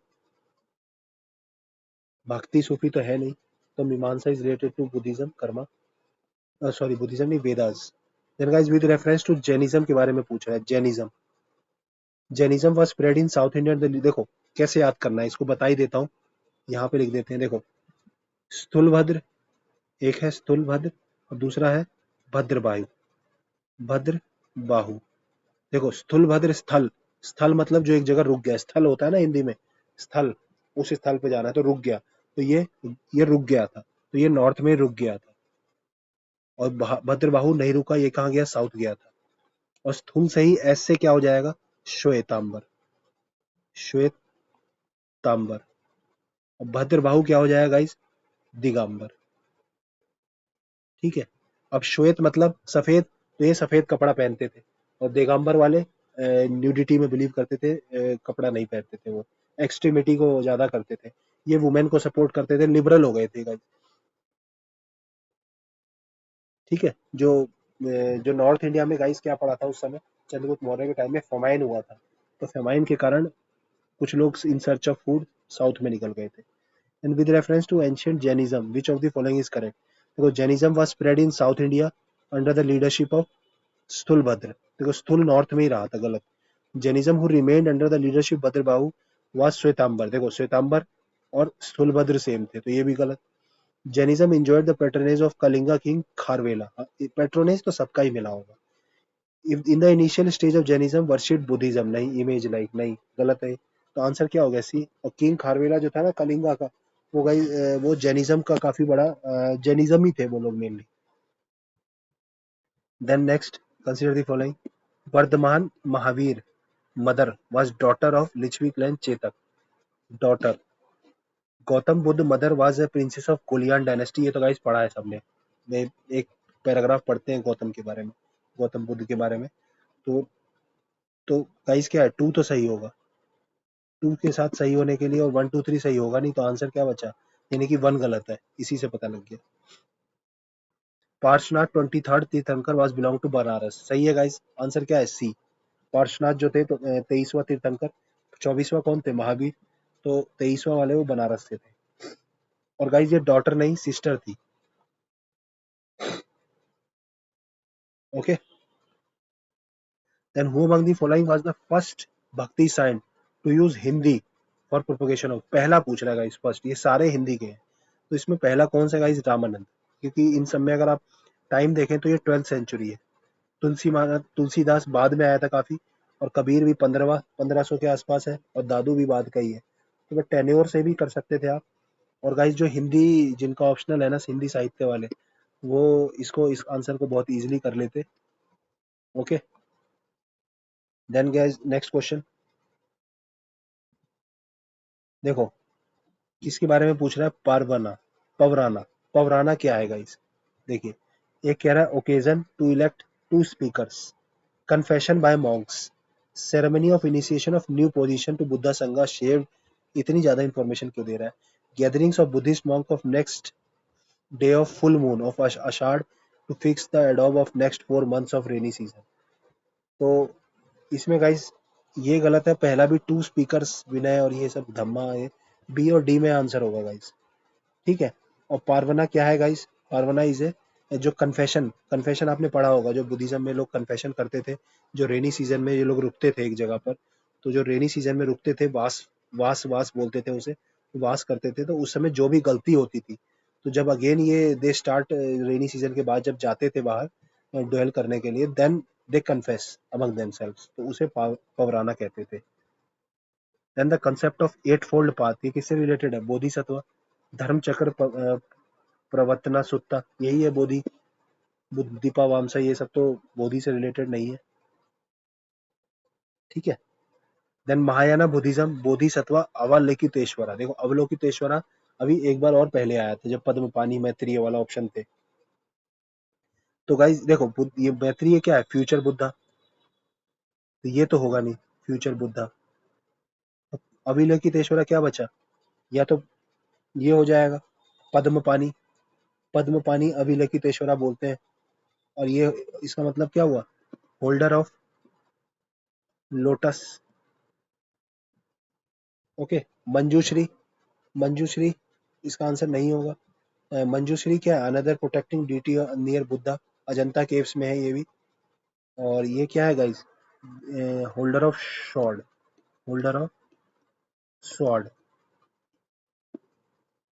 भक्ति सूफी तो है नहीं। तो Mimamsa is related to Buddhism karma, sorry Buddhism नहीं, Vedas. Then guys with reference to Jainism के बारे में पूछ रहा है। Jainism, Jainism was spread in south India. देखो कैसे याद करना है इसको बता ही देता हूँ, यहाँ पे लिख देते हैं। देखो स्थूलभद्र, एक है स्थूलभद्र और दूसरा है भद्रबाहु। भद्र बाहु। देखो स्थूलभद्र स्थल, स्थल मतलब जो एक जगह रुक गया, स्थल होता है ना हिंदी में, स्थल, उस स्थल पे जाना है तो रुक गया। तो ये रुक गया था, तो ये नॉर्थ में रुक गया था। और भद्रबाहु नहीं रुका, ये कहाँ गया? साउथ गया था। और स्थूल से ही एस से क्या हो जाएगा? श्वेतांबर। श्वेतांबर। और भद्रबाहु क्या हो जाएगा गाइस? दिगंबर। ठीक है। अब श्वेत मतलब सफेद, तो ये सफेद कपड़ा पहनते थे। और दिगंबर वाले न्यूडिटी में बिलीव करते थे, कपड़ा नहीं पहनते थे वो, एक्सट्रीमिटी को ज्यादा करते थे। ये वुमेन को सपोर्ट करते थे, लिबरल हो गए थे गाइस। ठीक है। जो नॉर्थ इंडिया में गाइस क्या पड़ा था उस समय, चंद्रगुप्त मौर्य के टाइम में फेमाइन हुआ था। तो फेमाइन के कारण कुछ लोग in search of food south में निकल गए थे। And with reference to ancient Jainism which of the following is correct? देखो Jainism was spread in south India under the leadership of Sthulabhadra. देखो स्थूल नॉर्थ में ही रहा था, गलत। Jainism who remained under the leadership Bhadrabahu was Shvetambar. देखो श्वेतांबर और स्थूलभद्र सेम थे, तो ये भी गलत। Jainism enjoyed the patronage of Kalinga king Kharavela. Patronage तो सबका ही मिला होगा। In the initial stage of Jainism worship Buddhism. नहीं, इमेज लाइक, नहीं, गलत है। तो आंसर क्या हो गया? सी। और किंग खारवेला जो था ना कलिंगा का, वो गई वो जैनिज्म का काफी बड़ा जैनिज्म ही थे वो लोग mainly. Then next, consider the following. Vardhaman Mahavir mother was daughter of Lichchhavi clan Chetaka. Daughter. Gautam Buddh mother was a princess of Koliyan dynasty. ये तो गाइस पढ़ा है सबने। मैं एक पैराग्राफ पढ़ते हैं गौतम के बारे में, गौतम बुद्ध के बारे में। तो तो गाइस क्या है? टू तो सही होगा। टू के साथ सही होने के लिए और वन टू थ्री सही होगा नहीं, तो आंसर क्या बचा? यानी कि वन गलत है, इसी से पता लग गया। पार्श्वनाथ 23rd तीर्थंकर वाज बिलोंग टू बनारस। सही है गाइस, आंसर क्या है? सी। पार्श्वनाथ जो थे तो 23वां तीर्थंकर, 24वां कौन थे? महावीर। तो 23वां वाले वो बनारस से थे। और गाइस ये डॉटर नहीं, सिस्टर थी। Okay. Then who among the following was the first bhakti saint to use Hindi for propagation of? पहला पूछ रहा है गाइस, फर्स्ट, ये सारे हिंदी के हैं। तो इसमें पहला कौन सा गाइस? रामानंद। क्योंकि इन सब में अगर आप टाइम देखें तो ये 12th सेंचुरी है। तुलसीदास बाद में आया था काफी। और कबीर भी 1500 के आसपास है, और दादू भी बाद का ही है। तो बट टेन्योर से भी कर सकते थे आप। और गाइस जो हिंदी जिनका ऑप्शनल है ना, हिंदी साहित्य वाले, वो इस आंसर को बहुत इजीली कर लेते। Okay. Then guys next question. देखो किसके बारे में पूछ रहा है? पारवाना, पवराना। पवराना क्या है गाइस? देखिए, एक कह रहा है occasion to elect two speakers, confession by monks, ceremony of initiation of new position to Buddha Sangha shared. इतनी ज्यादा इंफॉर्मेशन क्यों दे रहा है? Gatherings of Buddhist monk of next day of full moon of Ashadha to fix the एडोब of next 4 months of rainy season. तो इसमें गाइस ये गलत है, पहला भी टू स्पीकर्स विनय और ये सब धम्मा है। बी और डी में आंसर होगा गाइस। ठीक है। और पारवना क्या है गाइस? पारवना इज ए, जो कन्फेशन, कन्फेशन आपने पढ़ा होगा, जो बुद्धिज्म में लोग कन्फेशन करते थे, जो रेनी सीजन में ये लोग रुकते थे एक जगह पर। तो जो रेनी सीजन में रुकते थे, वास वास वास बोलते थे उसे, वास करते थे, तो उस समय जो भी गलती होती थी, तो जब अगेन ये दे स्टार्ट रेनी सीजन के बाद जब जाते थे बाहर डुएल करने के लिए, then they confess among themselves, तो उसे पवराना कहते थे। Then the concept of eightfold path, ये किससे रिलेटेड है? बोधिसत्व, धर्म चक्र, प्रवर्तना सुत्ता, यही है बोधि। दीपा वामसा ये सब तो बोधि से रिलेटेड नहीं है। ठीक है। देन महायाना बुद्धिज्म, बोधिसत्व, अवलोकितेश्वरा। देखो अवलोकितेश्वरा अभी एक बार और पहले आया था, जब पद्म पानी मैत्रेय वाला ऑप्शन थे। तो गाइस देखो ये मैत्रेय क्या है? फ्यूचर बुद्धा। तो ये तो होगा नहीं फ्यूचर बुद्धा। अविलोकितेश्वरा क्या बचा? या तो ये हो जाएगा पद्म पानी। पद्म पानी अविलोकितेश्वरा बोलते हैं। और ये इसका मतलब क्या हुआ? Holder of lotus. Okay. Manjushri. Manjushri इसका आंसर नहीं होगा। मंजूश्री क्या है? Another protecting duty near Buddha. Ajanta caves में है ये भी। और ये क्या है guys? Holder of sword. Holder of sword.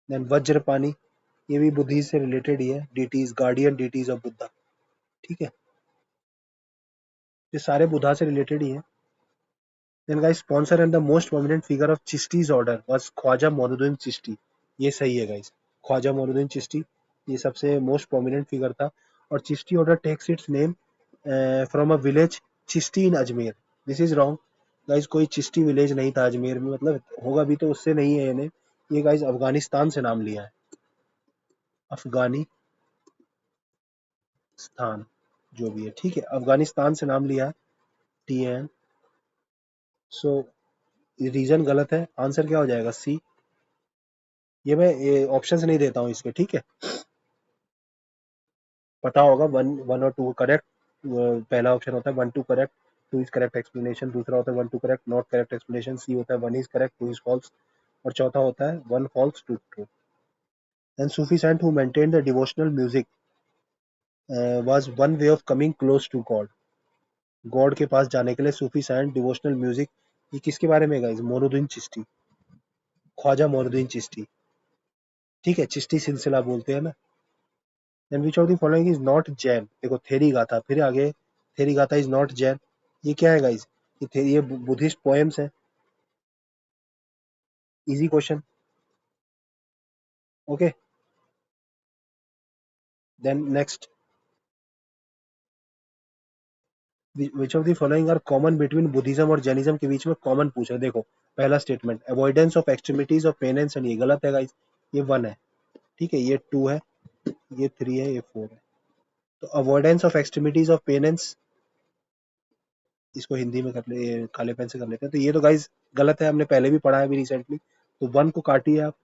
Then Vajrapani, ये भी बुद्धिस्ट से रिलेटेड ही है। Deities, guardian deities of Buddha. ठीक है, ये सारे बुद्धा से रिलेटेड ही है। Then guys, sponsor and the most prominent figure of Chishtis order was Khwaja Moinuddin Chishti. ये सही है गाइस, ख्वाजा मोइनुद्दीन चिश्ती ये सबसे मोस्ट प्रोमिनेंट फिगर था। और Chishti order takes its name from a village Chishti in Ajmer. This is wrong guys, कोई चिश्ती विलेज नहीं था अजमेर में, मतलब होगा भी तो उससे नहीं है इन्हें। ये गाइस अफगानिस्तान से नाम लिया है। अफगानिस्तान, जो भी है ठीक है, अफगानिस्तान से नाम लिया है। TN। सो रीजन गलत है, आंसर क्या हो जाएगा? सी। ये मैं ऑप्शंस नहीं देता हूँ इसके, ठीक है। पता होगा, वन वन और टू करेक्ट। पहला ऑप्शन होता है one two correct, two is correct explanation. दूसरा होता है one two correct not correct explanation. C होता है one is correct, two is false. और चौथा होता है one false, two true. And Sufi saint who maintain the devotional music was one way of coming close to god. God के पास जाने के लिए सूफी सेंट डिवोशनल म्यूजिक, ये किसके बारे में गाइस? मोइनुद्दीन चिश्ती, ख्वाजा मोइनुद्दीन चिश्ती। ठीक है, चिश्ती सिलसिला बोलते हैं ना। Then which of the following is not Jain? देखो थेरी गाथा, फिर आगे थेरी गाथा इज नॉट जैन। ये क्या है गाइस? ये बुद्धिस्ट पोएम्स है। Easy question. Okay. Then next, which of the following are common between Buddhism और जैनिज्म? के बीच में कॉमन पूछा। देखो पहला statement, avoidance of extremities of pain and sun, ये गलत है गाइस, ये वन है। ठीक है, ये टू है, ये थ्री है, ये फोर है। तो avoidance of extremities of pain and, इसको हिंदी में कर ले, काले पेन से कर लेते हैं। तो ये तो गाइस गलत है, हमने पहले भी पढ़ा है अभी रिसेंटली। तो वन को काटिए आप,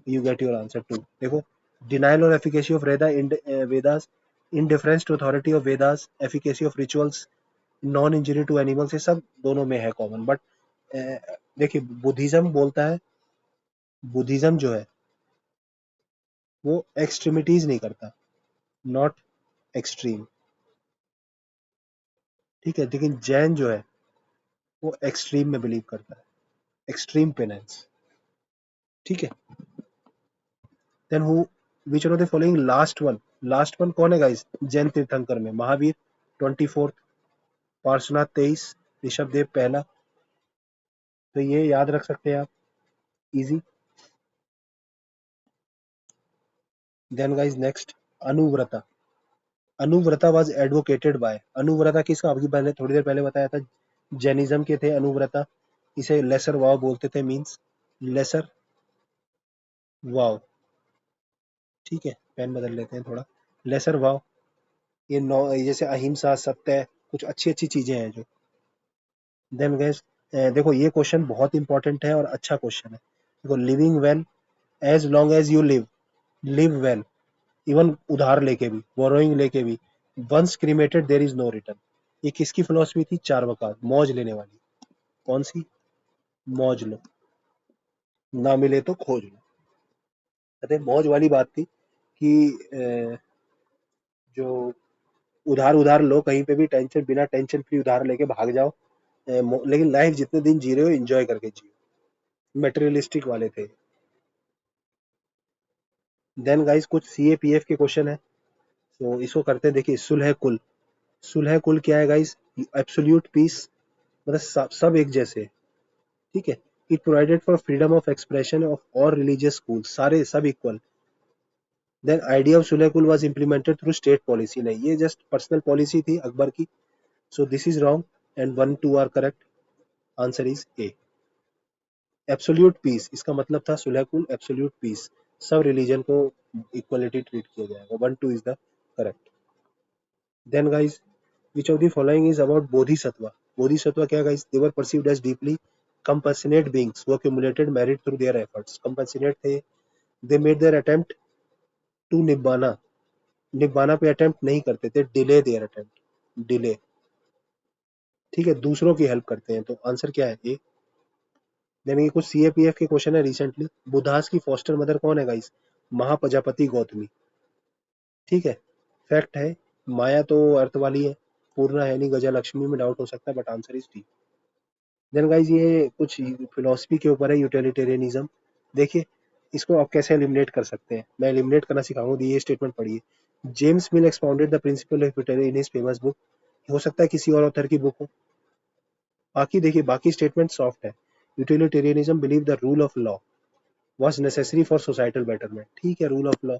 you get your answer two. देखो, डिनाइल और efficacy of Vedas, indifference to authority of Vedas, efficacy of rituals, non injury to animals, ये सब दोनों में है कॉमन। बट देखिए, बुद्धिज्म बोलता है, बुद्धिज्म जो है वो एक्सट्रीमिटीज नहीं करता, नॉट एक्सट्रीम। ठीक है, लेकिन जैन जो है वो एक्सट्रीम में बिलीव करता है, एक्सट्रीम पेनेंस। ठीक है। Then who, which of the following, last one कौन है गाइस? जैन तीर्थंकर में महावीर 24th, पार्श्वनाथ 23, ऋषभ देव पहला। तो ये याद रख सकते हैं आप, easy. Then guys next, anuvrata. Anuvrata was advocated by, anuvrata किसका? अभी पहले थोड़ी देर पहले बताया था, जैनिज्म के थे अनुव्रता। इसे लेसर वाव बोलते थे, मींस लेसर वाव। ठीक है, पेन बदल लेते हैं थोड़ा। लेसर वाव, ये नौ, जैसे अहिंसा, सत्य, कुछ अच्छी अच्छी चीजें हैं जो। देन गैस, देखो ये क्वेश्चन बहुत इंपॉर्टेंट है और अच्छा क्वेश्चन है। देखो, living well as long as you live, live well, even उधार लेके भी, बोरोइंग लेके भी, once cremated there is no return. ये किसकी फिलोसफी थी? चार्वाका, मौज लेने वाली। कौन सी? मौज लो, ना मिले तो खोज लो। कहते मौज वाली बात थी कि जो उधार उधार लो, कहीं पे भी टेंशन, बिना टेंशन फ्री उधार लेके भाग जाओ। लेकिन लाइफ जितने दिन जी रहे हो एंजॉय करके जियो। मेटेरियलिस्टिक वाले थे। देन गाइस, कुछ CAPF के क्वेश्चन है, तो इसको करते हैं। देखिए, सुलह कुल, सुलह कुल क्या है गाइस? एब्सोल्यूट पीस, मतलब सब एक जैसे। ठीक है। It provided for freedom of expression of और रिलीजियस स्कूल, सारे सब equal. Then idea of Sulh Kul was implemented through state policy, नहीं, ये जस्ट पर्सनल पॉलिसी थी अकबर की। So this is wrong and one two are correct. Answer is A. Absolute peace, इसका मतलब था सुलह कुल एब्सोल्यूट पीस, सब रिलीजन को इक्वलिटी ट्रीट किया जाएगा। One two is the correct. Then guys, which of the following is about Bodhisattva? Bodhisattva क्या guys? They were perceived as deeply compassionate beings who accumulated merit through their efforts. Compassionate थे, they made their attempt to nibbana. निब्बाना पे अटेम्प्ट नहीं करते थे, डिले देयर अटेम्प्ट, डिले। ठीक है, दूसरों की हेल्प करते हैं। तो आंसर क्या है? ए। यानी कि कुछ सीएपीएफ के क्वेश्चन है रिसेंटली। बुधास की फॉस्टर मदर कौन है गाइस? महाप्रजापति गौतमी। ठीक है, फैक्ट है। माया तो अर्थ वाली है, पूर्णा है नहीं, गजा लक्ष्मी में डाउट हो सकता है, but answer is D. Then guys ये कुछ फिलोसफी के ऊपर है, यूटिलिटेरियनिज्म। देखिए इसको आप कैसे एलिमिनेट कर सकते हैं, मैं एलिमिनेट करना सिखाऊंगा। ये स्टेटमेंट पढ़िए। James mill expounded the principle of utility in his famous book. हो सकता है किसी और ऑथर की बुक हो। बाकी देखिए, बाकी स्टेटमेंट सॉफ्ट है। Utilitarianism believe the rule of law was necessary for societal betterment। ठीक है, rule of law.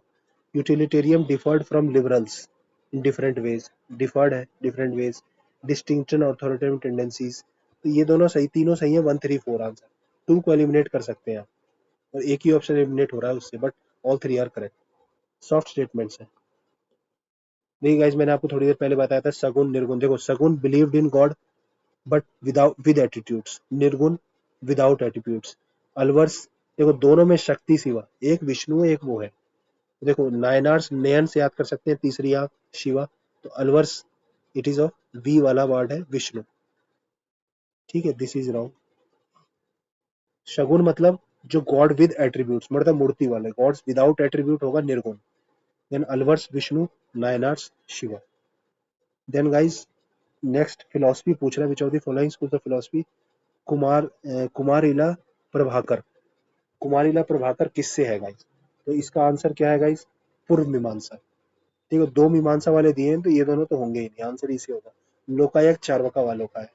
Utilitarians differed from liberals in different ways. Differed है different ways. Distinction authoritative tendencies. तो ये दोनों सही, तीनों सही है। 1 3 4 आंसर। 2 को एलिमिनेट कर सकते हैं आप, और एक ही ऑप्शन एलिमिनेट हो रहा है उससे, but all 3 are correct. Soft statements है। देखिए गाइस, मैंने आपको थोड़ी देर पहले बताया था सगुन निर्गुण। देखो, सगुन believed in God but without with attitudes, निर्गुण विदाउट एटीट्यूड्स। अलवर्स, देखो दोनों में शक्ति सिवा, एक विष्णु है एक वो है। देखो नायनार्स, नयन से याद कर सकते हैं, तीसरी आंख शिवा। तो Alvars it is of V वाला वर्ड है विष्णु। ठीक है, दिस इज रॉन्ग। शगुन मतलब जो गॉड विद एट्रीब्यूट्स, मतलब मूर्ति वाले। गॉड्स विदाउट एट्रीब्यूट होगा निर्गुण। Then Alvars Vishnu, Nayanars Shiva. Then guys next philosophy पूछ रहा है, which of the following schools of philosophy? Kumarila Prabhakara. Kumarila Prabhakara किससे है गाइस? तो इसका आंसर क्या है गाइस? पूर्व मीमांसा। ठीक है, 2 मीमांसा वाले दिए हैं, तो ये दोनों तो होंगे ही नहीं, आंसर इसी होगा। लोकायत चार्वका वालों का है।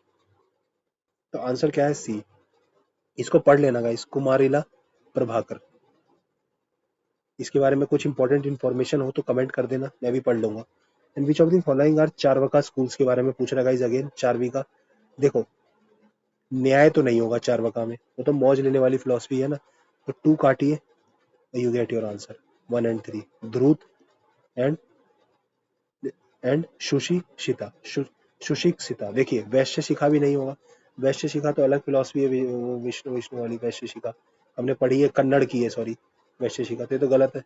तो आंसर क्या है? सी। इसको पढ़ लेना गाइस, कुमारिला प्रभाकर। इसके बारे में कुछ इंपॉर्टेंट इन्फॉर्मेशन हो तो कमेंट कर देना, मैं भी पढ़ लूंगा। And which of the following are Charvaka schools के बारे में पूछ रहा गाइस अगेन, चार्विका। देखो न्याय तो नहीं होगा चार्वका में, वो तो मौज लेने वाली फिलोसफी है ना। तो 2 काटिए, you get your answer 1 and 3। ध्रुत एंड शुशिक्षिता, शुशिक्षिता। देखिए वैश्य शिखा भी नहीं होगा। वैश्य शिखा तो अलग फिलोसफी है, विष्णु विष्णु वाली वैश्य शिखा हमने पढ़ी है, कन्नड़ की है सॉरी। वैश्य शिखा तो गलत है।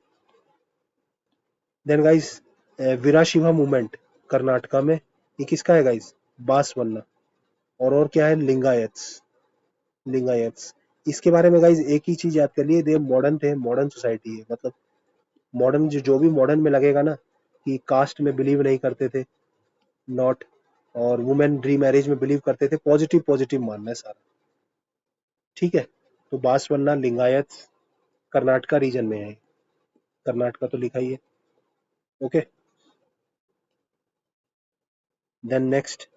देन गाइस वीराशिवा मूवमेंट कर्नाटका में, ये किसका है गाइस? बासवन्ना। और क्या है? लिंगायत्स। लिंगायत्स। इसके बारे में गाइस एक ही चीज याद कर लिए, दे मॉडर्न थे, मॉडर्न सोसाइटी है। मतलब मॉडर्न, जो भी मॉडर्न में लगेगा ना कि कास्ट में बिलीव नहीं करते थे, नॉट, और वुमेन री मैरिज में बिलीव करते थे, पॉजिटिव पॉजिटिव मानना है सारा। ठीक है, तो बासवन्ना लिंगायत कर्नाटका रीजन में है। कर्नाटका तो लिखा ही है। Okay, then next,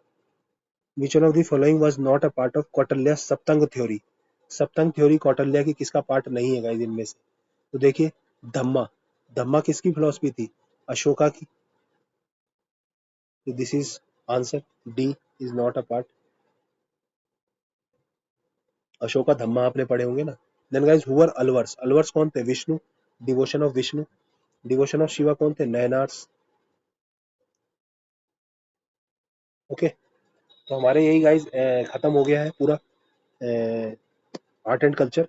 which one of the following was not a part of Kautilya Saptanga theory? Saptanga theory Kautilya की किसका पार्ट नहीं है गाइस इनमें से? तो देखिए धम्मा। धम्मा किसकी फिलोसफी थी? अशोका की। तो this is answer D, is not a part. Ashoka Dhamma आपने पढ़े होंगे ना। Then guys who are Alvars? Alvars कौन थे? Vishnu, devotion of Vishnu. Devotion of Shiva कौन थे? नयनार्स। ओके, तो हमारे यही गाइस खत्म हो गया है पूरा आर्ट एंड कल्चर।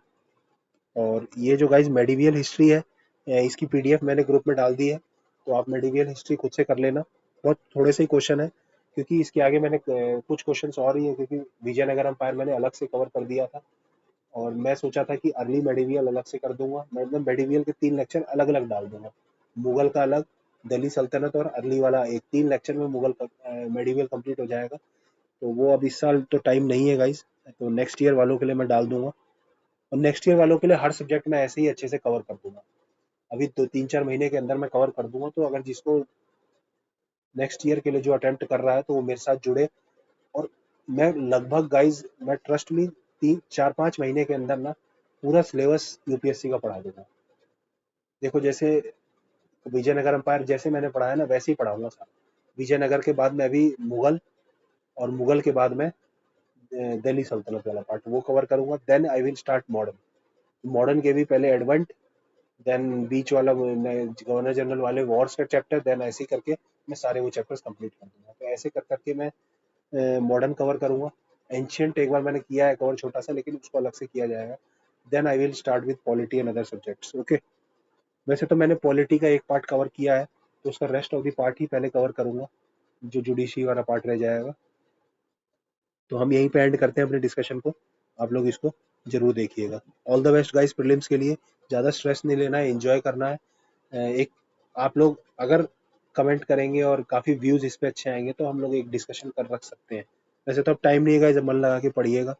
और ये जो गाइस मेडिवियल हिस्ट्री है, इसकी पीडीएफ मैंने ग्रुप में डाल दी है, तो आप मेडिवियल हिस्ट्री खुद से कर लेना। बहुत थोड़े से ही क्वेश्चन है, क्योंकि इसके आगे मैंने कुछ क्वेश्चंस और ही है, क्योंकि विजयनगर एम्पायर मैंने अलग से कवर कर दिया था, और मैं सोचा था कि अर्ली मेडिवियल अलग से कर दूंगा। मतलब मेडिवियल के 3 लेक्चर अलग अलग डाल दूंगा, मुगल का अलग, दिल्ली सल्तनत और अर्ली वाला एक। 3 लेक्चर में मुगल मेडिवियल कंप्लीट हो जाएगा। तो वो अब इस साल तो टाइम नहीं है गाइस, तो नेक्स्ट ईयर वालों के लिए मैं डाल दूंगा। और नेक्स्ट ईयर वालों के लिए हर सब्जेक्ट में ऐसे ही अच्छे से कवर कर दूंगा। अभी 2 3 4 महीने के अंदर मैं कवर कर दूंगा, तो अगर जिसको नेक्स्ट ईयर के लिए जो अटेम्प्ट कर रहा है तो वो मेरे साथ जुड़े। और मैं लगभग गाइज, मैं ट्रस्ट मी 3 4 5 महीने के अंदर ना पूरा सिलेबस यूपीएससी का पढ़ा दूंगा। देखो जैसे विजयनगर एम्पायर जैसे मैंने पढ़ाया ना, वैसे ही पढ़ाऊंगा सारा। विजयनगर के बाद मैं अभी मुगल, और मुगल के बाद मैं दिल्ली सल्तनत वाला पार्ट वो कवर करूंगा। Then I will start modern. Modern के भी पहले एडवेंट, देन बीच वाला गवर्नर जनरल वाले वॉर्स का चैप्टर, देन ऐसे करके मैं सारे वो चैप्टर्स कंप्लीट कर दूंगा। तो ऐसे कर करके मैं मॉडर्न कवर करूंगा, एंशियंट एक बार मैंने किया है कवर छोटा सा, लेकिन उसको अलग से किया जाएगा। Then I will start with polity and other subjects. Okay, वैसे तो मैंने पॉलिटी का एक पार्ट कवर किया है, तो उसका रेस्ट ऑफ द पार्ट ही पहले कवर करूंगा, जो जुडिशरी वाला पार्ट रह जाएगा। तो हम यहीं पे एंड करते हैं अपने डिस्कशन को, आप लोग इसको जरूर देखिएगा। All the best guys prelims के लिए। ज़्यादा स्ट्रेस नहीं लेना है, एंजॉय करना है। एक आप लोग अगर कमेंट करेंगे और काफ़ी व्यूज़ इस पे अच्छे आएंगे तो हम लोग एक डिस्कशन कर रख सकते हैं। वैसे तो अब टाइम नहीं है गाइस, मन लगा के पढ़िएगा।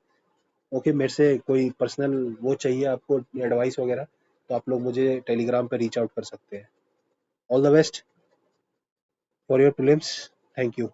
ओके, मेरे से कोई पर्सनल वो चाहिए आपको एडवाइस वगैरह, तो आप लोग मुझे टेलीग्राम पे रीच आउट कर सकते हैं। All the best for your prelims. Thank you.